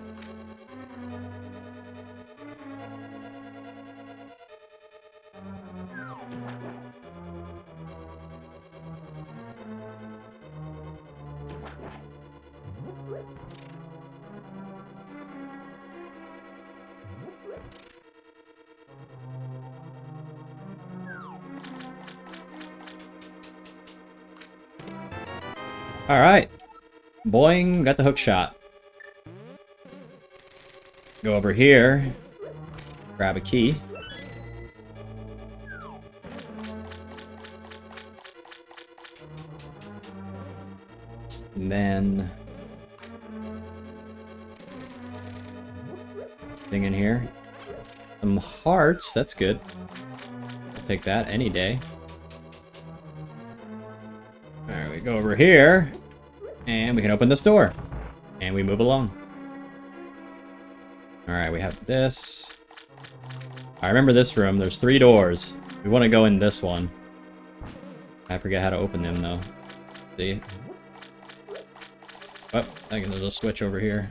Alright. Boing, got the hook shot. Go over here. Grab a key. And then... thing in here. Some hearts, that's good. I'll take that any day. Alright, we go over here, and we can open this door, and we move along. Alright, we have this. I remember this room, there's 3 doors. We want to go in this one. I forget how to open them, though. See? Oh, I can just switch over here.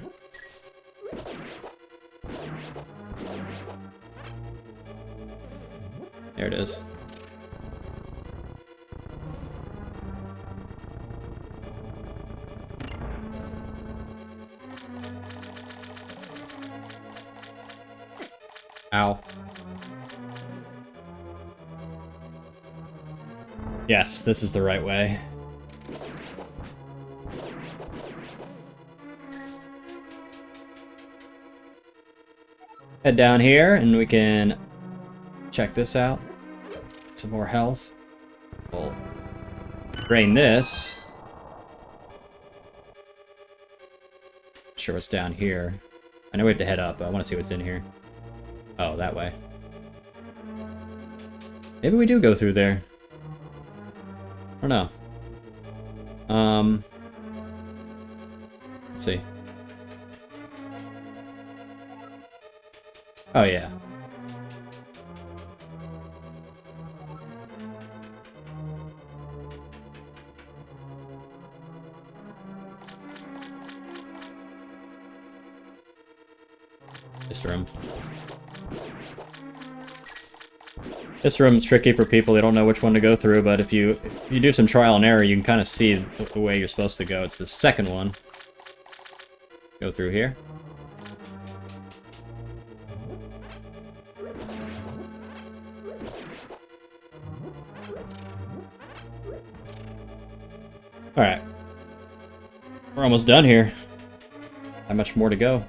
There it is. Ow. Yes, this is the right way. Head down here, and we can check this out. Get some more health. We'll drain this. Not sure what's down here. I know we have to head up, but I want to see what's in here. Oh, that way. Maybe we do go through there. I don't know. Let's see. Oh, yeah. This room. This room's tricky for people. They don't know which one to go through, but if you do some trial and error, you can kind of see the way you're supposed to go. It's the second one. Go through here. Alright. We're almost done here. Not much more to go.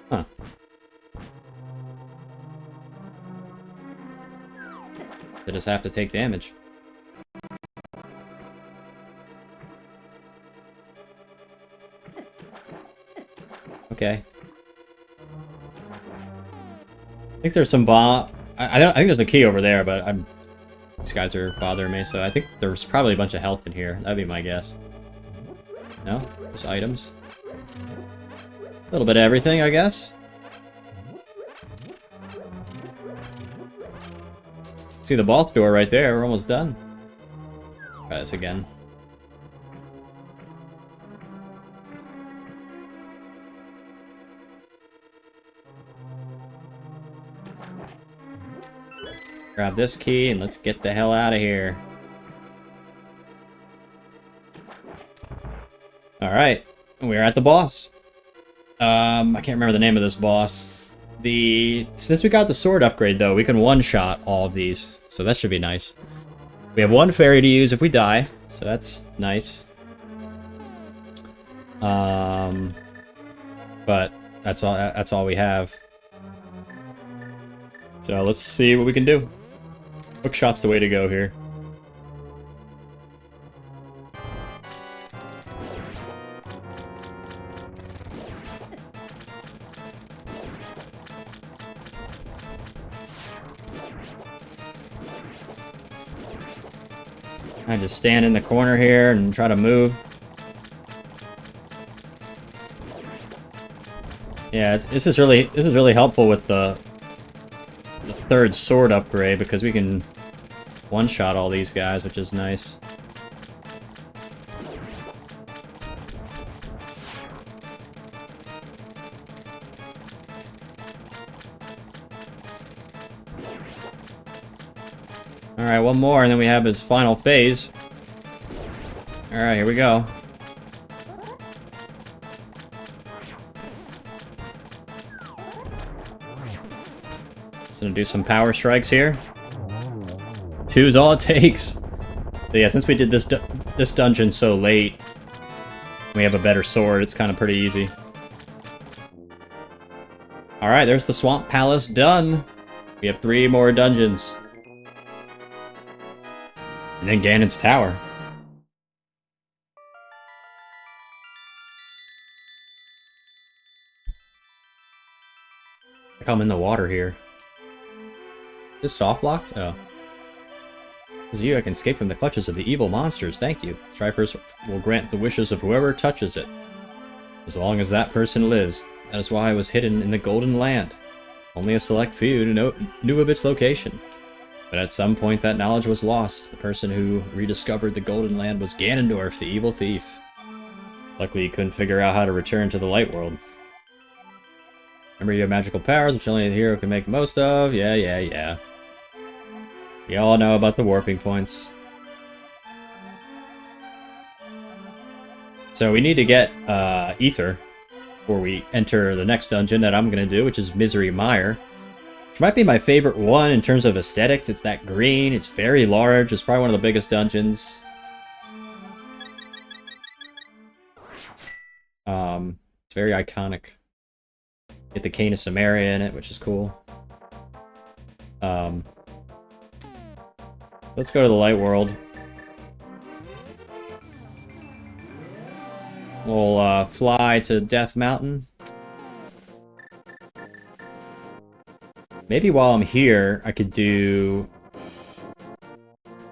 Huh. They just have to take damage. Okay. I think there's some bomb. I think there's a key over there, but these guys are bothering me, so I think there's probably a bunch of health in here. That'd be my guess. No? There's items. A little bit of everything, I guess. See the boss door right there. We're almost done. Try this again. Grab this key and let's get the hell out of here. Alright, we're at the boss. I can't remember the name of this boss. Since we got the sword upgrade though, we can one-shot all of these. So that should be nice. We have one fairy to use if we die, so that's nice. But that's all we have. So let's see what we can do. Hookshot's the way to go here. I just stand in the corner here and try to move. Yeah, this is really helpful with the third sword upgrade because we can one-shot all these guys, which is nice. Alright, one more, and then we have his final phase. Alright, here we go. Just gonna do some power strikes here. 2's all it takes. So yeah, since we did this dungeon so late, we have a better sword, it's kind of pretty easy. Alright, there's the Swamp Palace done. We have 3 more dungeons. And then Ganon's Tower. Like I'm in the water here. Is this soft locked? Oh. As you, I can escape from the clutches of the evil monsters. Thank you. Triforce will grant the wishes of whoever touches it. As long as that person lives. That is why I was hidden in the Golden Land. Only a select few knew of its location. But at some point that knowledge was lost. The person who rediscovered the Golden Land was Ganondorf, the evil thief. Luckily he couldn't figure out how to return to the Light World. Remember you have magical powers, which only the hero can make the most of? Yeah. We all know about the warping points. So we need to get Ether before we enter the next dungeon that I'm going to do, which is Misery Mire. Which might be my favorite one in terms of aesthetics. It's that green, it's very large, it's probably one of the biggest dungeons. It's very iconic. Get the Cane of Samaria in it, which is cool. Let's go to the Light World. We'll fly to Death Mountain. Maybe while I'm here, I could do...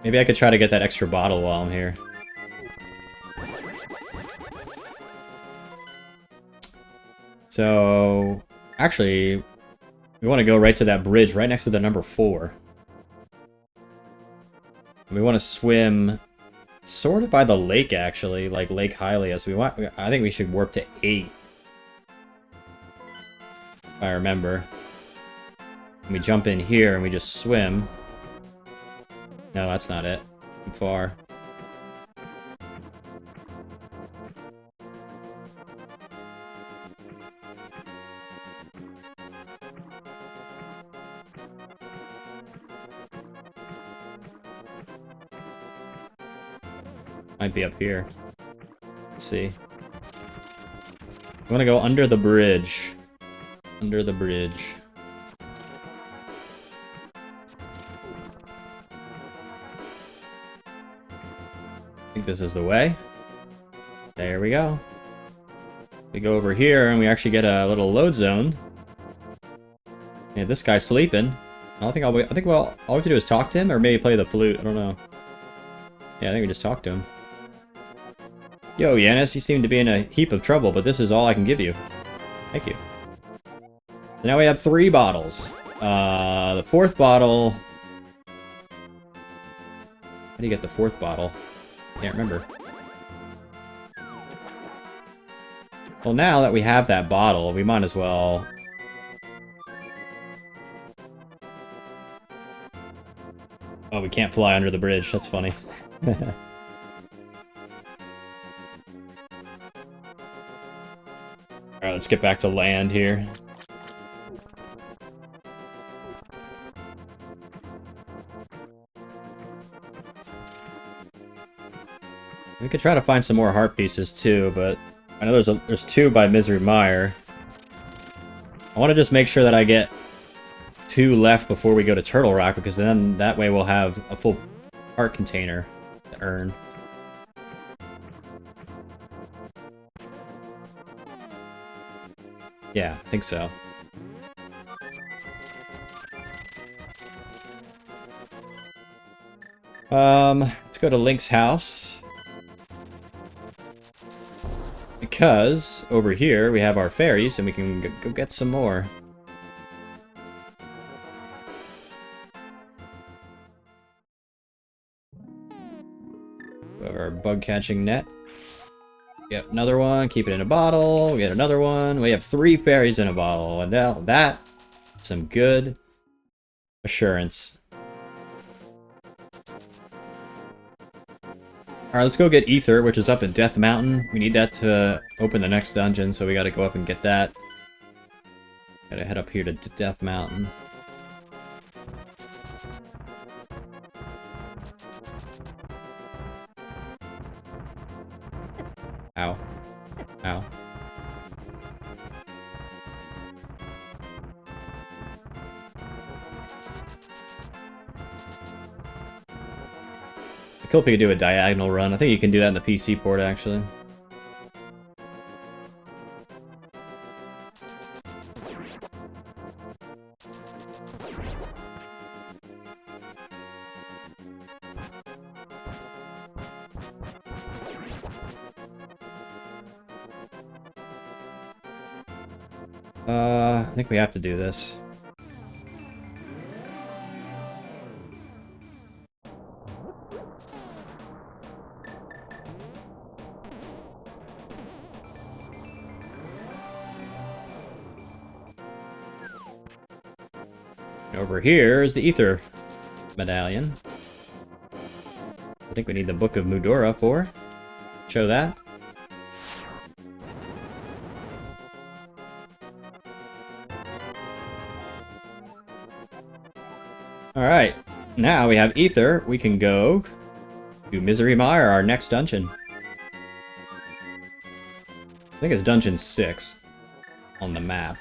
Maybe I could try to get that extra bottle while I'm here. So... Actually, we want to go right to that bridge right next to the number 4. We want to swim sort of by the lake, actually, like Lake Hylia. So I think we should warp to 8. If I remember. And we jump in here and we just swim. No, that's not it. Too far. Might be up here. Let's see. I want to go under the bridge. Under the bridge. I think this is the way. There we go. We go over here and we actually get a little load zone. Yeah, this guy's sleeping. I think all we have to do is talk to him or maybe play the flute. I don't know. Yeah, I think we just talk to him. Yo, Yanis, you seem to be in a heap of trouble, but this is all I can give you. Thank you. So now we have 3 bottles. The 4th bottle... How do you get the 4th bottle? Can't remember. Well, now that we have that bottle, we might as well... Oh, we can't fly under the bridge. That's funny. Alright, let's get back to land here. We could try to find some more heart pieces too, but I know there's 2 by Misery Mire. I want to just make sure that I get 2 left before we go to Turtle Rock, because then that way we'll have a full heart container to earn. Yeah, I think so. Let's go to Link's house. Because over here we have our fairies and we can go get some more. We have our bug catching net. Get another one, keep it in a bottle, we get another one. We have 3 fairies in a bottle, and now that's some good assurance. Alright, let's go get Ether, which is up in Death Mountain. We need that to open the next dungeon, so we gotta go up and get that. Gotta head up here to Death Mountain. Ow. Ow. I hope you could do a diagonal run. I think you can do that in the PC port, actually. I think we have to do this. Over here is the Ether medallion. I think we need the Book of Mudora for. Show that. Alright, now we have Ether. We can go to Misery Mire, our next dungeon. I think it's dungeon 6 on the map.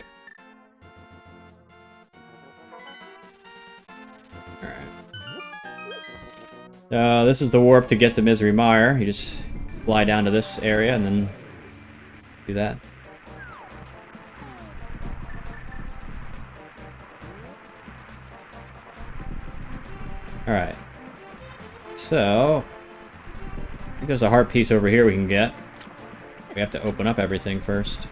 This is the warp to get to Misery Mire. You just fly down to this area and then do that. Alright. So, I think there's a heart piece over here we can get. We have to open up everything first.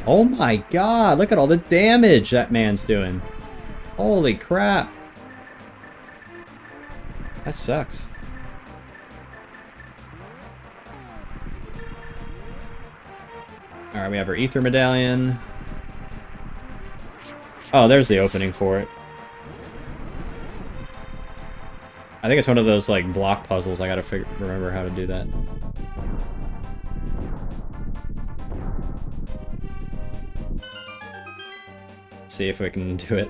Oh my god, look at all the damage that man's doing. Holy crap. That sucks. Alright, we have our Ether medallion. Oh, there's the opening for it. I think it's one of those, like, block puzzles. I gotta remember how to do that. Let's see if we can do it.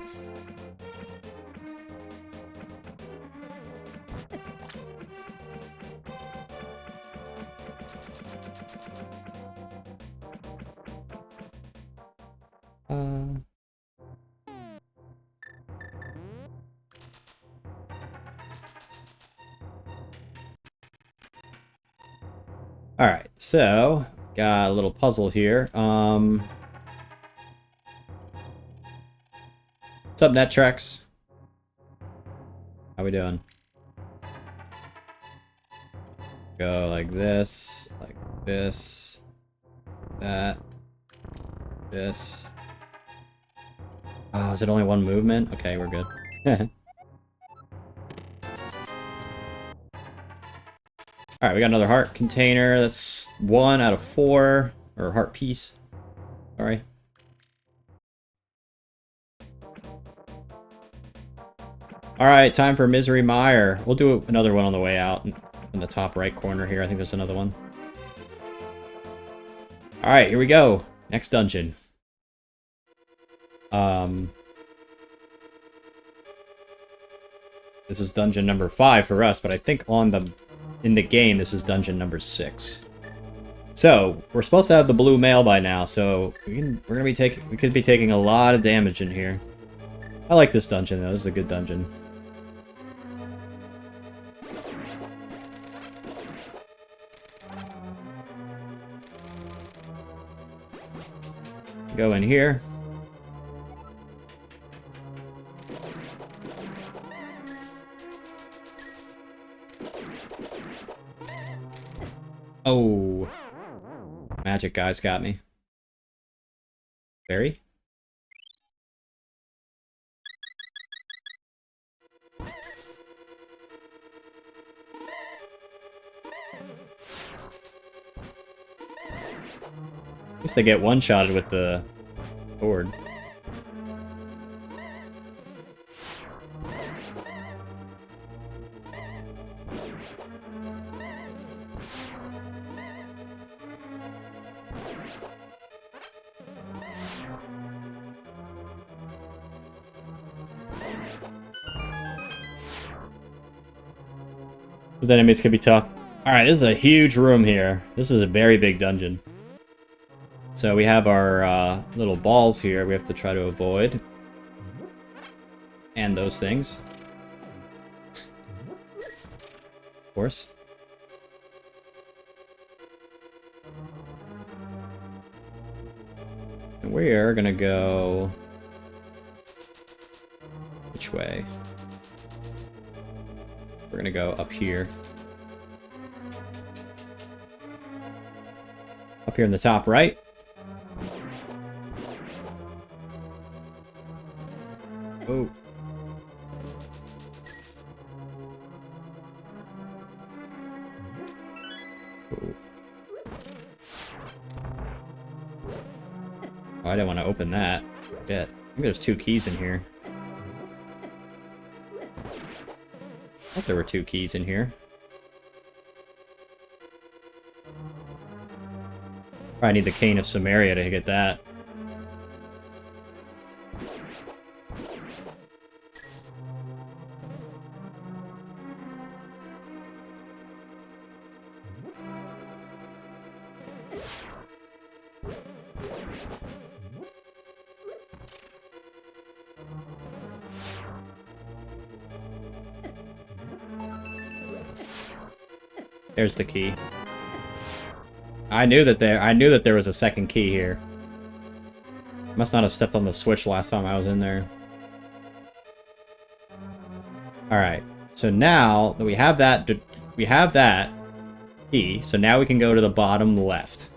Alright, so got a little puzzle here. What's up, Nettrex? How we doing? Go like this, that, this. Oh, is it only one movement? Okay, we're good. Alright, we got another heart container. That's 1 out of 4. Or heart piece. Sorry. Alright, time for Misery Mire. We'll do another one on the way out in the top right corner here. I think there's another one. Alright, here we go. Next dungeon. This is dungeon number 5 for us, but I think in the game this is dungeon number 6. So, we're supposed to have the blue mail by now, so we could be taking a lot of damage in here. I like this dungeon though, this is a good dungeon. Go in here. Oh. Magic guys got me. Berry? At least they get one-shotted with the sword. Those enemies could be tough. Alright, this is a huge room here. This is a very big dungeon. So we have our little balls here we have to try to avoid. And those things. Of course. And we are gonna go... Which way? We're gonna go up here. Up here in the top right. Oh. Oh, I didn't want to open that. Shit. I think there's 2 keys in here. I thought there were 2 keys in here. Probably need the Cane of Samaria to get that. There's the key. I knew that there was a second key here. Must not have stepped on the switch last time I was in there. Alright. So now that we have that key, so now we can go to the bottom left.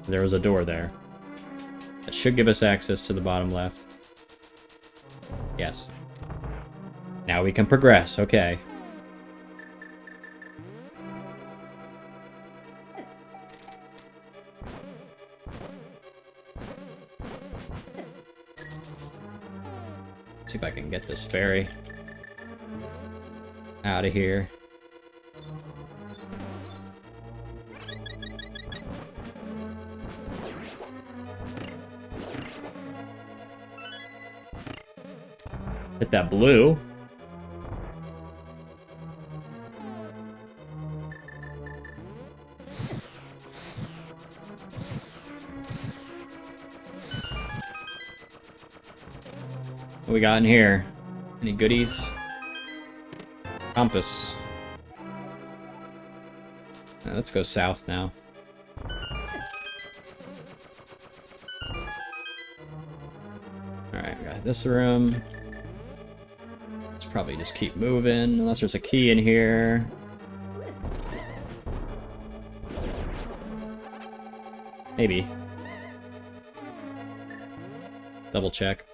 There was a door there. That should give us access to the bottom left. Yes. Now we can progress, okay. See if I can get this fairy out of here. Hit that blue. What we got in here? Any goodies? Compass. Let's go south now. Alright, we got this room. Let's probably just keep moving, unless there's a key in here. Maybe. Double check.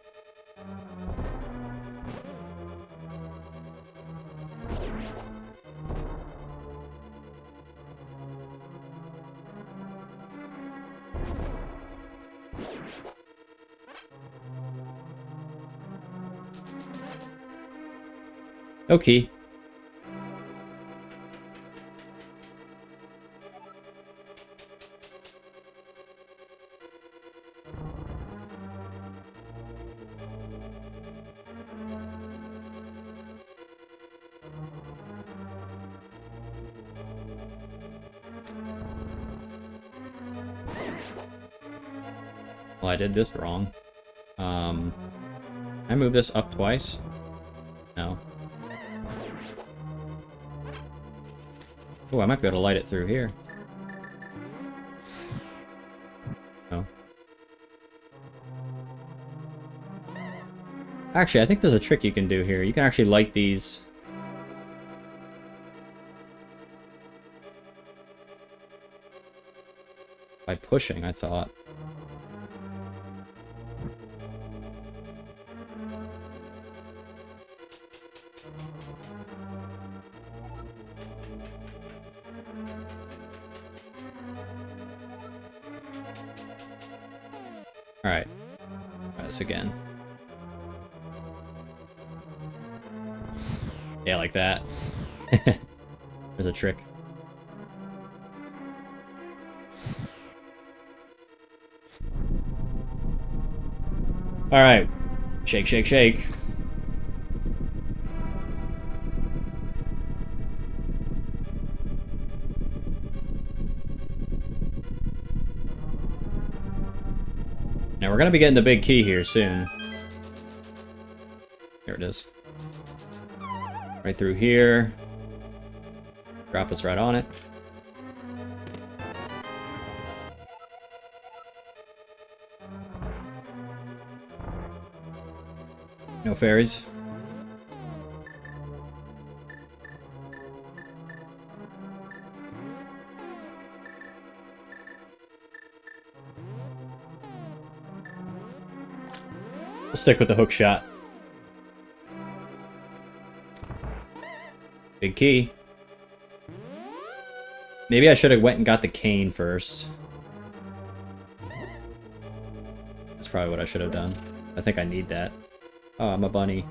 Okay. Well, I did this wrong. I moved this up twice? No. Oh, I might be able to light it through here. No. Actually, I think there's a trick you can do here. You can actually light these. By pushing, I thought. Alright. Try this again. Yeah, like that. There's a trick. Alright. Shake, shake, shake. Now we're gonna be getting the big key here soon. Here it is. Right through here. Drop us right on it. No fairies. We'll stick with the hook shot. Big key. Maybe I should have went and got the cane first. That's probably what I should have done. I think I need that. Oh, I'm a bunny.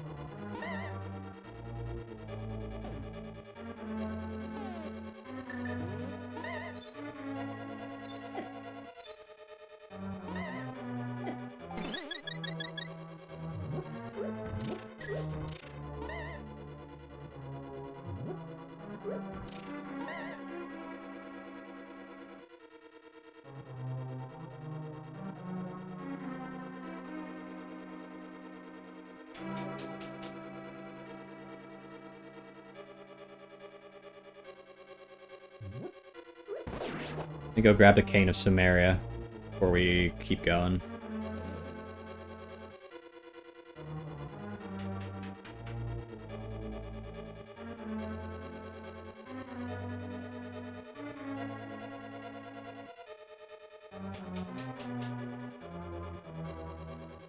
Let me go grab the cane of Samaria before we keep going.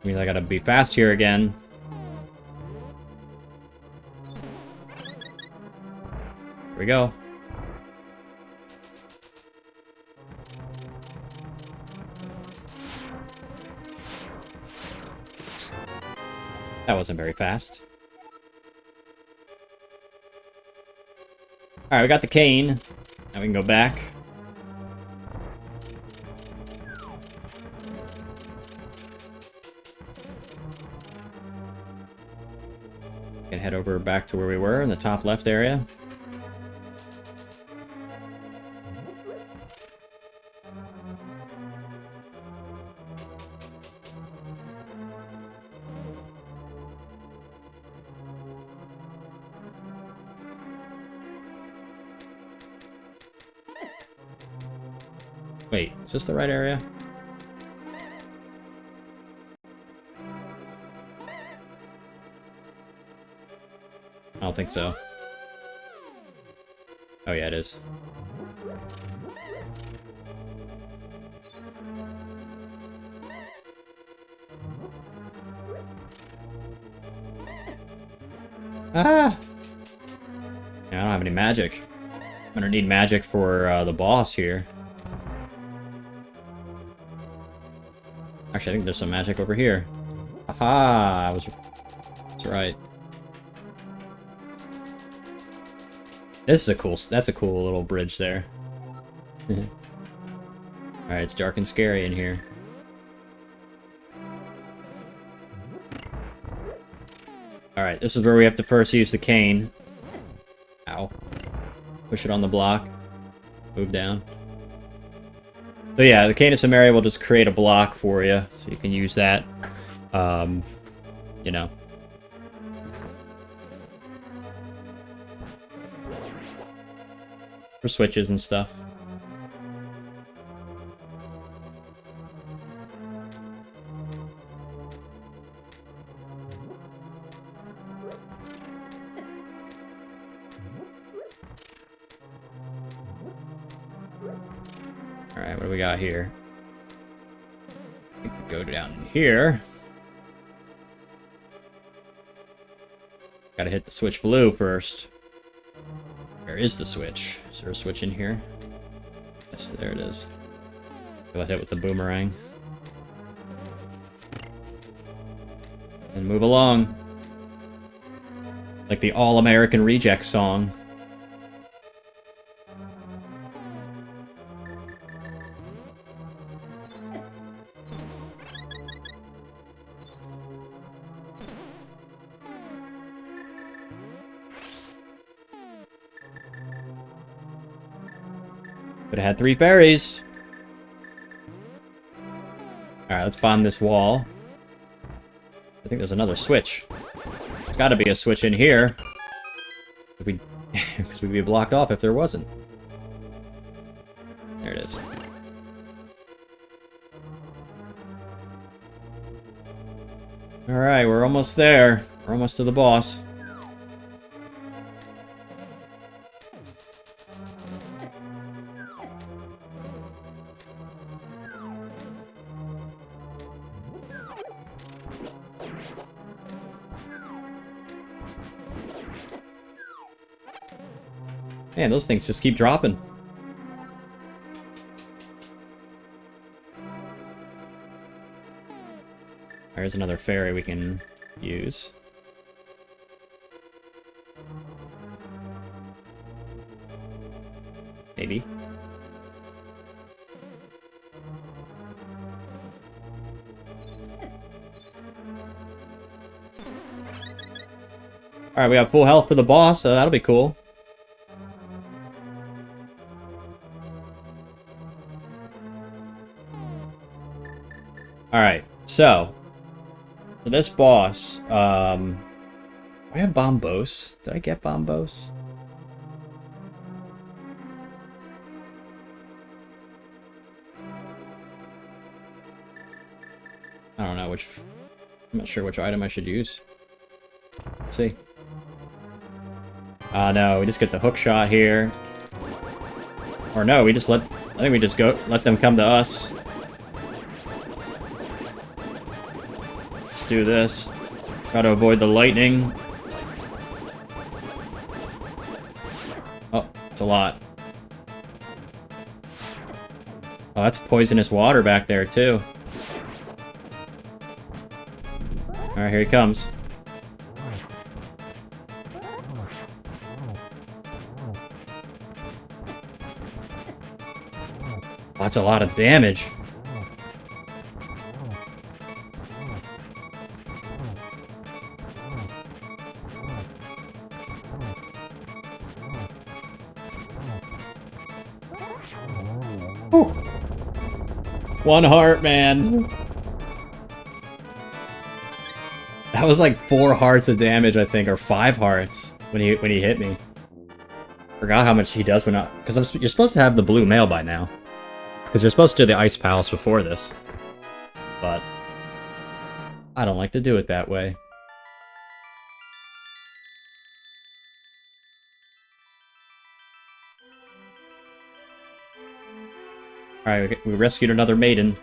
Means I gotta be fast here again. Here we go. That wasn't very fast. Alright, we got the cane. Now we can go back. We can head over back to where we were in the top left area. Wait, is this the right area? I don't think so. Oh yeah, it is. Ah! Yeah, I don't have any magic. I'm gonna need magic for the boss here. Actually, I think there's some magic over here. Aha! That's right. This is a cool. That's a cool little bridge there. Alright, it's dark and scary in here. Alright, this is where we have to first use the cane. Ow. Push it on the block. Move down. So yeah, the cane of Samaria will just create a block for you, so you can use that. You know. For switches and stuff. Alright, what do we got here? I think we go down in here. Gotta hit the switch blue first. Where is the switch? Is there a switch in here? Yes, there it is. Go ahead with the boomerang. And move along. Like the All-American Reject song. But it had 3 fairies. Alright, let's bomb this wall. I think there's another switch. There's gotta be a switch in here. Because we'd be blocked off if there wasn't. There it is. Alright, we're almost there. We're almost to the boss. Man, those things just keep dropping. There's another fairy we can use. Maybe. Alright, we have full health for the boss, so that'll be cool. Alright, so for this boss, I have Bombos. Did I get Bombos? I don't know which. I'm not sure which item I should use. Let's see. No, we just get the hook shot here. Or no, we just let. I think we just let them come to us. Let's do this. Try to avoid the lightning. Oh, it's a lot. Oh, that's poisonous water back there, too. Alright, here he comes. Oh, that's a lot of damage. Whew. 1 heart, man. That was like 4 hearts of damage, I think, or 5 hearts when he hit me. Forgot how much he does when not, because you're supposed to have the blue mail by now. Because you're supposed to do the Ice Palace before this. But I don't like to do it that way. Alright, we rescued another maiden.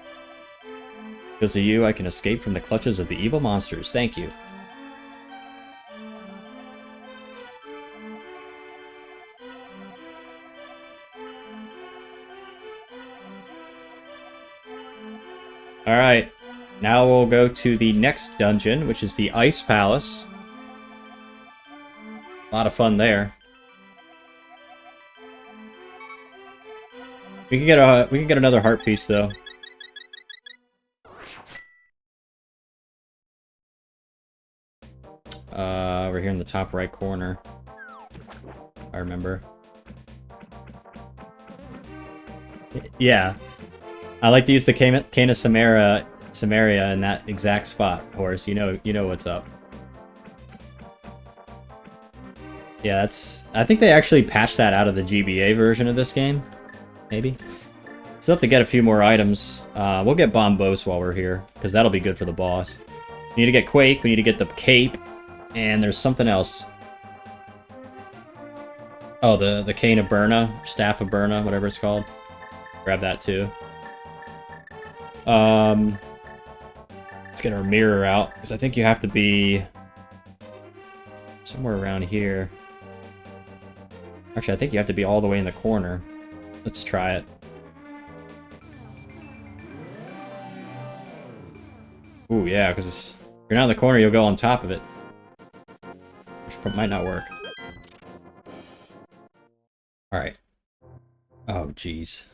Because of you, I can escape from the clutches of the evil monsters. Thank you. Alright, now we'll go to the next dungeon, which is the Ice Palace. A lot of fun there. We can get another heart piece though. Over here in the top right corner. I remember. Yeah. I like to use the Cane of Samaria in that exact spot, Horse. You know what's up. Yeah, I think they actually patched that out of the GBA version of this game. Maybe. Still have to get a few more items. We'll get Bombos while we're here, because that'll be good for the boss. We need to get Quake, we need to get the Cape, and there's something else. Oh, the Cane of Burna, Staff of Burna, whatever it's called. Grab that too. Let's get our mirror out, because I think you have to be somewhere around here. Actually, I think you have to be all the way in the corner. Let's try it. Ooh, yeah, because if you're not in the corner, you'll go on top of it. Which might not work. Alright. Oh, jeez.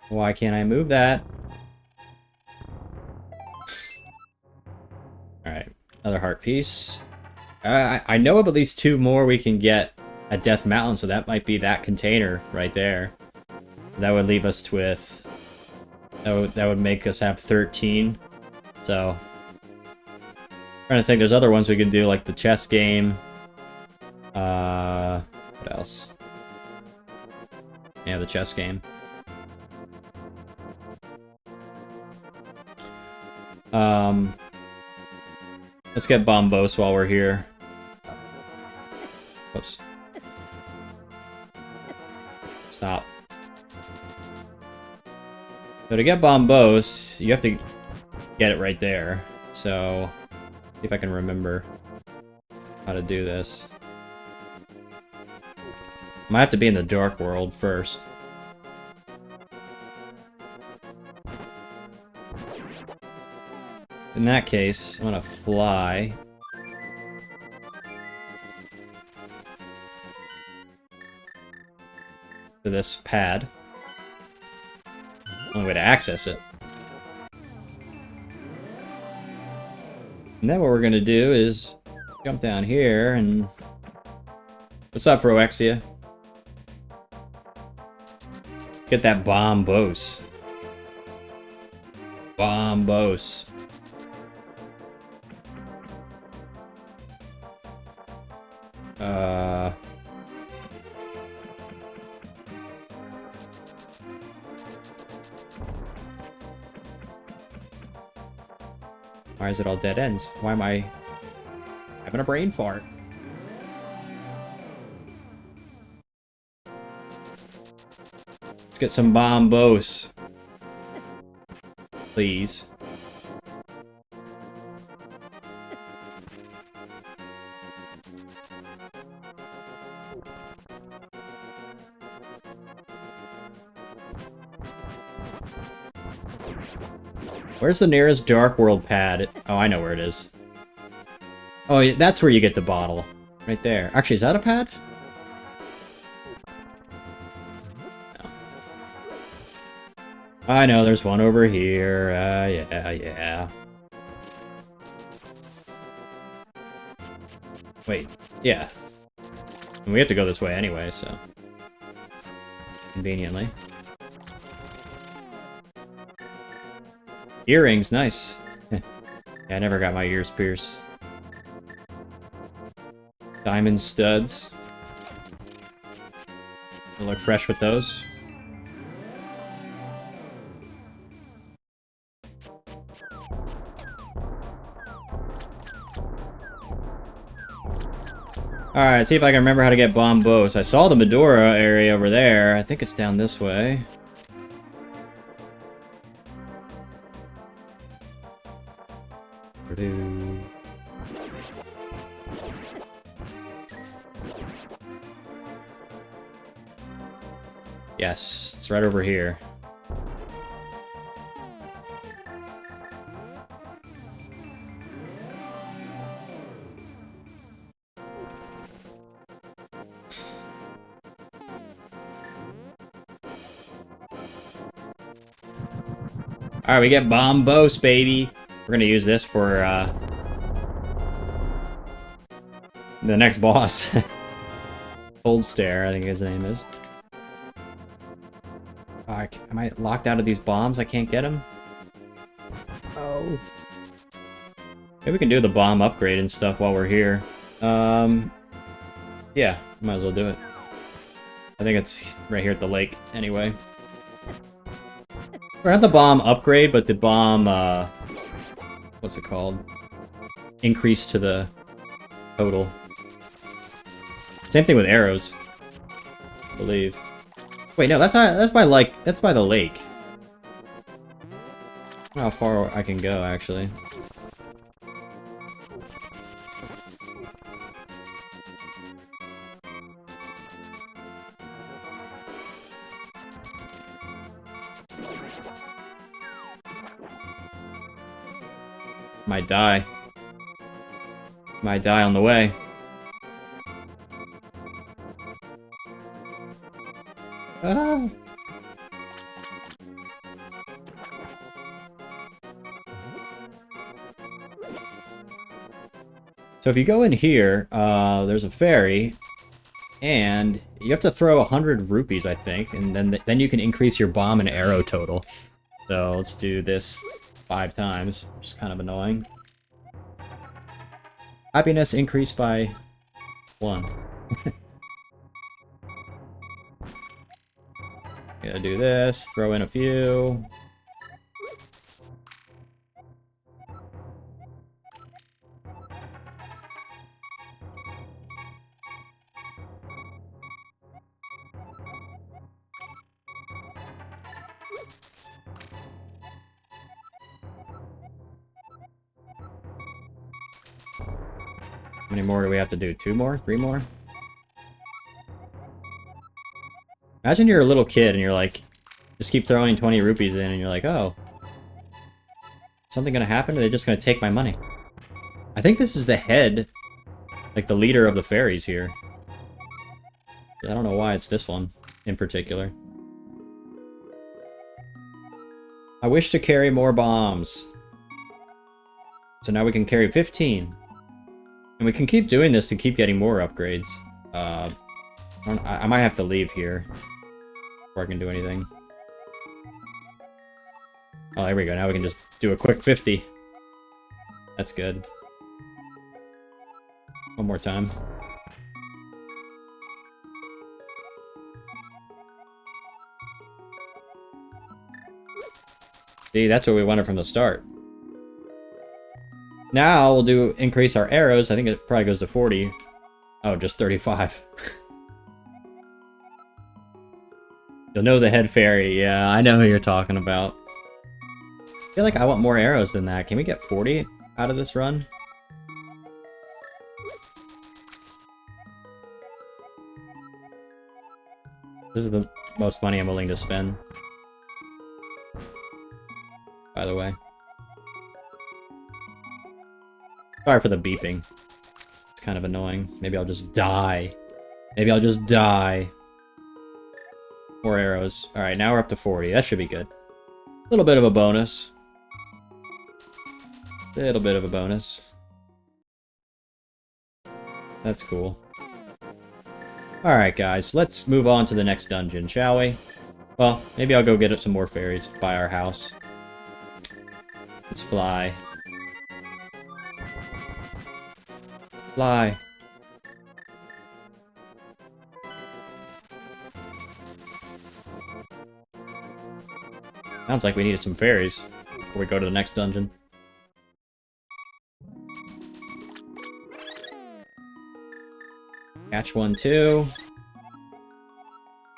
Why can't I move that? Alright, another heart piece. I know of at least 2 more we can get at Death Mountain, so that might be that container right there. That would leave us with... That would make us have 13. So... trying to think, there's other ones we can do, like the chess game. What else? Yeah, the chess game. Let's get Bombos while we're here. Whoops. Stop. So to get Bombos, you have to get it right there. So, see if I can remember how to do this. Might have to be in the Dark World first. In that case, I'm gonna fly. To this pad. Only way to access it. And then what we're gonna do is jump down here and... What's up, Roexia? Get that Bombos. Bombos. Why is it all dead ends? Why am I having a brain fart? Let's get some Bombos. Please. Where's the nearest Dark World pad? Oh, I know where it is. Oh, yeah, that's where you get the bottle. Right there. Actually, is that a pad? No. I know, there's one over here. Yeah. Wait, yeah. And we have to go this way anyway, so... Conveniently. Earrings, nice. Yeah, I never got my ears pierced. Diamond studs. I look fresh with those. Alright, see if I can remember how to get bombos. I saw the Medora area over there. I think it's down this way. Yes, it's right over here. Alright, we get Bombos, baby. We're gonna use this for, the next boss. Cold Stare, I think his name is. Am I locked out of these bombs? I can't get them? Oh. Maybe we can do the bomb upgrade and stuff while we're here. Yeah, might as well do it. I think it's right here at the lake, anyway. We're not the bomb upgrade, but the bomb, what's it called? Increase to the total. Same thing with arrows, I believe. Wait, no, that's by the lake. I don't know how far I can go, actually. Might die. Might die on the way. Ah. So if you go in here, there's a ferry, and you have to throw 100 rupees, I think, and then you can increase your bomb and arrow total. So let's do this 5 times, which is kind of annoying. Happiness increased by 1. Gotta do this, throw in a few. How many more do we have to do? 2 more? 3 more? Imagine you're a little kid and you're like, just keep throwing 20 rupees in and you're like, oh. Something gonna happen? Or are they just gonna take my money? I think this is the head, like the leader of the fairies here. I don't know why it's this one in particular. I wish to carry more bombs. So now we can carry 15. And we can keep doing this to keep getting more upgrades. I might have to leave here before I can do anything. Oh, there we go. Now we can just do a quick 50. That's good. One more time. See, that's what we wanted from the start. Now we'll do increase our arrows. I think it probably goes to 40. Oh, just 35. You'll know the head fairy. Yeah, I know who you're talking about. I feel like I want more arrows than that. Can we get 40 out of this run? This is the most money I'm willing to spend. By the way. Sorry for the beeping. It's kind of annoying. Maybe I'll just die. Maybe I'll just die. More arrows. Alright, now we're up to 40. That should be good. A little bit of a bonus. Little bit of a bonus. That's cool. Alright, guys. Let's move on to the next dungeon, shall we? Well, maybe I'll go get some more fairies by our house. Let's fly. Fly. Sounds like we needed some fairies before we go to the next dungeon. Catch one, too.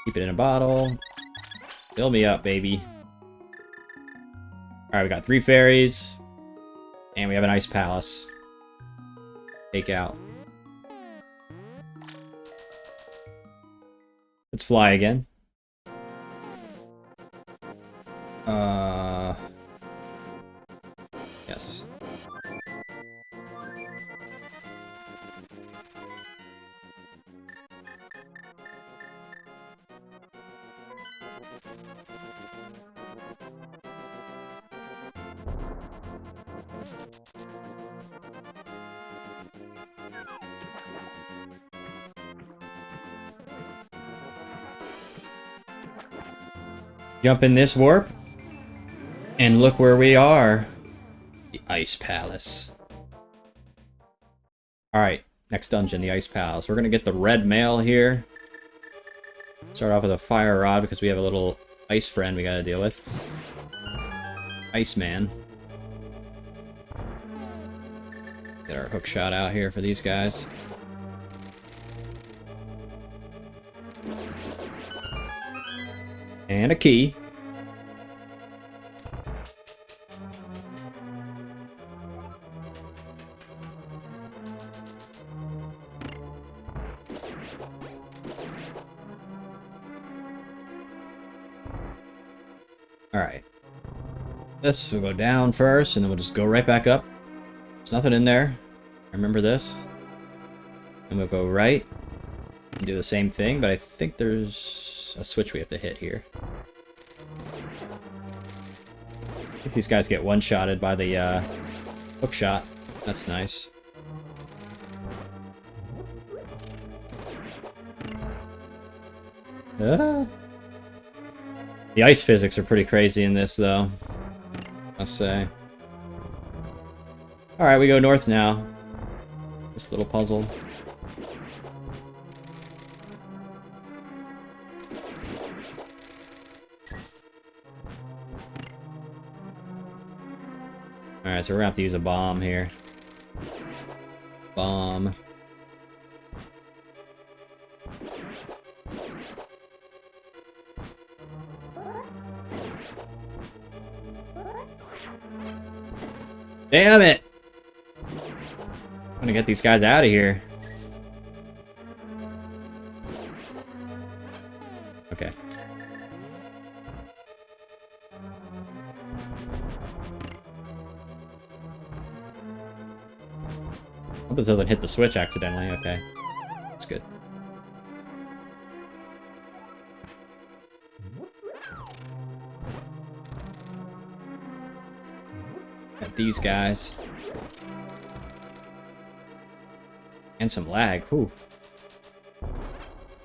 Keep it in a bottle. Fill me up, baby. Alright, we got 3 fairies. And we have an ice palace. Take out. Let's fly again. Yes. Jump in this warp. And look where we are. The Ice Palace. Alright, next dungeon, the Ice Palace. We're gonna get the red mail here. Start off with a fire rod because we have a little ice friend we gotta deal with. Iceman. Get our hook shot out here for these guys. And a key. Alright. This will go down first, and then we'll just go right back up. There's nothing in there. Remember this. And we'll go right. And do the same thing, but I think there's a switch we have to hit here. I guess these guys get one-shotted by the hook shot. That's nice. The ice physics are pretty crazy in this, though. I'll say. Alright, we go north now. This little puzzle. Alright, so we're gonna have to use a bomb here. Bomb. Damn it! I'm gonna get these guys out of here. Okay. Hope this doesn't hit the switch accidentally. Okay. That's good. Got these guys. And some lag. Whew.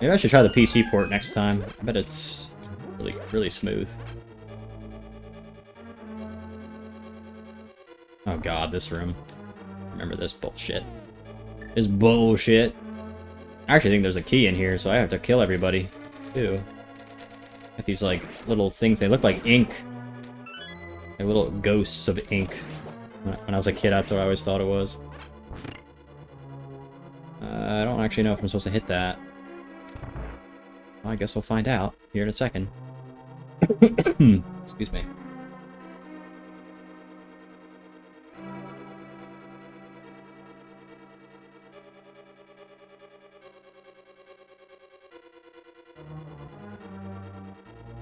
Maybe I should try the PC port next time. I bet it's really, really smooth. Oh god, this room. Remember this bullshit. This bullshit. I actually think there's a key in here, so I have to kill everybody, too. Got these, like, little things. They look like ink. Like little ghosts of ink. When I was a kid, that's what I always thought it was. I don't actually know if I'm supposed to hit that. Well, I guess we'll find out here in a second. Excuse me.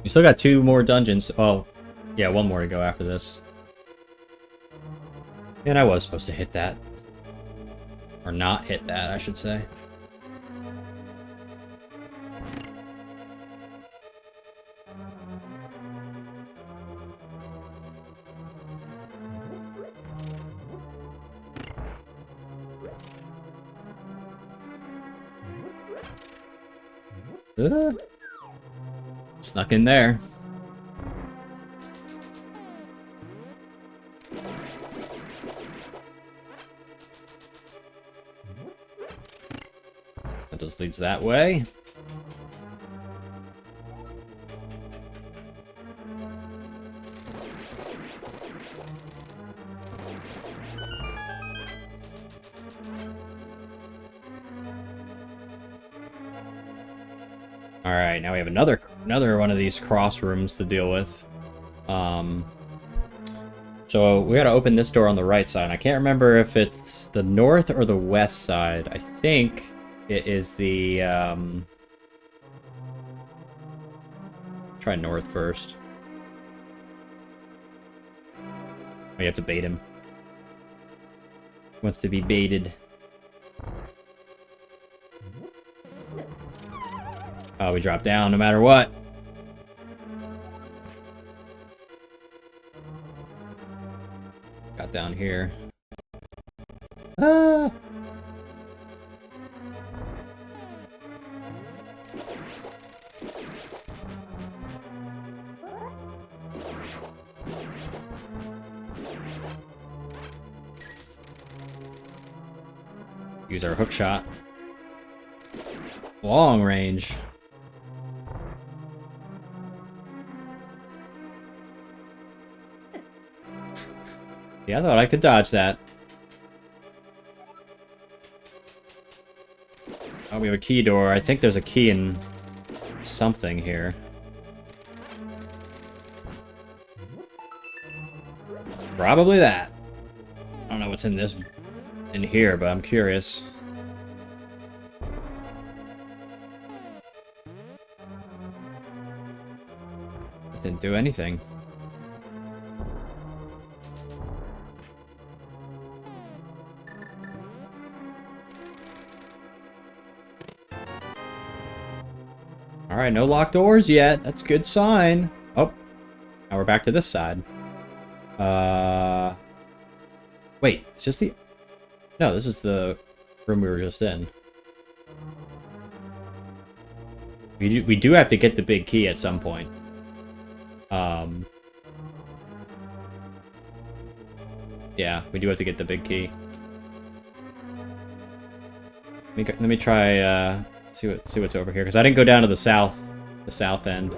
We still got 2 more dungeons. Oh, yeah, 1 more to go after this. And I was supposed to hit that. Or not hit that, I should say. Snuck in there. leads that way. Alright, now we have another one of these cross rooms to deal with. So we gotta open this door on the right side. I can't remember if it's the north or the west side. I think it is the, try north first. We have to bait him. Wants to be baited. Oh, we drop down no matter what. Got down here. Ah! Use our hook shot. Long range. Yeah, I thought I could dodge that. Oh, we have a key door. I think there's a key in something here. Probably that. I don't know what's in here, but I'm curious. It didn't do anything. Alright, no locked doors yet. That's a good sign. Oh, now we're back to this side. Wait, is this the... No, this is the room we were just in. We do have to get the big key at some point. Yeah, we do have to get the big key. Let me try, see what's over here, because I didn't go down to the south end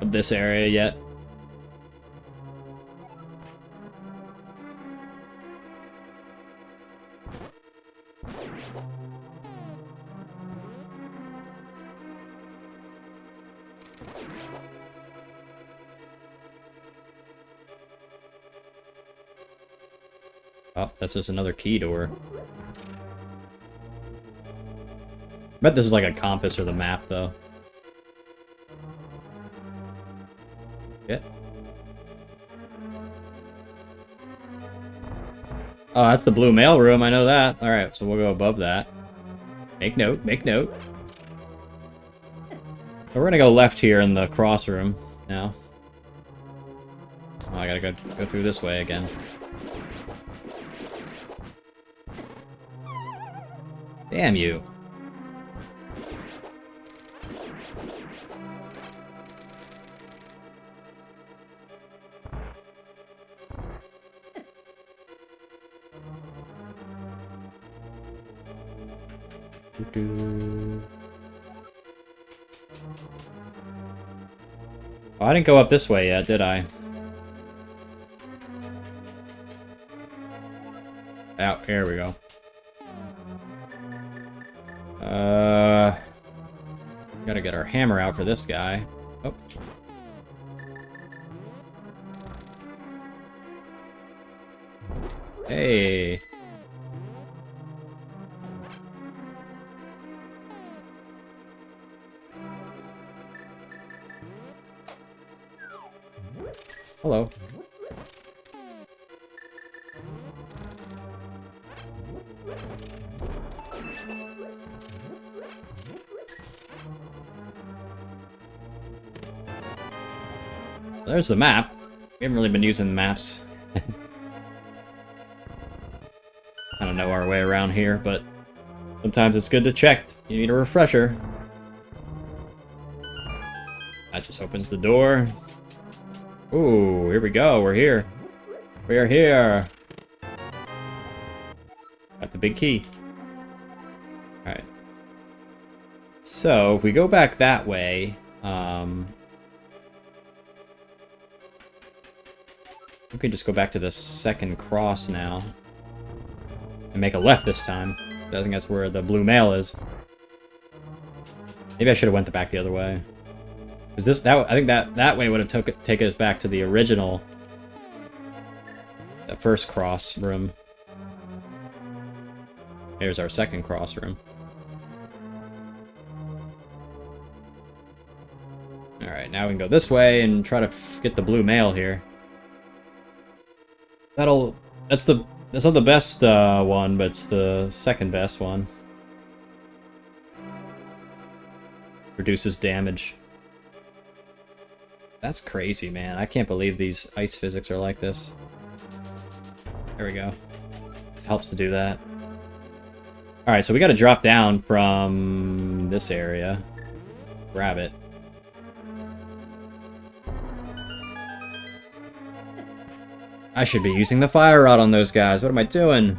of this area yet. Oh, that's just another key door. I bet this is like a compass or the map, though. Yeah. Oh, that's the blue mail room, I know that. Alright, so we'll go above that. Make note, make note. So we're gonna go left here in the cross room now. Oh, I gotta go through this way again. Damn you. Oh, I didn't go up this way yet, did I? Out, here we go. Gotta get our hammer out for this guy. Oh. Hey. Hello. There's the map. We haven't really been using the maps. I don't know our way around here, but sometimes it's good to check. You need a refresher. That just opens the door. Ooh, here we go. We're here. We are here. Got the big key. So, if we go back that way, we can just go back to the second cross now. And make a left this time. I think that's where the blue mail is. Maybe I should have went back the other way. Because I think that way would have taken us back to the original, the first cross room. Here's our second cross room. Alright, now we can go this way and try to get the blue mail here. That's not the best one, but it's the second best one. Reduces damage. That's crazy, man. I can't believe these ice physics are like this. There we go. It helps to do that. Alright, so we gotta drop down from this area. Grab it. I should be using the fire rod on those guys. What am I doing?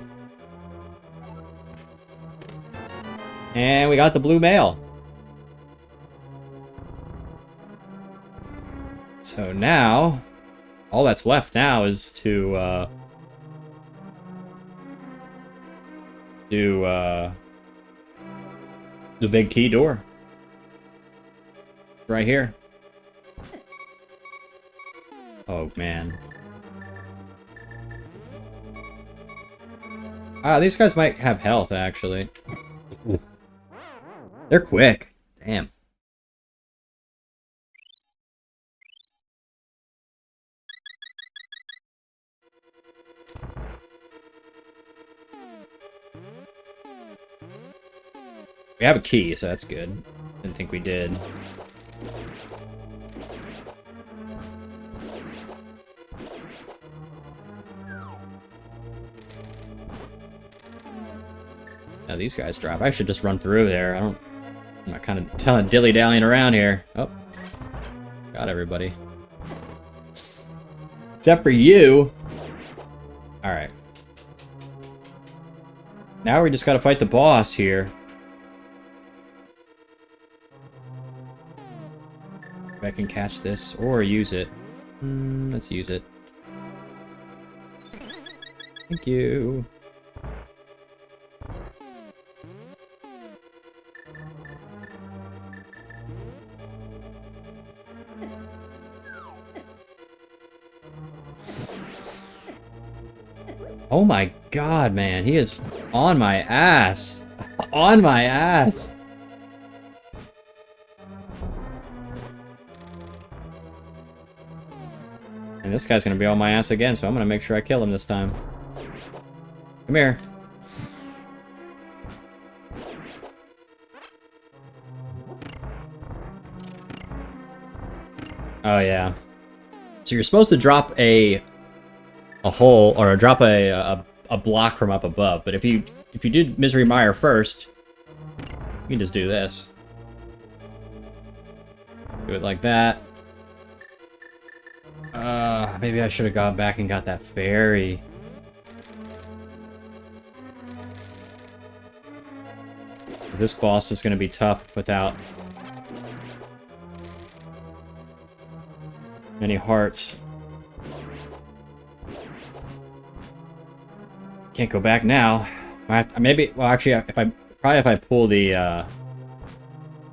And we got the blue mail. So now, all that's left now is to do the big key door. Right here. Oh, man. Ah, these guys might have health, actually. Ooh. They're quick. Damn. We have a key, so that's good. Didn't think we did. Now these guys drop. I should just run through there. I'm not kind of dilly-dallying around here. Oh. Got everybody. Except for you. Alright. Now we just gotta fight the boss here. If I can catch this or use it. Let's use it. Thank you. Oh my god, man. He is on my ass. On my ass. And this guy's gonna be on my ass again, so I'm gonna make sure I kill him this time. Come here. Oh, yeah. So you're supposed to drop a hole, or drop a block from up above, but if you did Misery Mire first, you can just do this. Do it like that. Maybe I should have gone back and got that fairy. This boss is going to be tough without many hearts. Can't go back now. Maybe, well, actually, if I pull the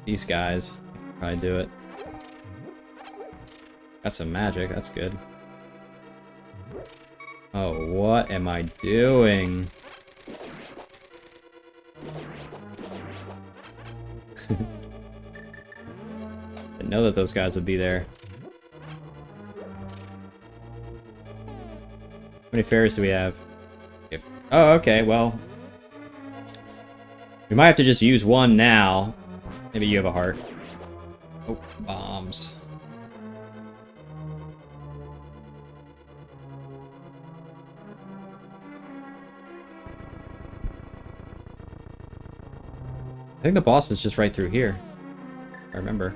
these guys, I can probably do it. Got some magic. That's good. Oh, what am I doing? Didn't know that those guys would be there. How many fairies do we have? Oh, okay, well. We might have to just use one now. Maybe you have a heart. Oh, bombs. I think the boss is just right through here. I remember.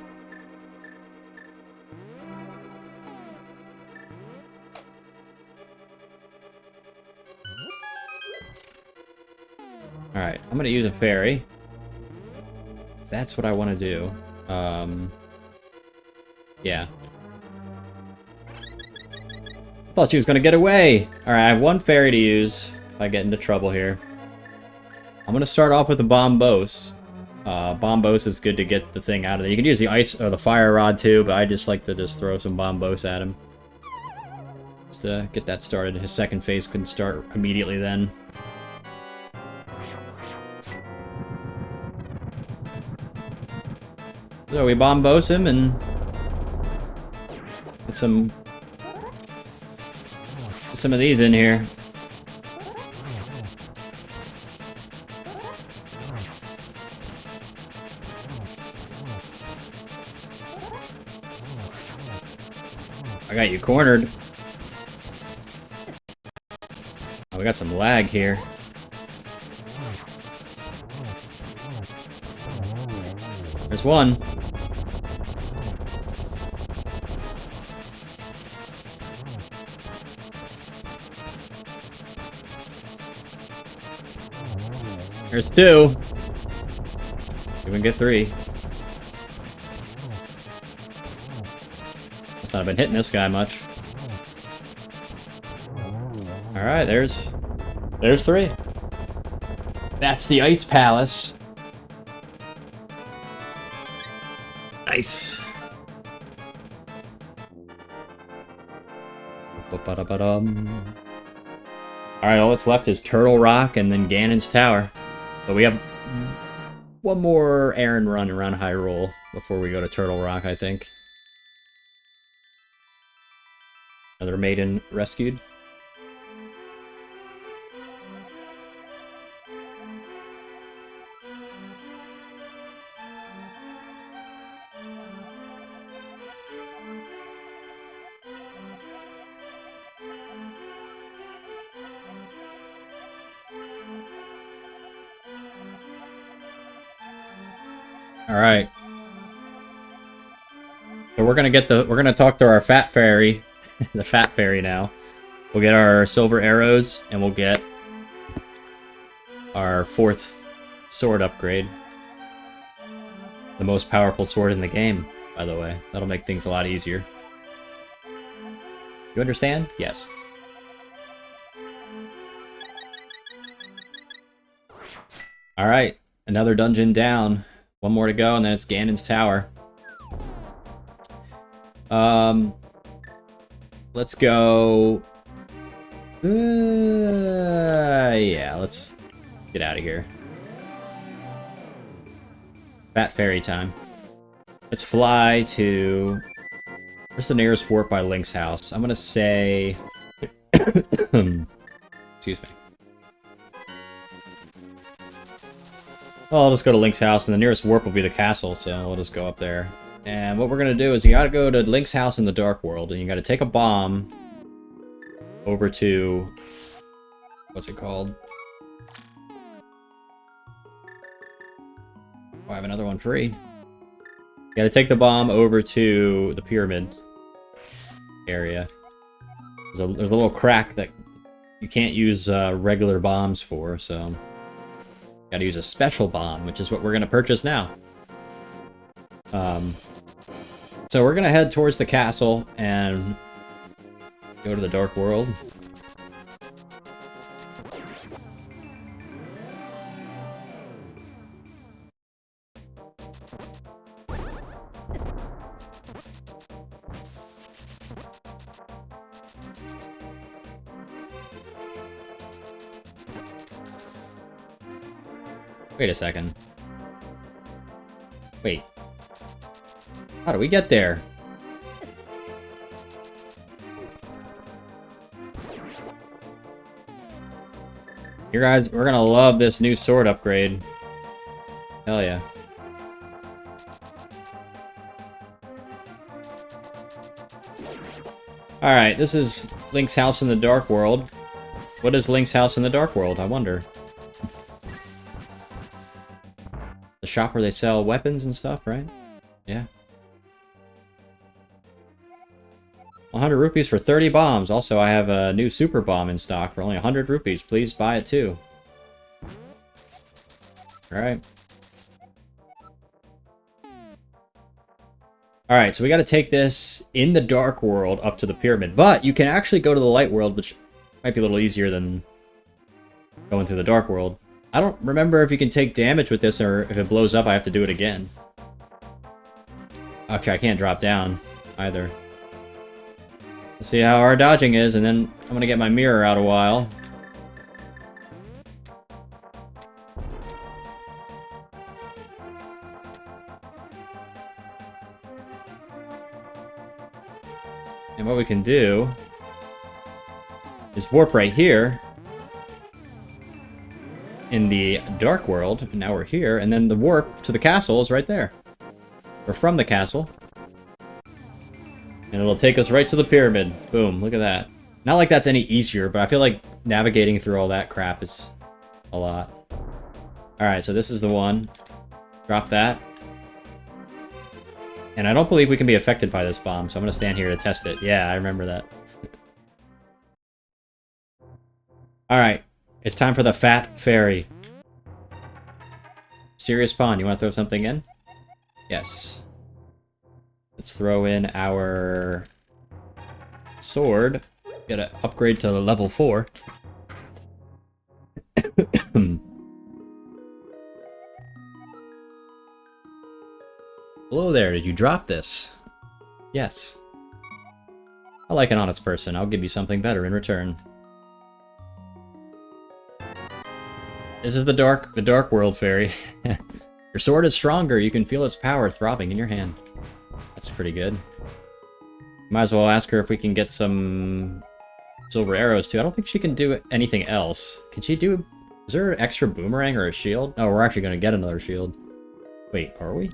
Alright, I'm gonna use a fairy. That's what I want to do. Yeah. Thought she was gonna get away! Alright, I have one fairy to use if I get into trouble here. I'm gonna start off with the Bombos. Bombos is good to get the thing out of there. You can use the ice or the fire rod too, but I just like to just throw some Bombos at him. Just to get that started. His second phase can start immediately then. So we Bombos him and get some of these in here. I got you cornered. Oh, we got some lag here. There's one. There's two. You can get three. Must not have been hitting this guy much. Alright, there's three. That's the Ice Palace. Nice. Alright, all that's left is Turtle Rock and then Ganon's Tower. But we have one more errand run around Hyrule before we go to Turtle Rock, I think. Another maiden rescued. Alright. So we're gonna talk to our Fat Fairy. The Fat Fairy now. We'll get our silver arrows, and we'll get our 4th sword upgrade. The most powerful sword in the game, by the way. That'll make things a lot easier. You understand? Yes. Alright, another dungeon down. One more to go, and then it's Ganon's Tower. Let's go... yeah, let's get out of here. Fat Fairy time. Let's fly to... Where's the nearest warp by Link's house? I'm gonna say... Excuse me. Well, I'll just go to Link's house, and the nearest warp will be the castle, so we'll just go up there. And what we're gonna do is you gotta go to Link's house in the Dark World, and you gotta take a bomb over to... What's it called? Oh, I have another one free. You gotta take the bomb over to the pyramid area. There's a little crack that you can't use regular bombs for, so... Gotta use a special bomb, which is what we're gonna purchase now. So we're gonna head towards the castle and go to the Dark World. Wait a second. Wait. How do we get there? You guys, we're gonna love this new sword upgrade. Hell yeah. Alright, this is Link's house in the Dark World. What is Link's house in the Dark World, I wonder? The shop where they sell weapons and stuff, right? Yeah. 100 rupees for 30 bombs. Also, I have a new super bomb in stock for only 100 rupees. Please buy it too. Alright. Alright, so we gotta take this in the dark world up to the pyramid. But you can actually go to the light world, which might be a little easier than going through the dark world. I don't remember if you can take damage with this, or if it blows up, I have to do it again. Okay, I can't drop down either. Let's see how our dodging is, and then I'm gonna get my mirror out a while. And what we can do is warp right here in the dark world. And now we're here, and then the warp to the castle is right there. Or from the castle. And it'll take us right to the pyramid. Boom, look at that. Not like that's any easier, but I feel like navigating through all that crap is a lot. Alright, so this is the one. Drop that. And I don't believe we can be affected by this bomb, so I'm going to stand here to test it. Yeah, I remember that. Alright, it's time for the Fat Fairy. Serious Pawn, you want to throw something in? Yes. Let's throw in our sword. Gotta upgrade to level 4. Hello there, did you drop this? Yes. I like an honest person. I'll give you something better in return. This is the dark world fairy. Your sword is stronger. You can feel its power throbbing in your hand. That's pretty good. Might as well ask her if we can get some silver arrows too. I don't think she can do anything else. Can she do... Is there an extra boomerang or a shield? Oh, we're actually going to get another shield. Wait, are we?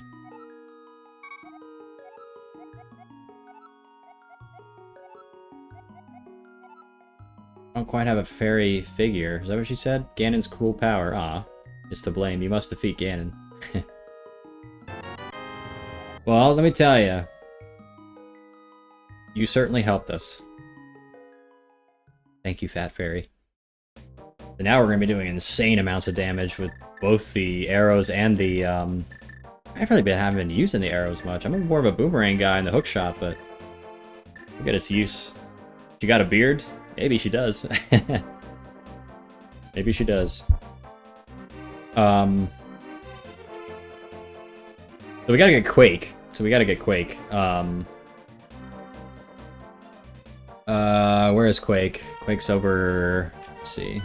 I don't quite have a fairy figure. Is that what she said? Ganon's cruel power. Ah, it's to blame. You must defeat Ganon. Well, let me tell you. You certainly helped us. Thank you, Fat Fairy. So now we're going to be doing insane amounts of damage with both the arrows and the... I've really haven't been using the arrows much. I'm more of a boomerang guy in the hook shot, but... Look at its use. She got a beard? Maybe she does. Maybe she does. So we gotta get Quake. Where is Quake? Quake's over... Let's see.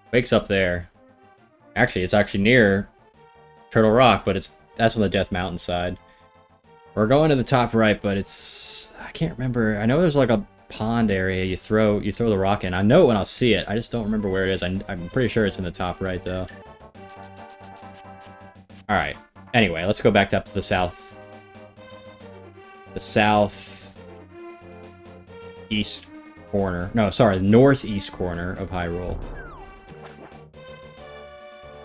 Quake's up there. Actually, it's actually near Turtle Rock, but that's on the Death Mountain side. We're going to the top right, but it's... I can't remember. I know there's like a pond area you throw the rock in. I know it when I'll see it. I just don't remember where it is. I'm pretty sure it's in the top right, though. Alright. Anyway, let's go back up to the south. The south... east corner. No, sorry, the northeast corner of Hyrule.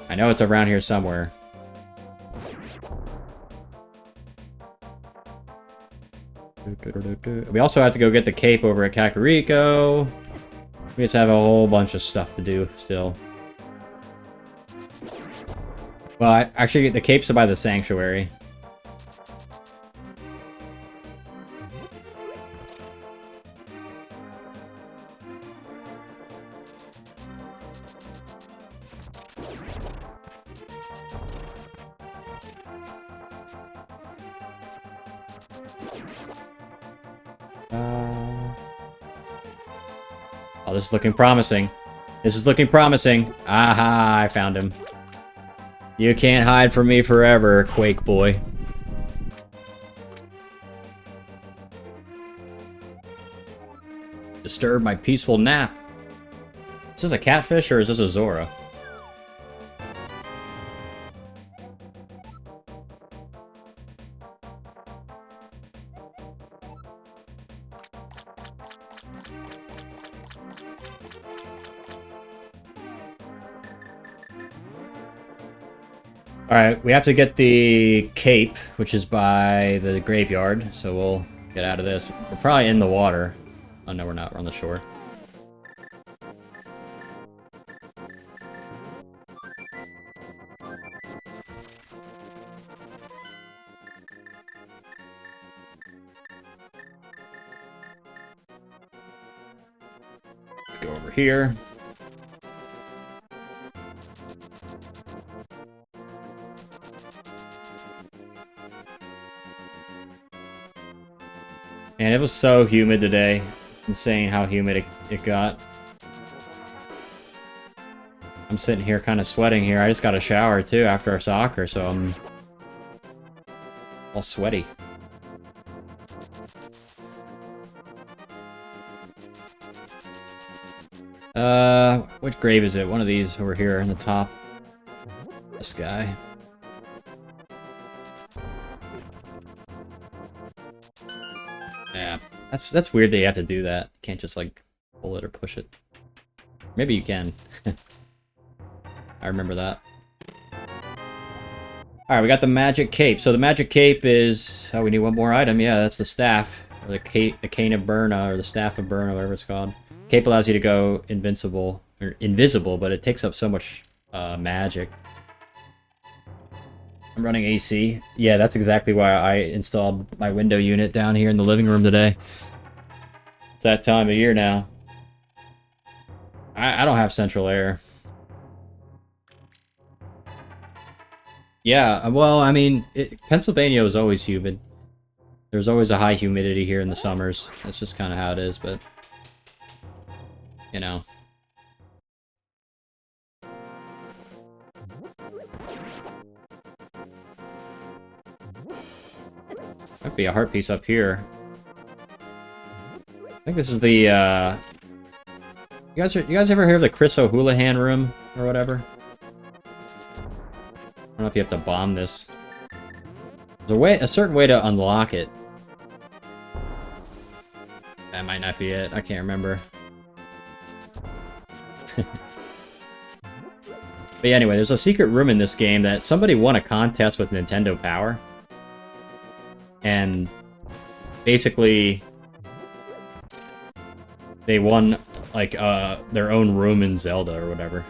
I know it's around here somewhere. We also have to go get the cape over at Kakariko. We just have a whole bunch of stuff to do still. Well, actually, the capes are by the sanctuary. Oh, this is looking promising. This is looking promising. Aha, I found him. You can't hide from me forever, Quake Boy. Disturb my peaceful nap. Is this a catfish or is this a Zora? Alright, we have to get the cape, which is by the graveyard, so we'll get out of this. We're probably in the water. Oh no, we're not. We're on the shore. Let's go over here. And it was so humid today. It's insane how humid it got. I'm sitting here kind of sweating here. I just got a shower too after our soccer, so I'm all sweaty. What grave is it? One of these over here in the top. This guy. Yeah, that's weird that you have to do that. You can't just, like, pull it or push it. Maybe you can. I remember that. Alright, we got the magic cape. So the magic cape is... Oh, we need one more item. Yeah, that's the staff. Or the cane of Burna, or the staff of Burna, whatever it's called. Cape allows you to go invincible, or invisible, but it takes up so much magic. I'm running AC. Yeah, that's exactly why I installed my window unit down here in the living room today. It's that time of year now. I don't have central air. Yeah, well, I mean, Pennsylvania is always humid. There's always a high humidity here in the summers. That's just kind of how it is, but... You know. Might be a heart piece up here. I think this is the, You guys ever hear of the Chris O'Houlihan room, or whatever? I don't know if you have to bomb this. There's a certain way to unlock it. That might not be it. I can't remember. But yeah, anyway, there's a secret room in this game that somebody won a contest with Nintendo Power. And basically they won like their own room in Zelda or whatever.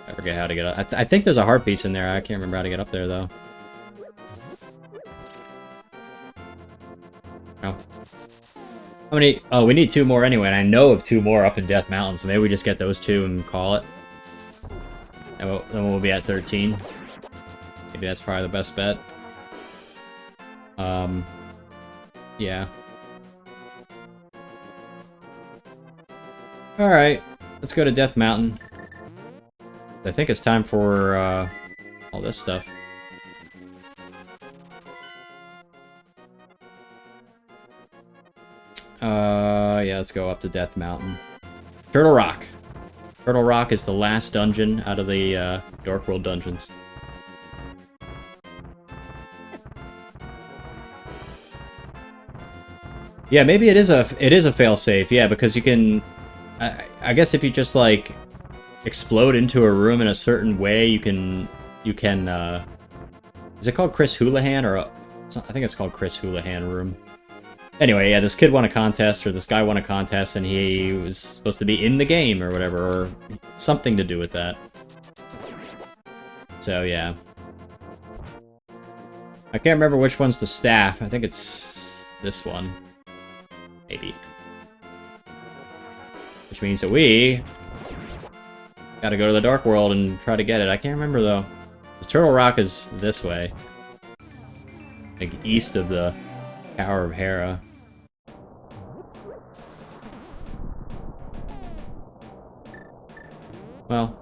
I forget how to get up. I think there's a heart piece in there. I can't remember how to get up there though. Oh. How many? Oh, we need 2 more anyway, and I know of 2 more up in Death Mountain, so maybe we just get those 2 and call it. And then we'll be at 13. Maybe that's probably the best bet. Yeah. Alright, let's go to Death Mountain. I think it's time for, all this stuff. Yeah, let's go up to Death Mountain. Turtle Rock. Turtle Rock is the last dungeon out of the, Dork World dungeons. Yeah, maybe it is a failsafe, yeah, because you can... I guess if you just, like, explode into a room in a certain way, you can... Is it called Chris Houlihan, or... I think it's called Chris Houlihan room. Anyway, yeah, this kid won a contest, or this guy won a contest, and he was supposed to be in the game, or whatever, or something to do with that. So, yeah. I can't remember which one's the staff. I think it's this one. Maybe. Which means that we gotta go to the Dark World and try to get it. I can't remember, though. Because Turtle Rock is this way. Like, east of the Tower of Hera. Well.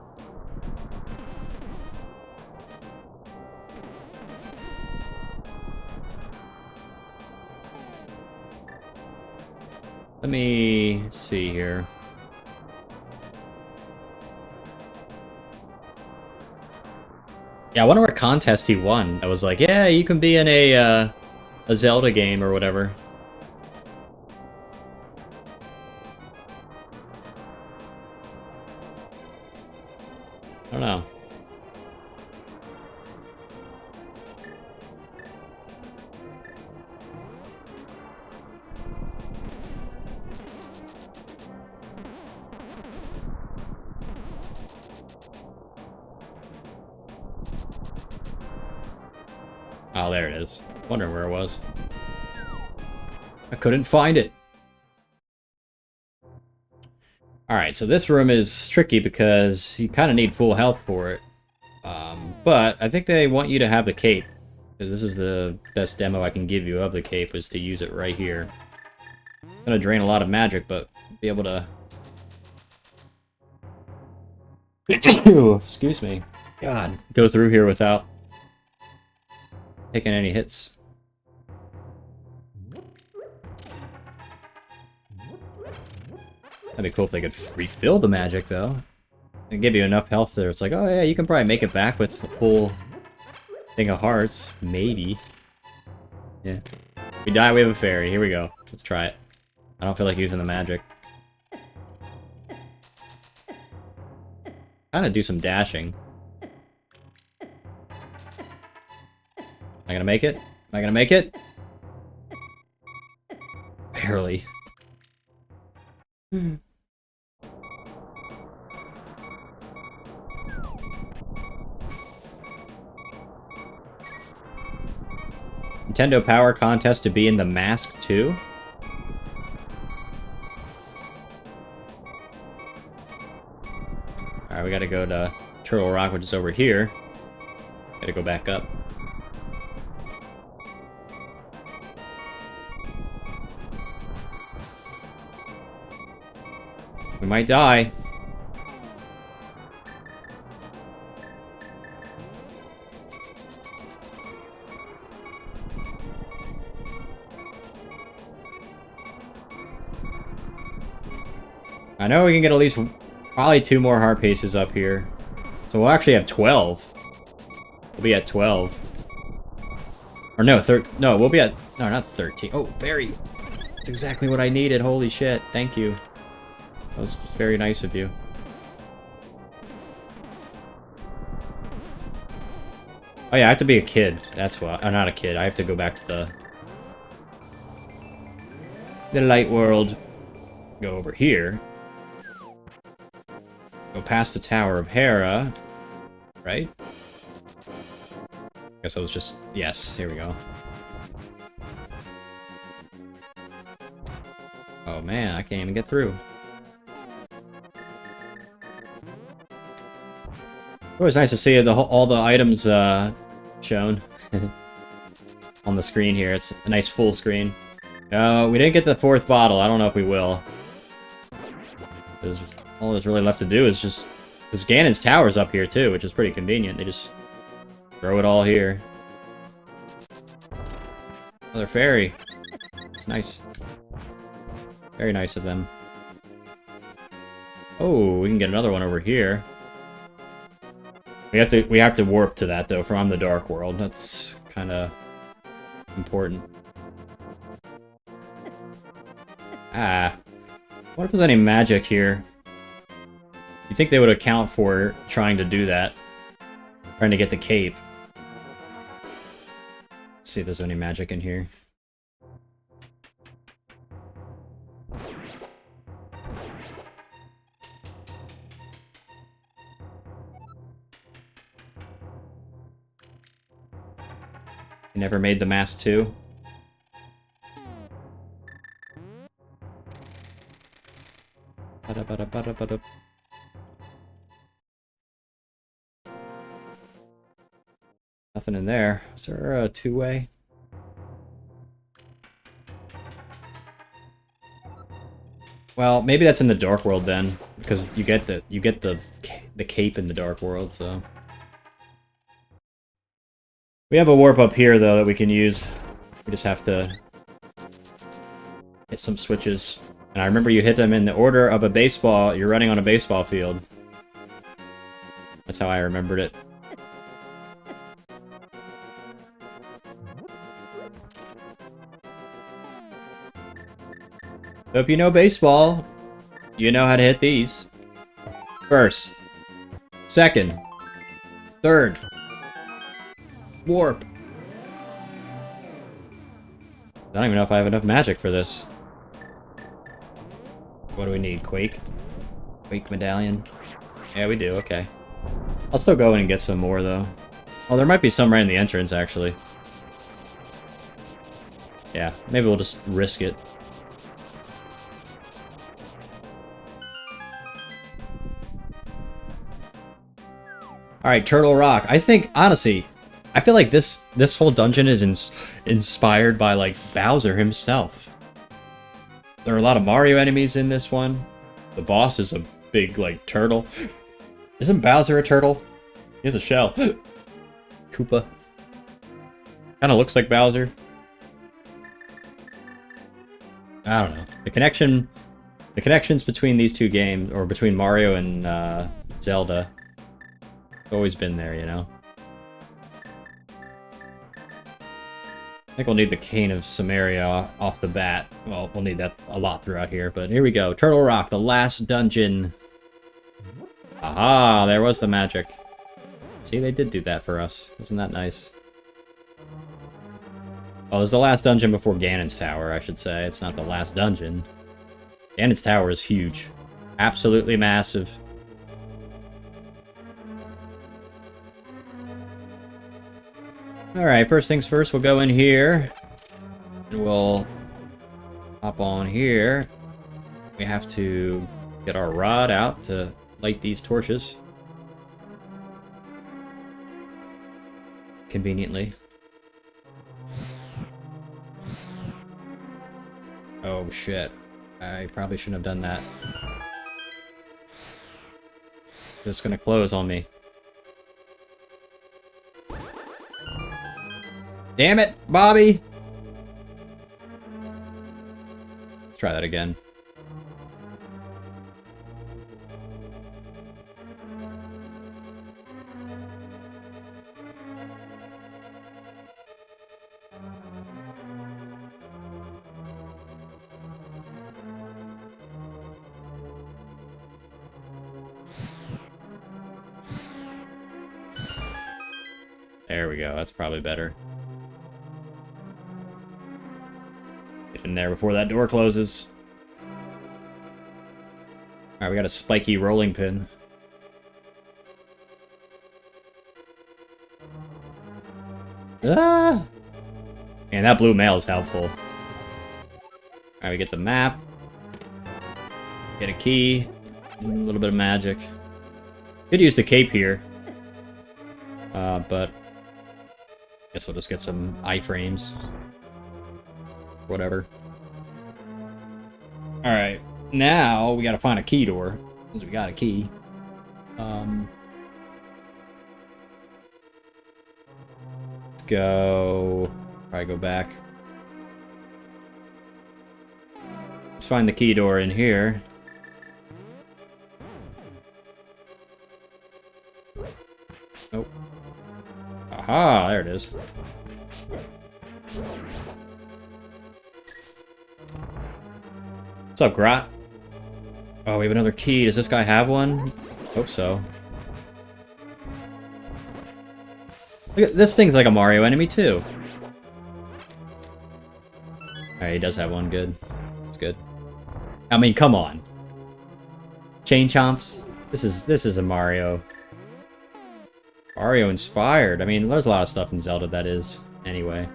Let me see here. Yeah, I wonder what contest he won. That was like, yeah, you can be in a Zelda game or whatever. I don't know. Oh, there it is. Wondering where it was. I couldn't find it. Alright, so this room is tricky because you kind of need full health for it. But I think they want you to have the cape. Because this is the best demo I can give you of the cape, is to use it right here. It's gonna drain a lot of magic, but be able to... Excuse me. God. Go through here without taking any hits. That'd be cool if they could refill the magic, though. And give you enough health there. It's like, oh yeah, you can probably make it back with a full thing of hearts. Maybe. Yeah. We die, we have a fairy. Here we go. Let's try it. I don't feel like using the magic. Kinda do some dashing. Am I gonna make it? Am I gonna make it? Barely. Nintendo Power Contest to be in the mask too? Alright, we gotta go to Turtle Rock, which is over here. Gotta go back up. We might die. I know we can get at least probably 2 more heart pieces up here. So we'll actually have 12. We'll be at 12. Or no, no, we'll be at... No, not 13. Oh, fairy! That's exactly what I needed. Holy shit. Thank you. That was very nice of you. Oh yeah, I have to be a kid. That's why. I'm not a kid. I have to go back to the light world. Go over here. Go past the Tower of Hera. Right? Guess I was just... Yes, here we go. Oh man, I can't even get through. Always nice to see all the items shown on the screen here. It's a nice full screen. We didn't get the 4th bottle. I don't know if we will. All that's really left to do is just... Because Ganon's tower's up here too, which is pretty convenient. They just throw it all here. Another fairy. It's nice. Very nice of them. Oh, we can get another one over here. We have to warp to that though from the Dark World. That's kind of important. Ah. What if there's any magic here? You think they would account for trying to do that? Trying to get the cape. Let's see if there's any magic in here. You never made the mask too? Ba-da-ba-da-ba-da-ba-da. Nothing in there. Is there a 2-way? Well, maybe that's in the Dark World then, because you get the cape in the Dark World, so. We have a warp up here though that we can use. We just have to hit some switches. And I remember you hit them in the order of a baseball. You're running on a baseball field. That's how I remembered it. So if you know baseball, you know how to hit these. First. Second. Third. Warp. I don't even know if I have enough magic for this. What do we need? Quake? Quake medallion? Yeah, we do. Okay. I'll still go in and get some more, though. Oh, there might be some right in the entrance, actually. Yeah, maybe we'll just risk it. Alright, Turtle Rock. I think, honestly, I feel like this whole dungeon is inspired by, like, Bowser himself. There are a lot of Mario enemies in this one. The boss is a big, like, turtle. Isn't Bowser a turtle? He has a shell. Koopa. Kinda looks like Bowser. I don't know. The connections between these two games, or between Mario and Zelda, have always been there, you know? I think we'll need the Cane of Samaria off the bat. Well, we'll need that a lot throughout here, but here we go. Turtle Rock, the last dungeon. Aha, there was the magic. See, they did do that for us. Isn't that nice? Oh, it was the last dungeon before Ganon's Tower, I should say. It's not the last dungeon. Ganon's Tower is huge. Absolutely massive. Alright, first things first, we'll go in here. And we'll hop on here. We have to get our rod out to light these torches. Conveniently. Oh shit. I probably shouldn't have done that. It's gonna close on me. Damn it, Bobby! Let's try that again. There we go, that's probably better. Get in there before that door closes. Alright, we got a spiky rolling pin. Ah! Man, that blue mail is helpful. Alright, we get the map. Get a key. A little bit of magic. Could use the cape here. But guess we'll just get some iframes. Whatever. Alright, now we gotta find a key door. Because we got a key. Let's go... Probably go back. Let's find the key door in here. Nope. Aha, there it is. What's up, Grot? Oh, we have another key. Does this guy have one? Hope so. Look at this thing's like a Mario enemy too. Alright, he does have one. Good. That's good. I mean, come on. Chain chomps. This is a Mario. Mario inspired. I mean, there's a lot of stuff in Zelda that is. Anyway.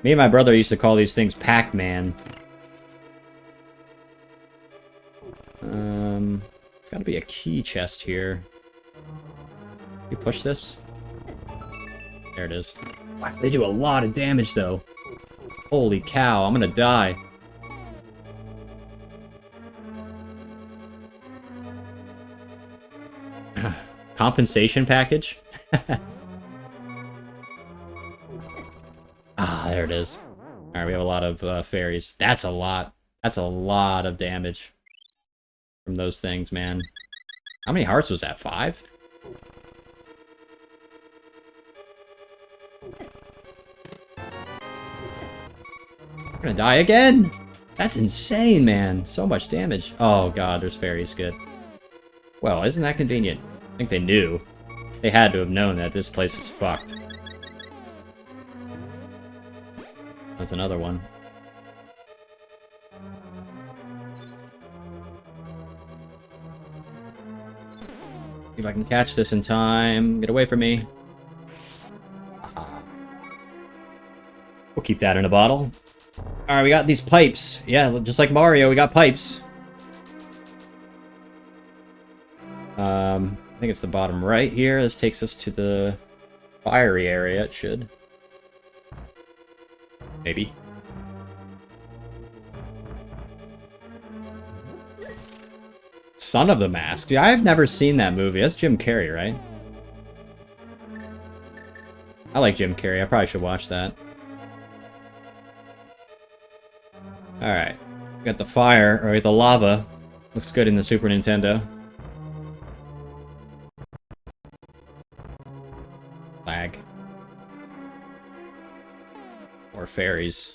Me and my brother used to call these things Pac-Man. It's gotta be a key chest here. You push this? There it is. Wow, they do a lot of damage, though. Holy cow, I'm gonna die. Compensation package? Ah, there it is. Alright, we have a lot of fairies. That's a lot. That's a lot of damage from those things, man. How many hearts was that? 5? We're gonna die again! That's insane, man. So much damage. Oh god, there's fairies. Good. Well, isn't that convenient? I think they knew. They had to have known that this place is fucked. There's another one. See if I can catch this in time. Get away from me. Aha. We'll keep that in a bottle. Alright, we got these pipes. Yeah, just like Mario, we got pipes. I think it's the bottom right here. This takes us to the fiery area, it should. Maybe. Son of the Mask. Yeah, I've never seen that movie. That's Jim Carrey, right? I like Jim Carrey. I probably should watch that. Alright. Got the fire, or the lava. Looks good in the Super Nintendo. Lag. Or fairies.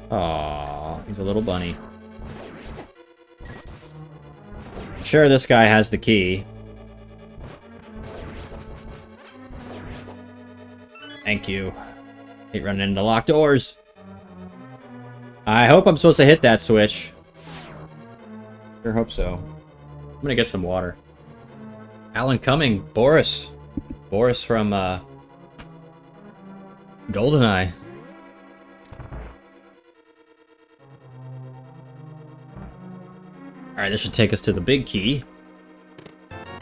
Aww, he's a little bunny. Sure, this guy has the key. Thank you. Hate running into locked doors. I hope I'm supposed to hit that switch. Sure hope so. I'm gonna get some water. Alan Cumming, Boris. Boris from, GoldenEye. Alright, this should take us to the big key.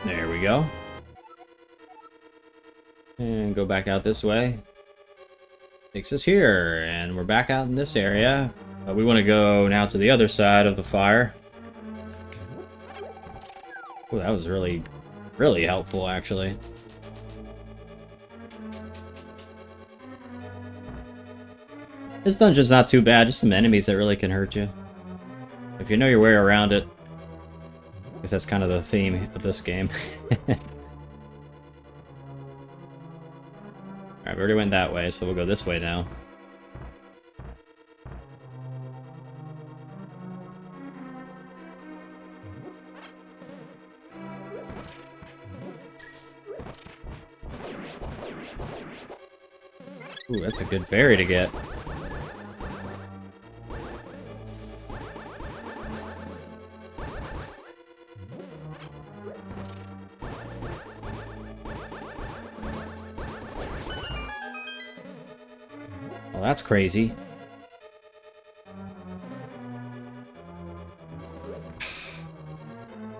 There we go. And go back out this way. Takes us here, and we're back out in this area. We want to go now to the other side of the fire. Oh, that was really, really helpful, actually. This dungeon's not too bad, just some enemies that really can hurt you. If you know your way around it. I guess that's kind of the theme of this game. Alright, we already went that way, so we'll go this way now. Ooh, that's a good fairy to get. Well, that's crazy.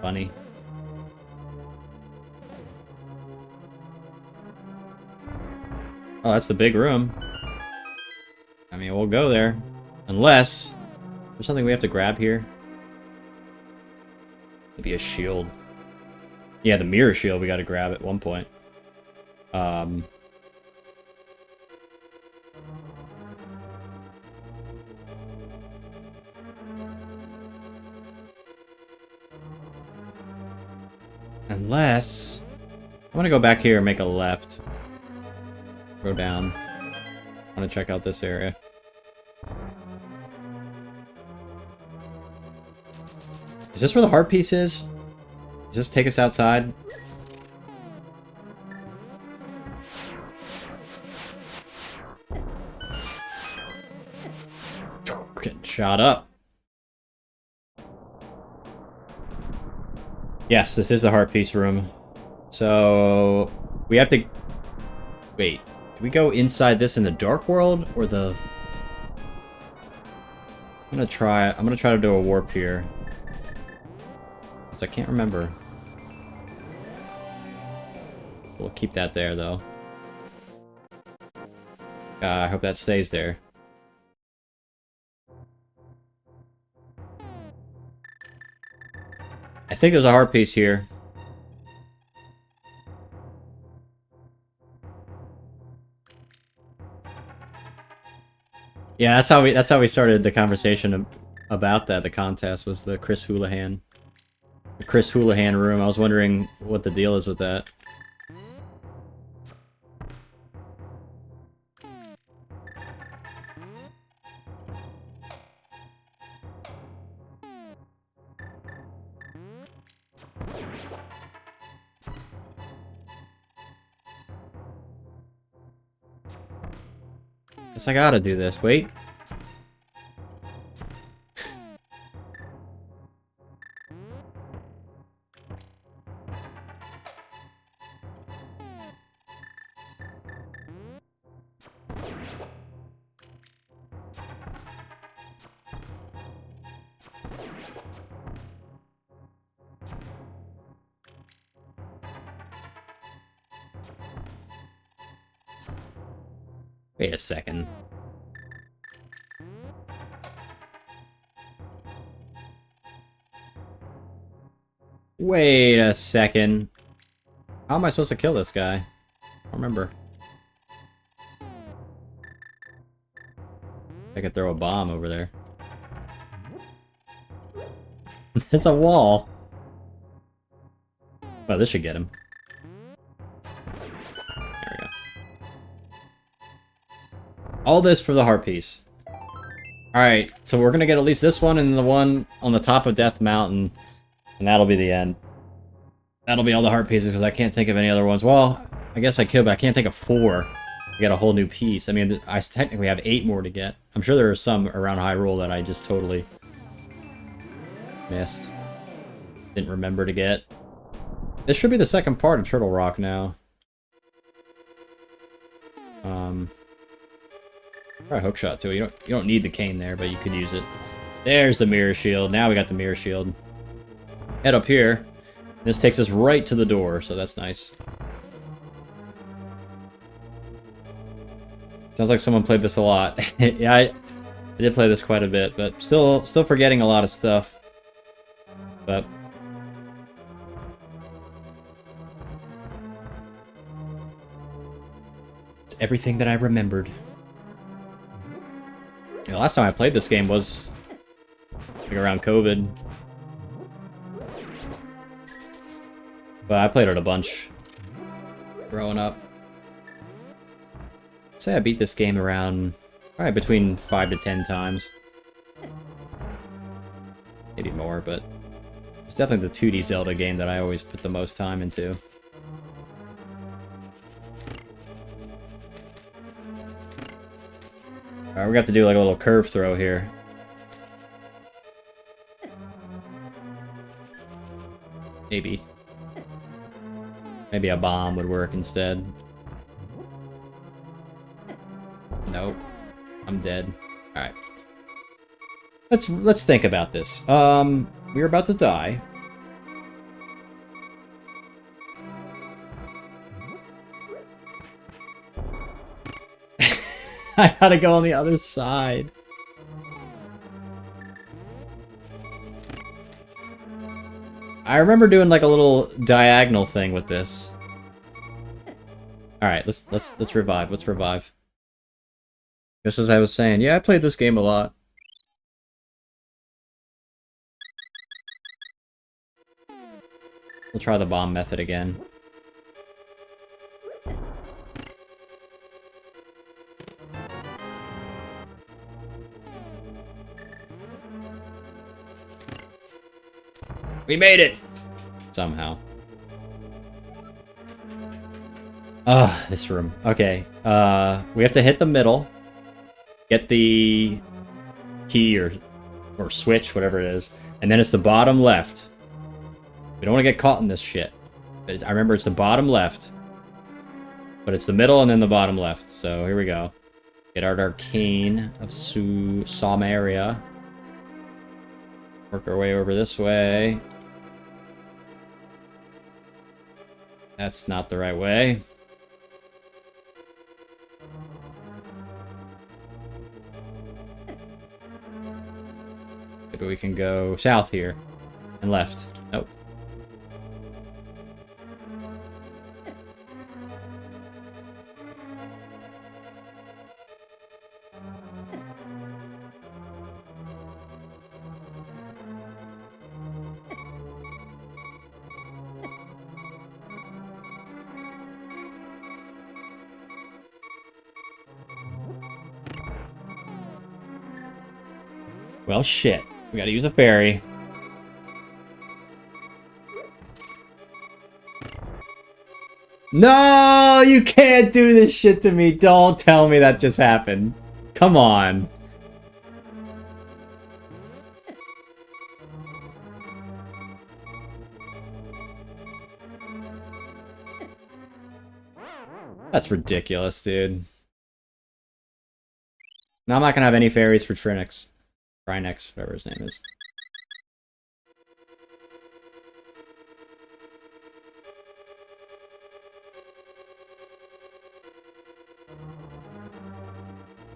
Funny. Oh, that's the big room. I mean, we'll go there. Unless... there's something we have to grab here. Maybe a shield. Yeah, the mirror shield we gotta grab at one point. Unless... I'm gonna go back here and make a left. Go down. I want to check out this area. Is this where the heart piece is? Does this take us outside? Getting shot up. Yes, this is the heart piece room. So we have to... wait. Do we go inside this in the dark world or the... I'm gonna try to do a warp here. Because I can't remember. We'll keep that there though. I hope that stays there. I think there's a heart piece here. Yeah, that's how we started the conversation about that. The contest was the Chris Houlihan room. I was wondering what the deal is with that. Guess I gotta do this. Wait. Wait a second. Wait a second. How am I supposed to kill this guy? I don't remember. I could throw a bomb over there. It's a wall. Well, this should get him. There we go. All this for the heart piece. Alright, so we're gonna get at least this one and the one on the top of Death Mountain. And that'll be the end. That'll be all the heart pieces, because I can't think of any other ones. Well, I guess I could, but I can't think of 4 to get a whole new piece. I mean, I technically have 8 more to get. I'm sure there are some around Hyrule that I just totally missed. Didn't remember to get. This should be the second part of Turtle Rock now. Try a hookshot too. You don't need the cane there, but you could use it. There's the mirror shield. Now we got the mirror shield. Head up here. This takes us right to the door, so that's nice. Sounds like someone played this a lot. Yeah, I did play this quite a bit, but still forgetting a lot of stuff. But it's everything that I remembered. Yeah, the last time I played this game was like around COVID. But I played it a bunch growing up. I'd say I beat this game around probably between 5 to 10 times. Maybe more, but it's definitely the 2D Zelda game that I always put the most time into. Alright, we got to do like a little curve throw here. Maybe. Maybe a bomb would work instead. Nope. I'm dead. Alright. Let's think about this. We're about to die. I gotta go on the other side. I remember doing like a little diagonal thing with this. All right, let's revive. Let's revive. Just as I was saying, yeah, I played this game a lot. We'll try the bomb method again. We made it! Somehow. Ah, this room. Okay. We have to hit the middle. Get the key or switch, whatever it is. And then it's the bottom left. We don't want to get caught in this shit. I remember it's the bottom left. But it's the middle and then the bottom left. So here we go. Get our arcane of Samaria. Work our way over this way. That's not the right way. Maybe we can go south here. And left. Nope. Well, shit. We gotta use a ferry. No! You can't do this shit to me! Don't tell me that just happened. Come on. That's ridiculous, dude. Now I'm not gonna have any fairies for Trinix. Trinix, whatever his name is.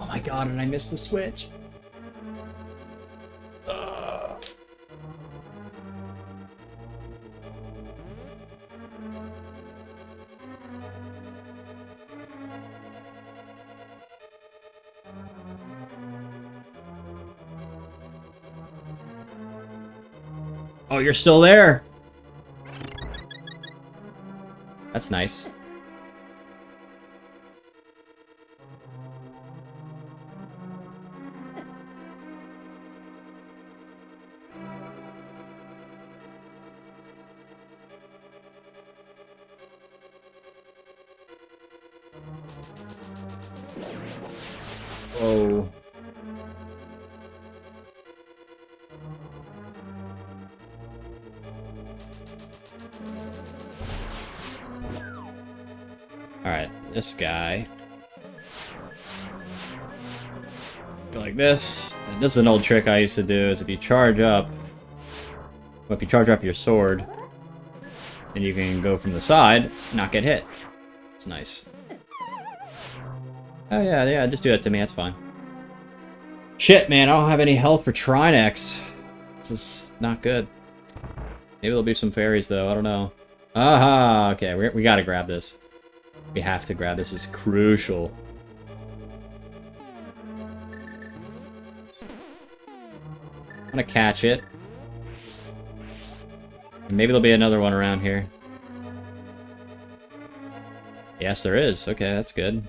Oh my god, and I missed the switch. Oh, you're still there? That's nice. Oh. Alright, this guy. Go like this. And this is an old trick I used to do, is if you charge up... Well, if you charge up your sword, then you can go from the side, not get hit. It's nice. Oh yeah, just do that to me, that's fine. Shit, man, I don't have any health for Trinex. This is not good. Maybe there'll be some fairies, though, I don't know. Aha! Okay, we gotta grab this. We have to grab this, it's crucial. I'm gonna catch it. And maybe there'll be another one around here. Yes, there is. Okay, that's good.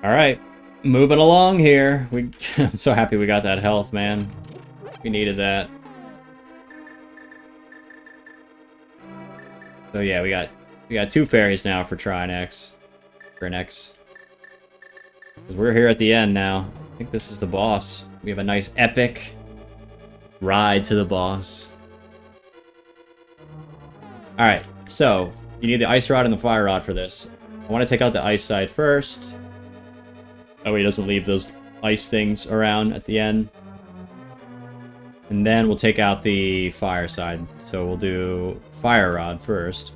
Alright, moving along here. I'm so happy we got that health, man. We needed that. So yeah, we got 2 fairies now for Trinex. For next. Because we're here at the end now. I think this is the boss. We have a nice epic ride to the boss. Alright, so you need the ice rod and the fire rod for this. I want to take out the ice side first. Oh, he doesn't leave those ice things around at the end. And then we'll take out the fire side. So we'll do fire rod first.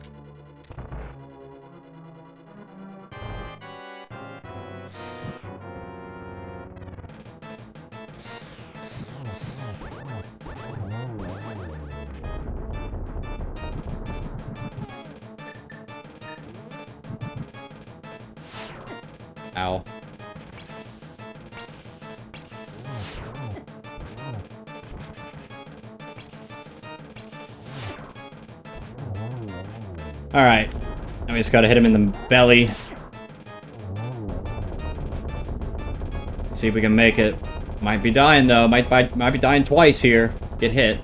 Ow. Alright. Now we just gotta hit him in the belly. Let's see if we can make it. Might be dying though. Might be dying twice here. Get hit.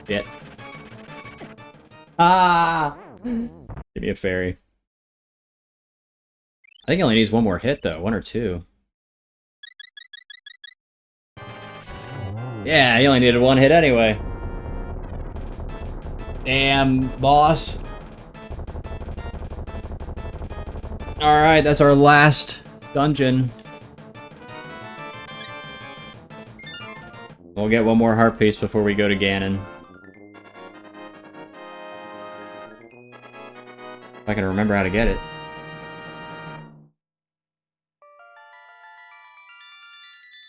Get. Ah! Give me a fairy. I think he only needs one more hit, though. 1 or 2. Yeah, he only needed 1 hit anyway. Damn, boss. Alright, that's our last dungeon. We'll get one more heart piece before we go to Ganon. I can remember how to get it.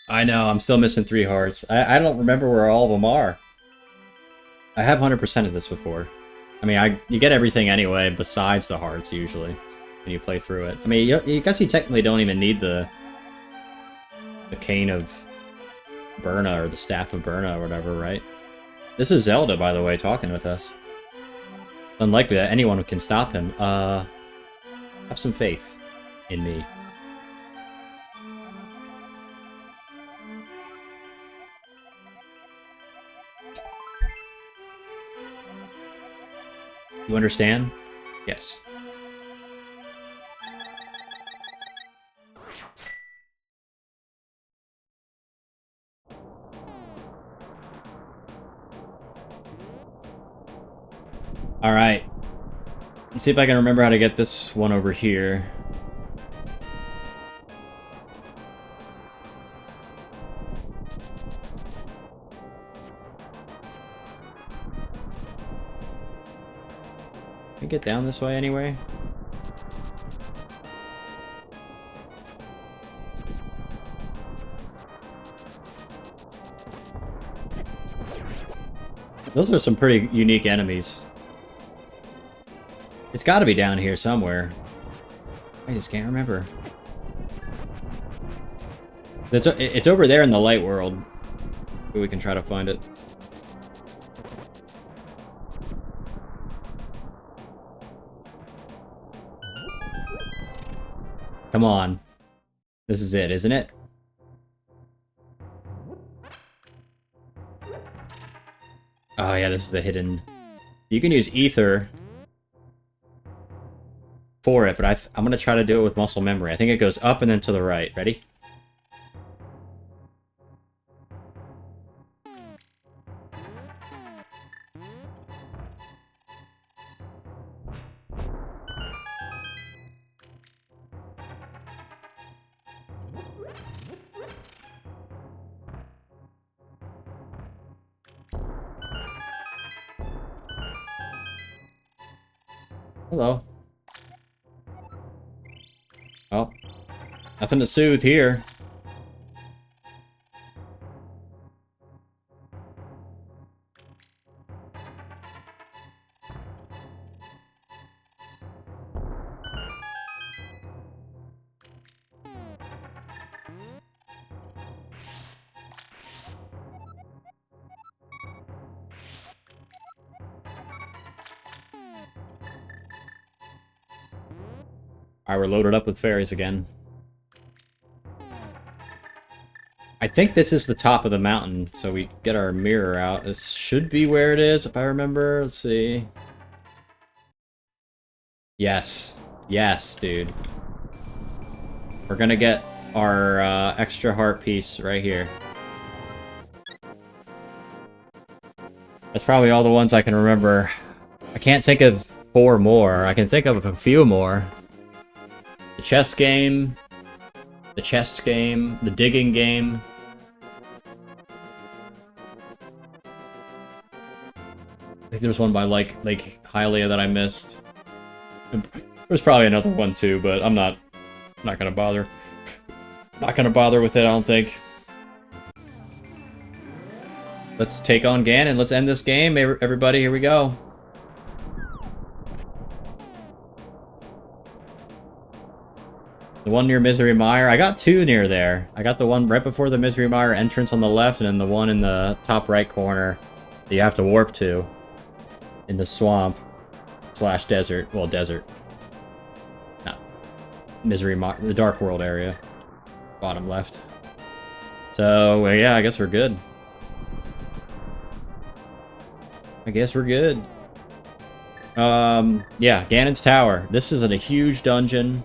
I know, I'm still missing 3 hearts. I don't remember where all of them are. I have 100% of this before. I mean, you get everything anyway, besides the hearts, usually, when you play through it. I mean, you guess you technically don't even need the Cane of Burna, or the Staff of Burna, or whatever, right? This is Zelda, by the way, talking with us. Unlikely that anyone can stop him. Have some faith in me. You understand? Yes. Alright. Let's see if I can remember how to get this one over here. Can I get down this way anyway? Those are some pretty unique enemies. It's got to be down here somewhere. I just can't remember. It's over there in the light world. We can try to find it. Come on. This is it, isn't it? Oh yeah, this is the hidden... You can use Ether for it, but I'm gonna try to do it with muscle memory. I think it goes up and then to the right. Ready? Hello. Oh. Nothing to soothe here. Alright, we're loaded up with fairies again. I think this is the top of the mountain, so we get our mirror out. This should be where it is, if I remember. Let's see. Yes. Yes, dude. We're gonna get our extra heart piece right here. That's probably all the ones I can remember. I can't think of 4 more. I can think of a few more. The chess game, the digging game. I think there's one by Lake Hylia that I missed. There's probably another one too, but I'm not gonna bother. Not gonna bother with it, I don't think. Let's take on Ganon. Let's end this game, everybody. Here we go. The one near Misery Mire. I got 2 near there. I got the one right before the Misery Mire entrance on the left, and then the one in the top right corner that you have to warp to in the swamp / desert. Well, desert. No. Misery Mire, the Dark World area. Bottom left. So, yeah, I guess we're good. I guess we're good. Yeah, Ganon's Tower. This is in a huge dungeon.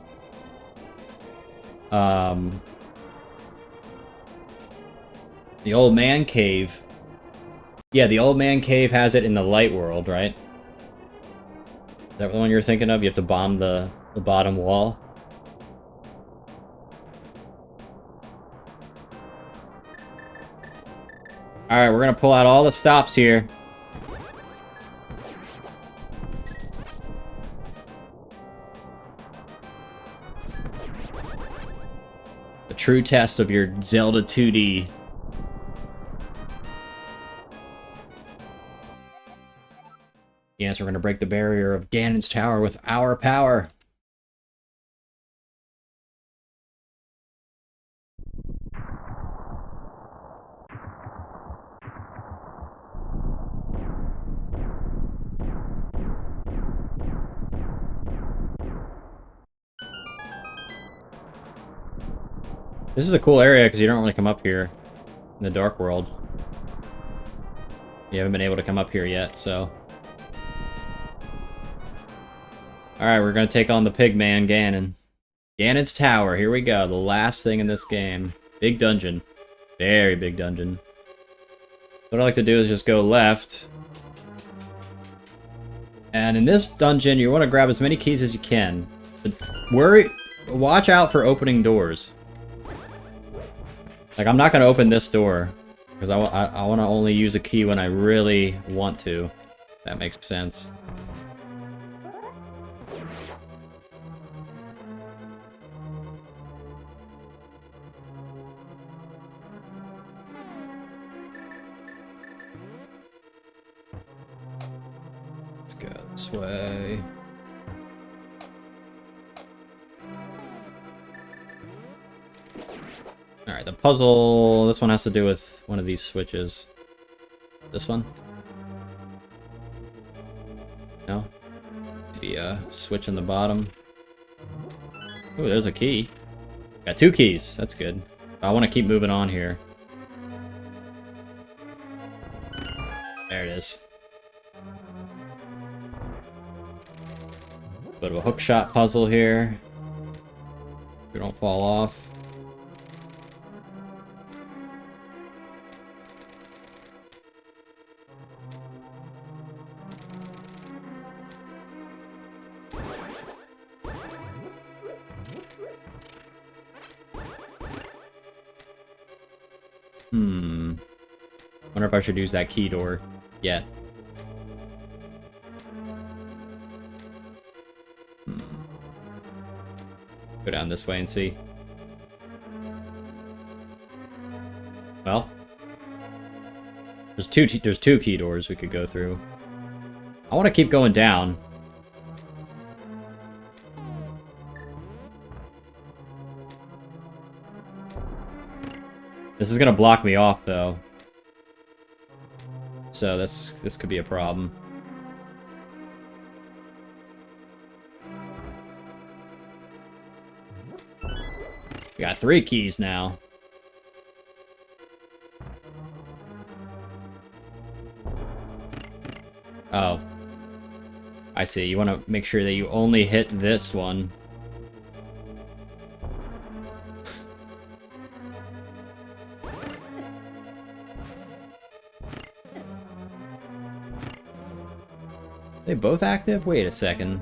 The Old Man Cave. Yeah, the Old Man Cave has it in the light world, right? Is that the one you're thinking of? You have to bomb the bottom wall? Alright, we're gonna pull out all the stops here. true test of your Zelda 2D. Yes, we're gonna break the barrier of Ganon's Tower with our power. This is a cool area because you don't really come up here in the Dark World. You haven't been able to come up here yet, so. Alright, we're gonna take on the Pigman Ganon. Ganon's Tower, here we go. The last thing in this game. Big dungeon. Very big dungeon. What I like to do is just go left. And in this dungeon, you want to grab as many keys as you can. But watch out for opening doors. Like, I'm not going to open this door. Because I want to only use a key when I really want to. If that makes sense. Let's go this way. Alright, the puzzle... This one has to do with one of these switches. This one? No? Maybe a switch in the bottom. Ooh, there's a key. Got 2 keys. That's good. I want to keep moving on here. There it is. Bit of a hookshot puzzle here. We don't fall off. Wonder if I should use that key door yet. Go down this way and see. Well, there's two key doors we could go through. I want to keep going down. This is gonna block me off though. So this could be a problem. We got 3 keys now. Oh. I see. You want to make sure that you only hit this one. They both active? Wait a second.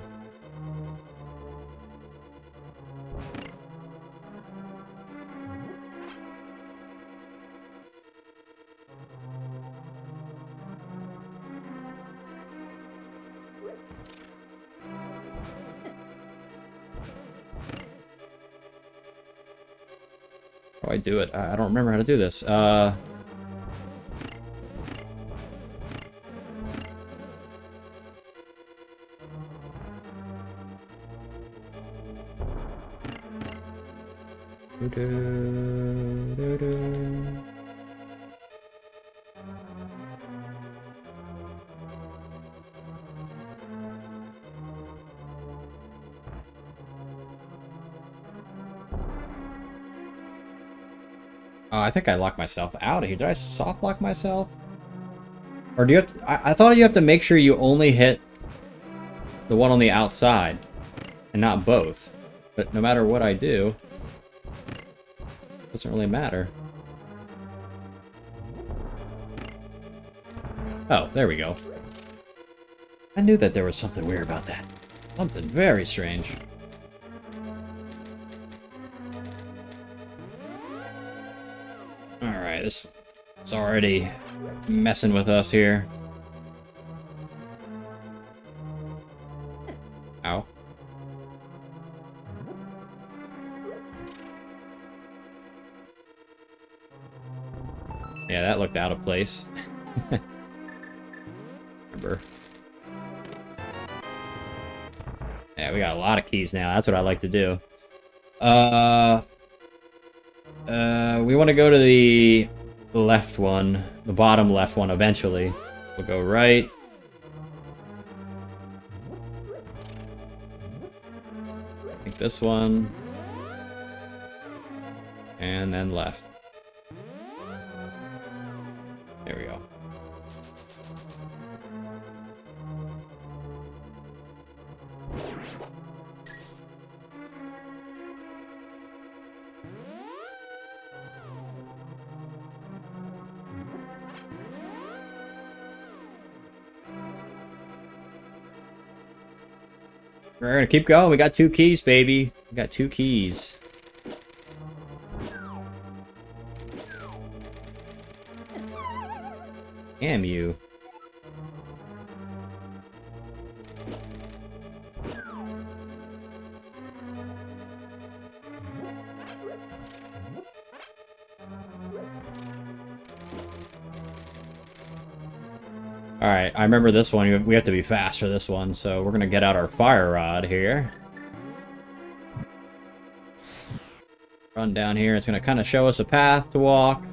How do I do it? I don't remember how to do this. Oh, I think I locked myself out of here. Did I soft lock myself? Or do you have to, I thought you have to make sure you only hit the one on the outside and not both. But no matter what I do, it doesn't really matter. Oh, there we go. I knew that there was something weird about that. Something very strange. Alright, this is already messing with us here. Ow. that looked out of place. Remember. Yeah, we got a lot of keys now. That's what I like to do. We want to go to the left one, the bottom left one eventually. We'll go right. I think this one. And then left. There we go. We're gonna keep going. We got 2 keys, baby. We got 2 keys. Damn you. Alright, I remember this one. We have to be fast for this one, so we're gonna get out our fire rod here. Run down here. It's gonna kind of show us a path to walk.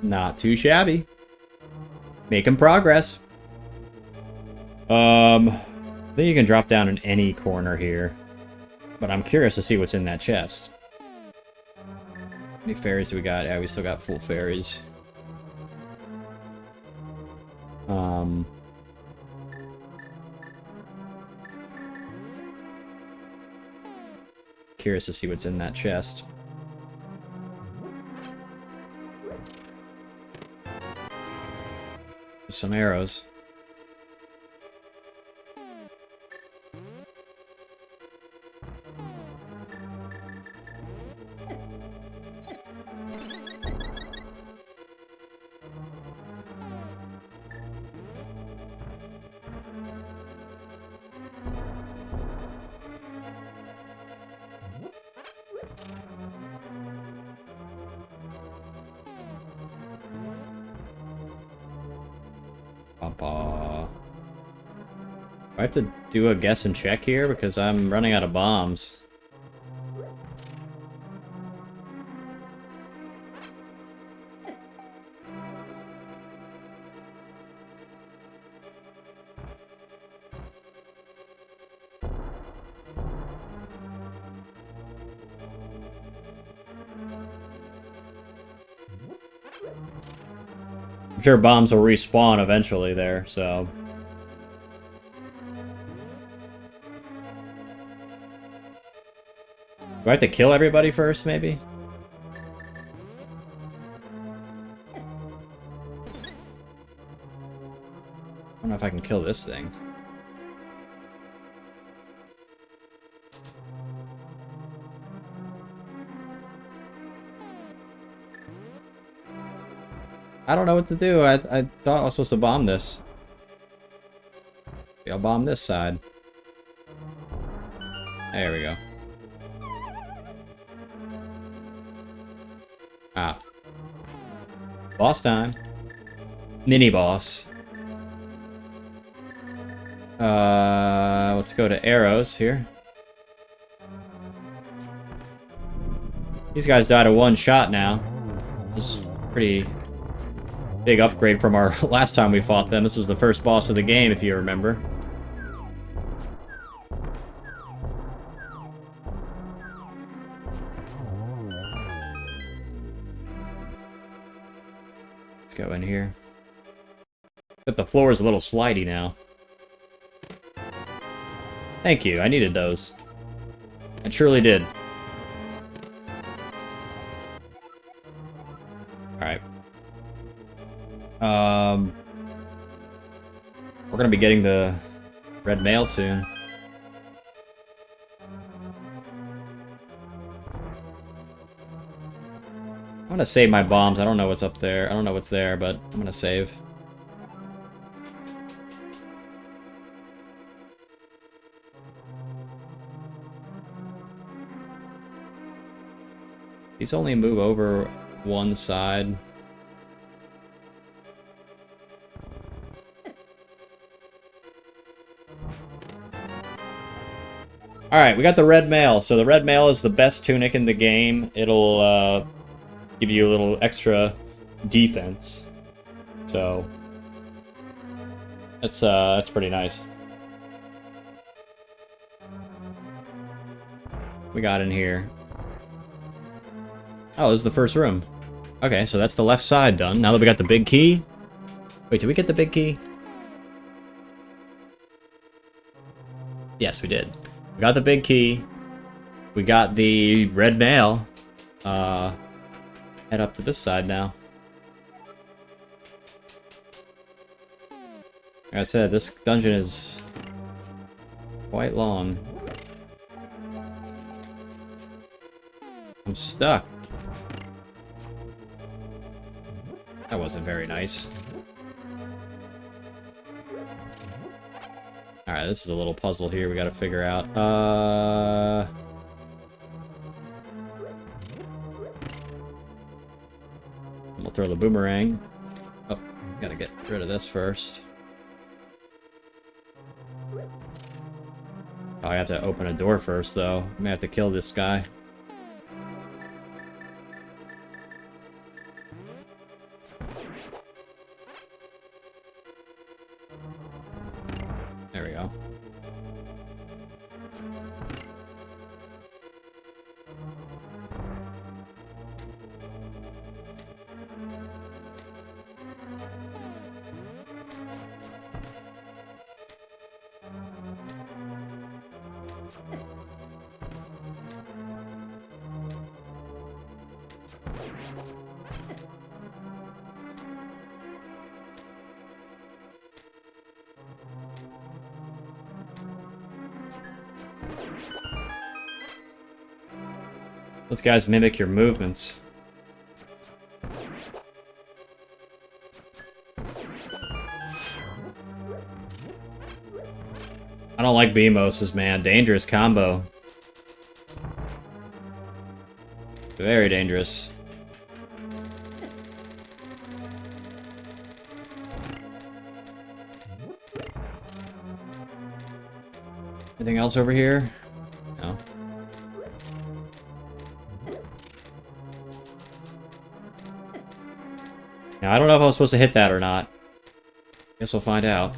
Not too shabby. Making progress. I think you can drop down in any corner here. But I'm curious to see what's in that chest. How many fairies do we got? Yeah, we still got full fairies. Curious to see what's in that chest. Some arrows. I have to do a guess and check here because I'm running out of bombs. I'm sure bombs will respawn eventually there, so... Do I have to kill everybody first, maybe? I don't know if I can kill this thing. I don't know what to do. I thought I was supposed to bomb this. Maybe I'll bomb this side. There we go. Ah. Boss time. Mini boss. Let's go to arrows here. These guys died of one shot now. This is pretty big upgrade from our last time we fought them. This was the first boss of the game, if you remember. Let's go in here. But the floor is a little slidey now. Thank you, I needed those. I truly did. Alright. We're gonna be getting the red mail soon. gonna save my bombs. I don't know what's up there. I don't know what's there, but I'm gonna save. These only move over one side. Alright, we got the red mail. So the red mail is the best tunic in the game. It'll give you a little extra defense. So that's pretty nice. We got in here. Oh, this is the first room. Okay, so that's the left side done. Now that we got the big key. Wait, did we get the big key? Yes, we did. We got the big key. We got the red mail. Head up to this side now. Like I said, this dungeon is quite long. I'm stuck. That wasn't very nice. Alright, this is a little puzzle here we gotta figure out. We'll throw the boomerang. Oh, gotta get rid of this first. Oh, I have to open a door first, though. I may have to kill this guy. There we go. Those guys mimic your movements. I don't like Beamoses, man. Dangerous combo. Very dangerous. Anything else over here? No. Now, I don't know if I was supposed to hit that or not. Guess we'll find out.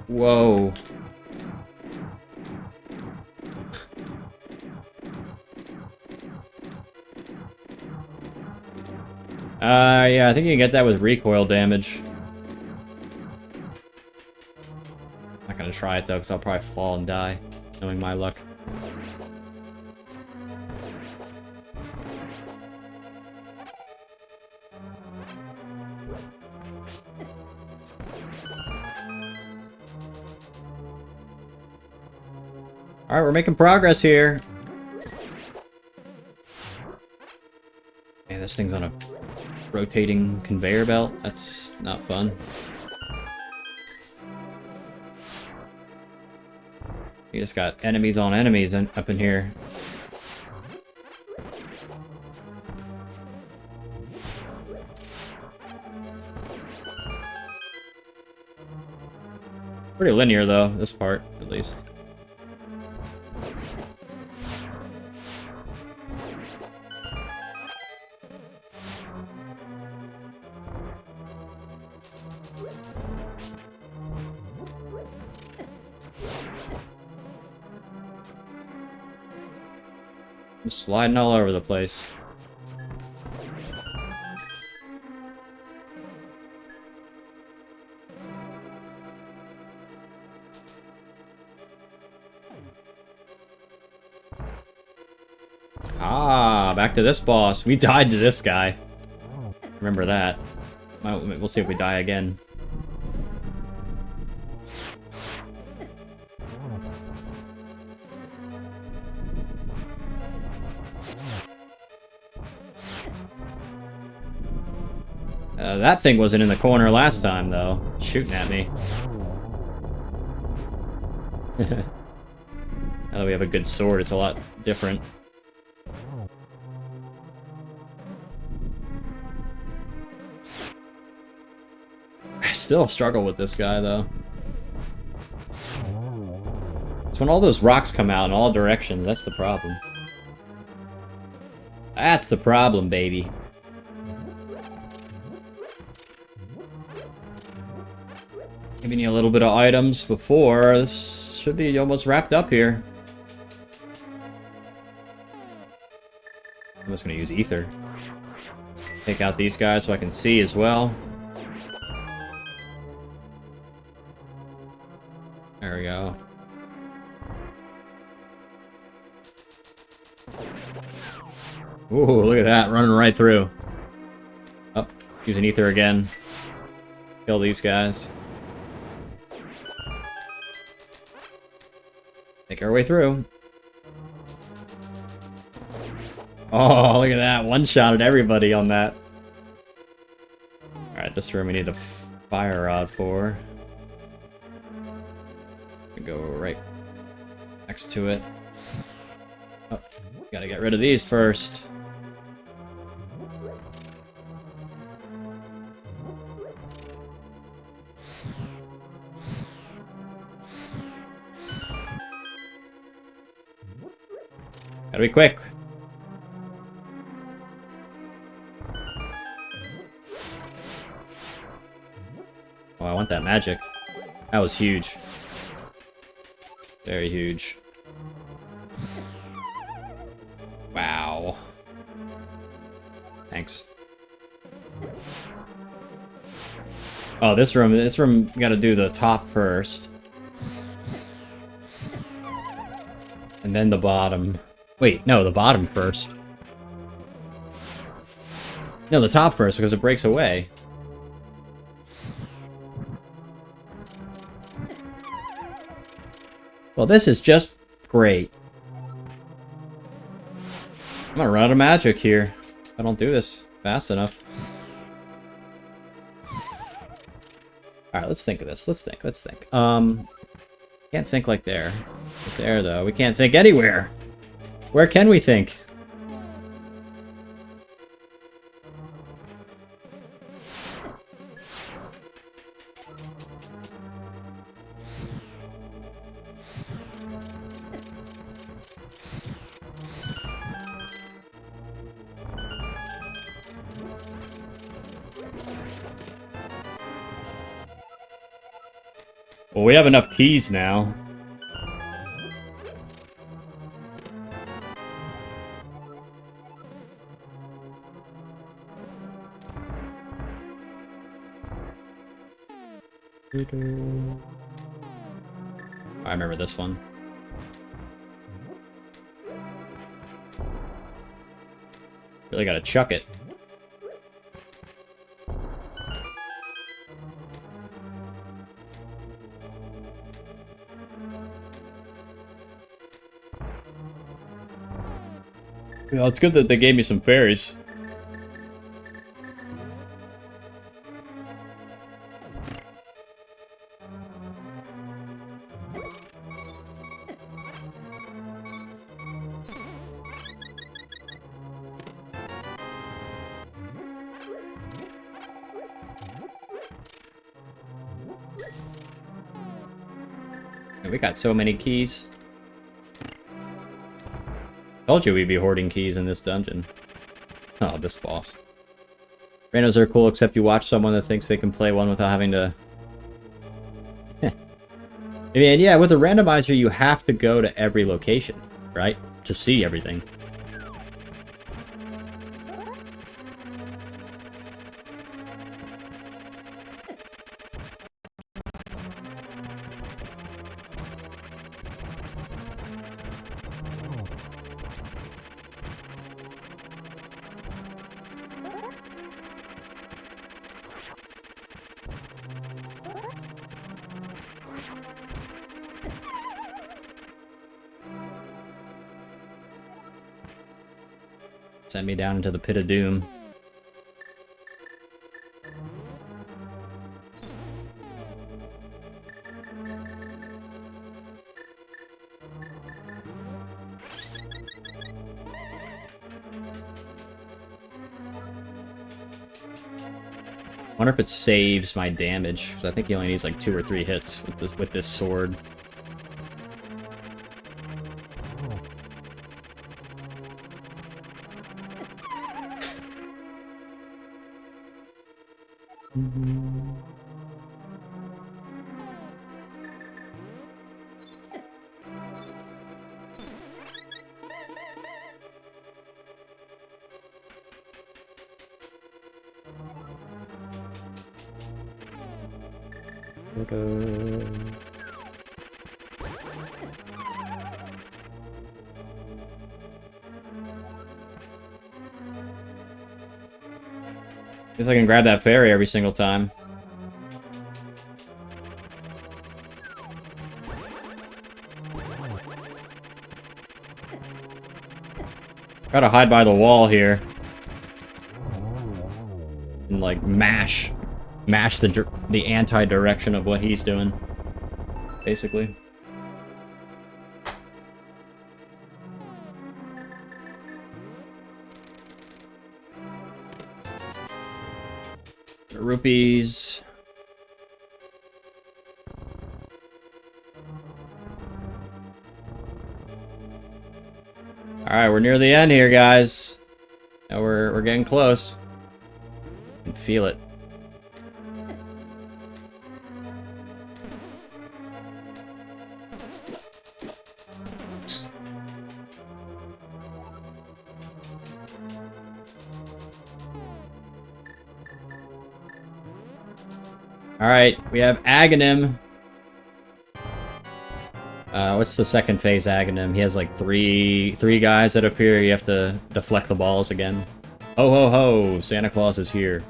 Whoa. Yeah, I think you can get that with recoil damage. Not gonna try it though, because I'll probably fall and die, knowing my luck. Alright, we're making progress here. Man, this thing's on a rotating conveyor belt. That's not fun. You just got enemies on enemies up in here. Pretty linear though, this part, at least. I'm sliding all over the place. Ah, back to this boss. We died to this guy. Remember that. We'll see if we die again. That thing wasn't in the corner last time, though. Shooting at me. Now that we have a good sword, it's a lot different. I still struggle with this guy, though. It's when all those rocks come out in all directions, that's the problem. That's the problem, baby. Giving you a little bit of items before. This should be almost wrapped up here. I'm just gonna use ether. Take out these guys so I can see as well. There we go. Ooh, look at that, running right through. Oh, using ether again. Kill these guys. Make our way through. Oh, look at that. One-shotted everybody on that. Alright, this room we need a fire rod for. We go right next to it. Oh, gotta get rid of these first. Gotta be quick. Oh, I want that magic. That was huge. Very huge. Wow. Thanks. Oh, this room, you gotta do the top first. And then the bottom. Wait, no, the bottom first. No, the top first, because it breaks away. Well, this is just great. I'm gonna run out of magic here if I don't do this fast enough. Alright, let's think of this. Let's think. Can't think like there. There, though. We can't think anywhere. Where can we think? Well, we have enough keys now. I remember this one. Really gotta chuck it. Yeah, it's good that they gave me some fairies. We got so many keys. Told you we'd be hoarding keys in this dungeon. Oh, this boss. Randos are cool, except you watch someone that thinks they can play one without having to... I mean, yeah, with a randomizer, you have to go to every location, right? To see everything. Send me down into the pit of doom. Wonder if it saves my damage, because I think he only needs like 2 or 3 hits with this sword. Guess I can grab that fairy every single time. Gotta hide by the wall here. And like mash the anti-direction of what he's doing. Basically. Rupees. Alright, we're near the end here, guys. Now we're getting close. I can feel it. Alright, we have Aghanim. What's the second phase Aghanim? He has like three guys that appear. You have to deflect the balls again. Ho ho ho! Santa Claus is here.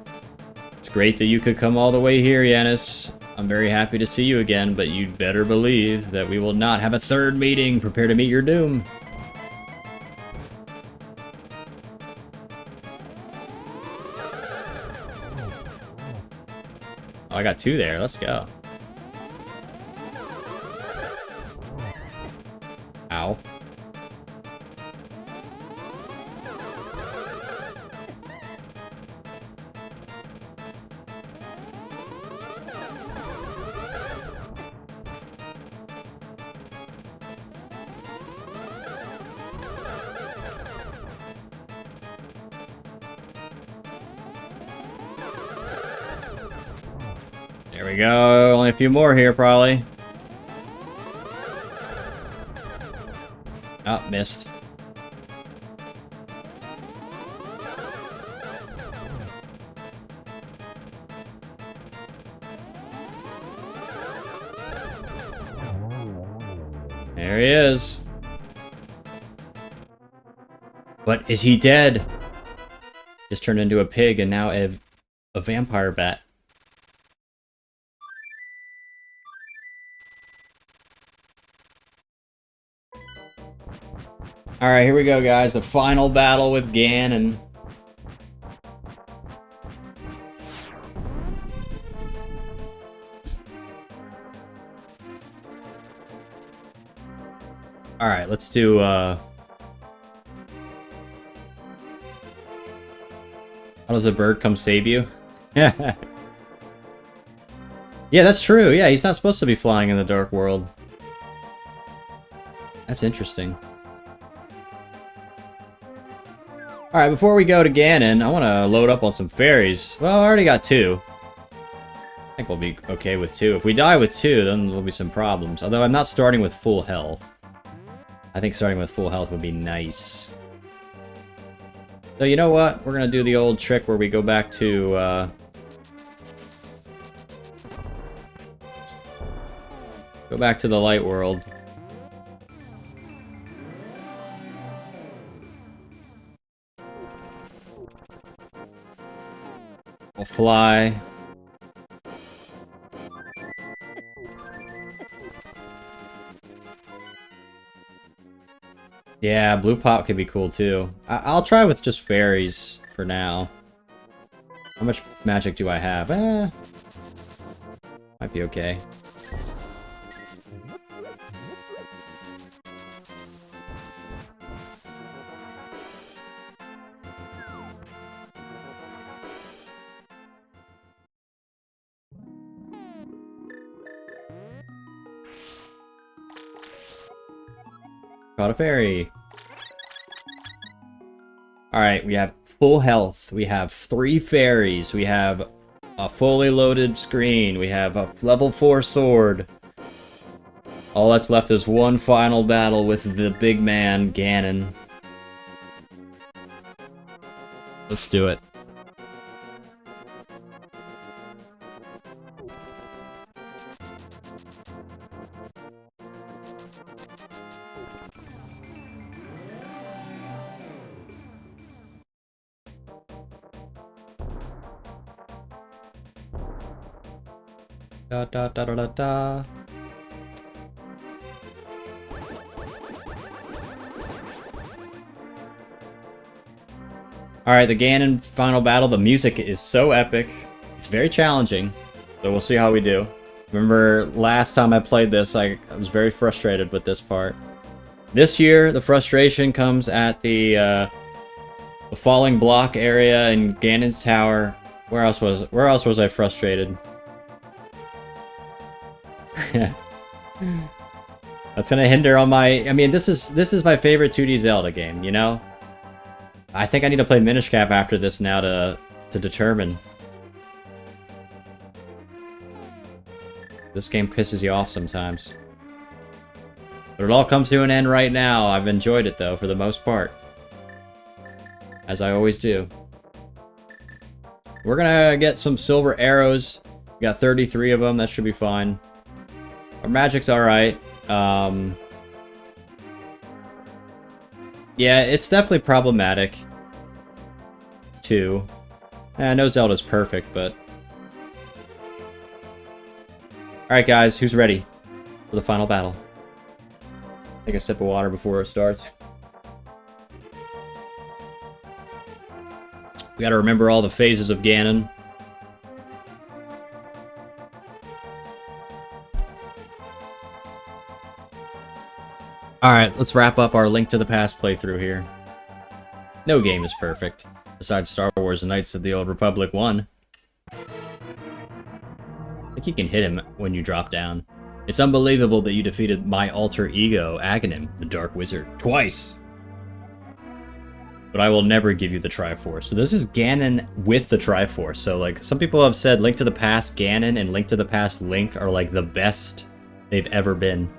It's great that you could come all the way here, Yanis. I'm very happy to see you again, but you'd better believe that we will not have a third meeting. Prepare to meet your doom. Oh, I got 2 there. Let's go. Ow. There we go. Only a few more here, probably. Oh, missed. There he is. But is he dead? Just turned into a pig and now a vampire bat. Alright, here we go, guys. The final battle with Ganon. Alright, let's do, How does the bird come save you? Yeah, that's true. Yeah, he's not supposed to be flying in the Dark World. That's interesting. Alright, before we go to Ganon, I want to load up on some fairies. Well, I already got 2. I think we'll be okay with 2. If we die with 2, then there'll be some problems. Although I'm not starting with full health. I think starting with full health would be nice. So you know what? We're going to do the old trick where we go back to, go back to the light world. We'll fly. Yeah, blue pop could be cool too. I'll try with just fairies for now. How much magic do I have? Might be okay. Caught a fairy. Alright, we have full health. We have 3 fairies. We have a fully loaded screen. We have a level 4 sword. All that's left is one final battle with the big man, Ganon. Let's do it. Da da da da da da. Alright, the Ganon final battle. The music is so epic. It's very challenging, so we'll see how we do. Remember last time I played this, I was very frustrated with this part. This year, the frustration comes at the falling block area in Ganon's tower. Where else was I frustrated? That's gonna hinder on my... I mean, this is my favorite 2D Zelda game, you know? I think I need to play Minish Cap after this now to determine. This game pisses you off sometimes. But it all comes to an end right now. I've enjoyed it, though, for the most part. As I always do. We're gonna get some silver arrows. We got 33 of them. That should be fine. Our magic's alright. Yeah, it's definitely problematic, too. I know Zelda's perfect, but... Alright guys, who's ready for the final battle? Take a sip of water before it starts. We gotta remember all the phases of Ganon. Alright, let's wrap up our Link to the Past playthrough here. No game is perfect, besides Star Wars Knights of the Old Republic 1. I think you can hit him when you drop down. It's unbelievable that you defeated my alter ego, Aghanim, the Dark Wizard, twice! But I will never give you the Triforce. So this is Ganon with the Triforce. So, like, some people have said Link to the Past Ganon and Link to the Past Link are, like, the best they've ever been.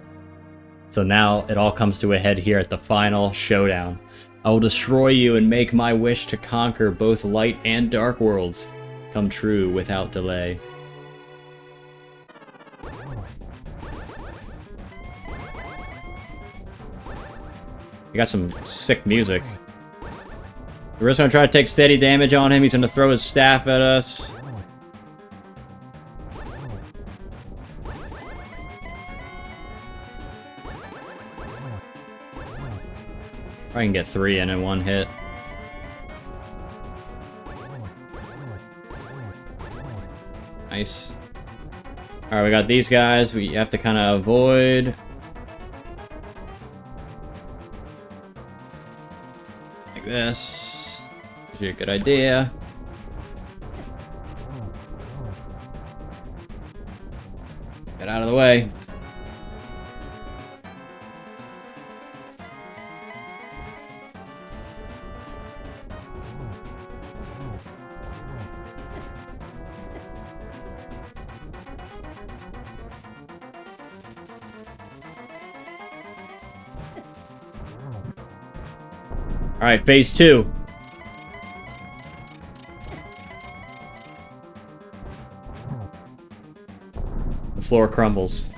So now it all comes to a head here at the final showdown. I will destroy you and make my wish to conquer both light and dark worlds come true without delay. You got some sick music. We're just gonna try to take steady damage on him. He's gonna throw his staff at us. I can get 3 in one hit. Nice. Alright, we got these guys. We have to kind of avoid. Like this. Gives you a good idea. Get out of the way. Alright, phase 2. The floor crumbles.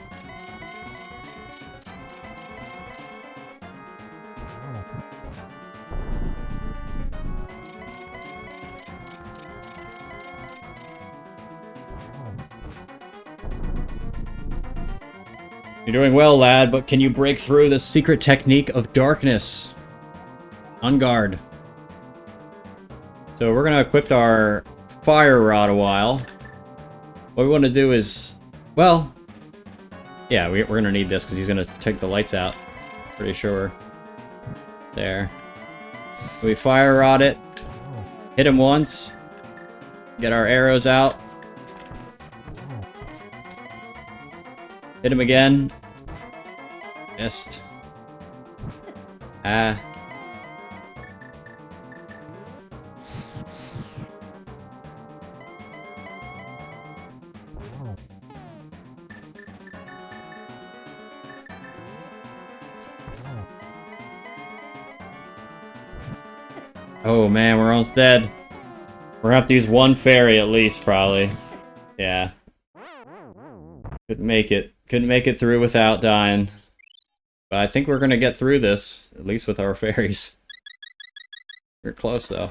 You're doing well, lad, but can you break through the secret technique of darkness? On guard. So we're gonna equip our fire rod a while. What we want to do is, well, yeah, we're gonna need this because he's gonna take the lights out. Pretty sure. There. We fire rod it. Hit him once. Get our arrows out. Hit him again. Missed. Ah. Oh man, we're almost dead. We're gonna have to use one fairy at least, probably. Yeah. Couldn't make it. Couldn't make it through without dying. But I think we're gonna get through this, at least with our fairies. We're close, though.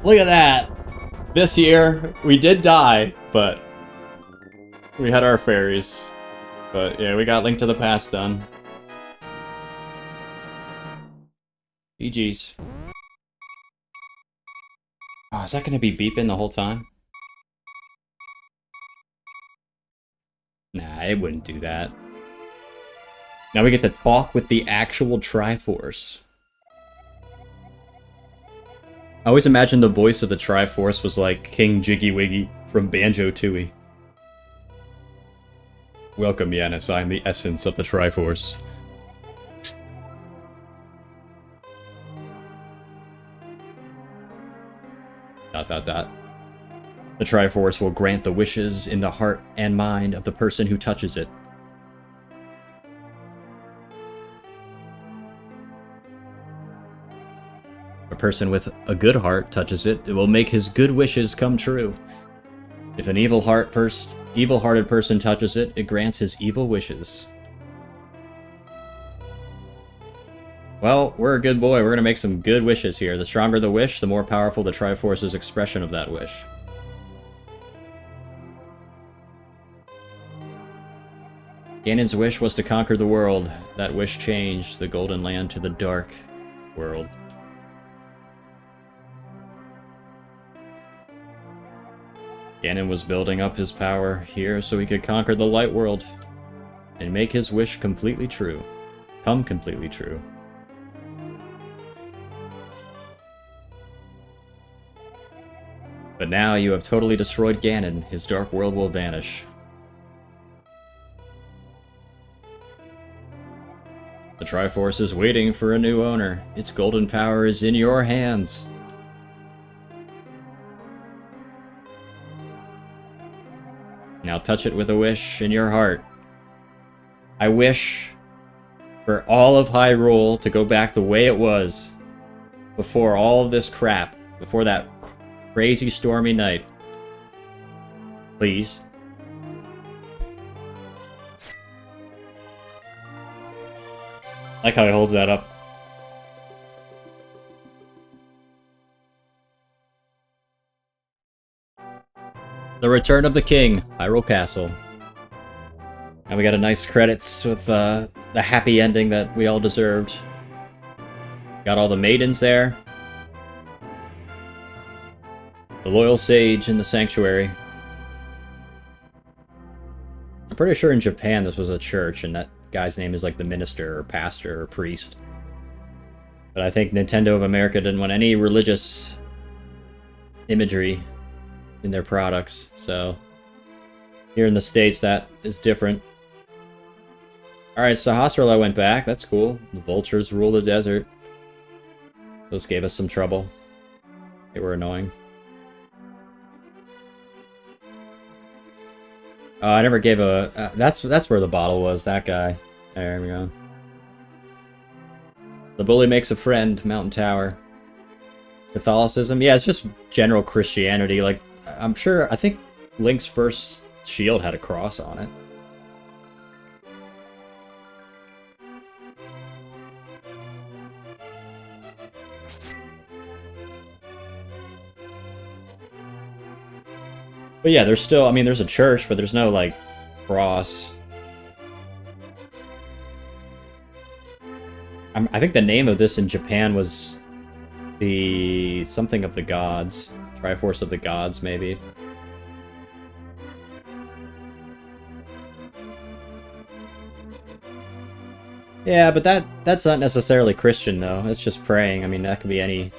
Look at that! This year, we did die, but we had our fairies. But yeah, we got Link to the Past done. GG's. Oh, is that gonna be beeping the whole time? Nah, it wouldn't do that. Now we get to talk with the actual Triforce. I always imagined the voice of the Triforce was like King Jiggy Wiggy from Banjo-Tooie. Welcome, Yanis. I'm the essence of the Triforce. Dot dot dot. The Triforce will grant the wishes in the heart and mind of the person who touches it. A person with a good heart touches it, it will make his good wishes come true. If an evil-hearted person touches it, it grants his evil wishes. Well, we're a good boy. We're gonna make some good wishes here. The stronger the wish, the more powerful the Triforce's expression of that wish. Ganon's wish was to conquer the world. That wish changed the Golden Land to the Dark World. Ganon was building up his power here so he could conquer the Light World and make his wish completely true. Come completely true. But now you have totally destroyed Ganon. His Dark World will vanish. The Triforce is waiting for a new owner. Its golden power is in your hands. Now touch it with a wish in your heart. I wish for all of Hyrule to go back the way it was before all of this crap, before that crazy stormy night. Please. I like how he holds that up. The Return of the King, Hyrule Castle. And we got a nice credits with the happy ending that we all deserved. Got all the maidens there. The loyal sage in the sanctuary. I'm pretty sure in Japan this was a church, and that guy's name is like the minister or pastor or priest. But I think Nintendo of America didn't want any religious imagery in their products, so here in the States that is different. Alright, so Hasrala went back, that's cool. The vultures rule the desert. Those gave us some trouble. They were annoying. I never gave a... that's where the bottle was, that guy. There we go. The bully makes a friend, Mountain Tower. Catholicism? Yeah, it's just general Christianity, like I think Link's first shield had a cross on it. But yeah, there's still, I mean, there's a church, but there's no, like, cross. I think the name of this in Japan was the something of the gods. Triforce of the Gods, maybe. Yeah, but that's not necessarily Christian, though. It's just praying. I mean, that could be any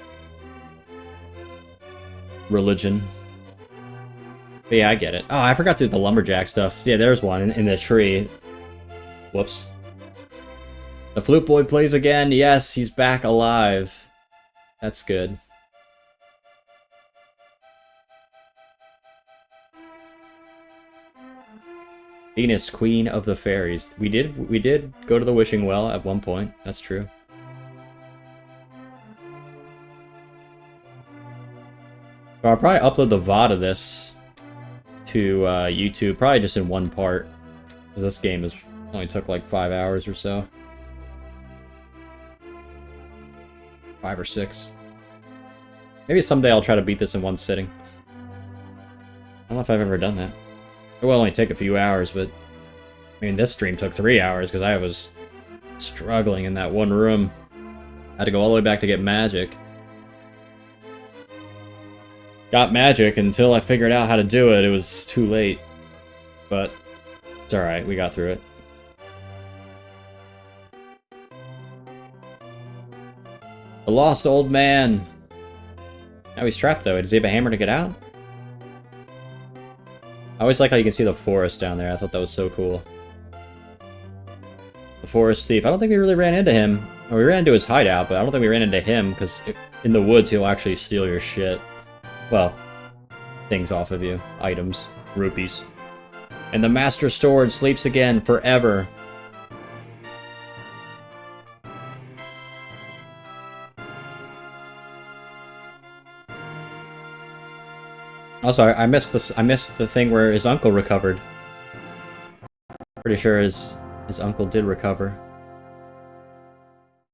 religion. But yeah, I get it. Oh, I forgot to do the lumberjack stuff. Yeah, there's one in the tree. Whoops. The flute boy plays again. Yes, he's back alive. That's good. Venus, Queen of the Fairies. We did go to the wishing well at one point. That's true. So I'll probably upload the VOD of this to YouTube, probably just in one part. Because this game only took like 5 hours or so. 5 or 6. Maybe someday I'll try to beat this in one sitting. I don't know if I've ever done that. It will only take a few hours, but... I mean, this stream took 3 hours because I was struggling in that one room. I had to go all the way back to get magic. Got magic until I figured out how to do it. It was too late. But it's alright, we got through it. The lost old man. Now he's trapped, though. Does he have a hammer to get out? I always like how you can see the forest down there. I thought that was so cool. The forest thief. I don't think we really ran into him. Well, we ran into his hideout, but I don't think we ran into him, because in the woods he'll actually steal your shit. Well, things off of you. Items. Rupees. And the Master Sword sleeps again forever. Also, I missed this. I missed the thing where his uncle recovered. Pretty sure his uncle did recover.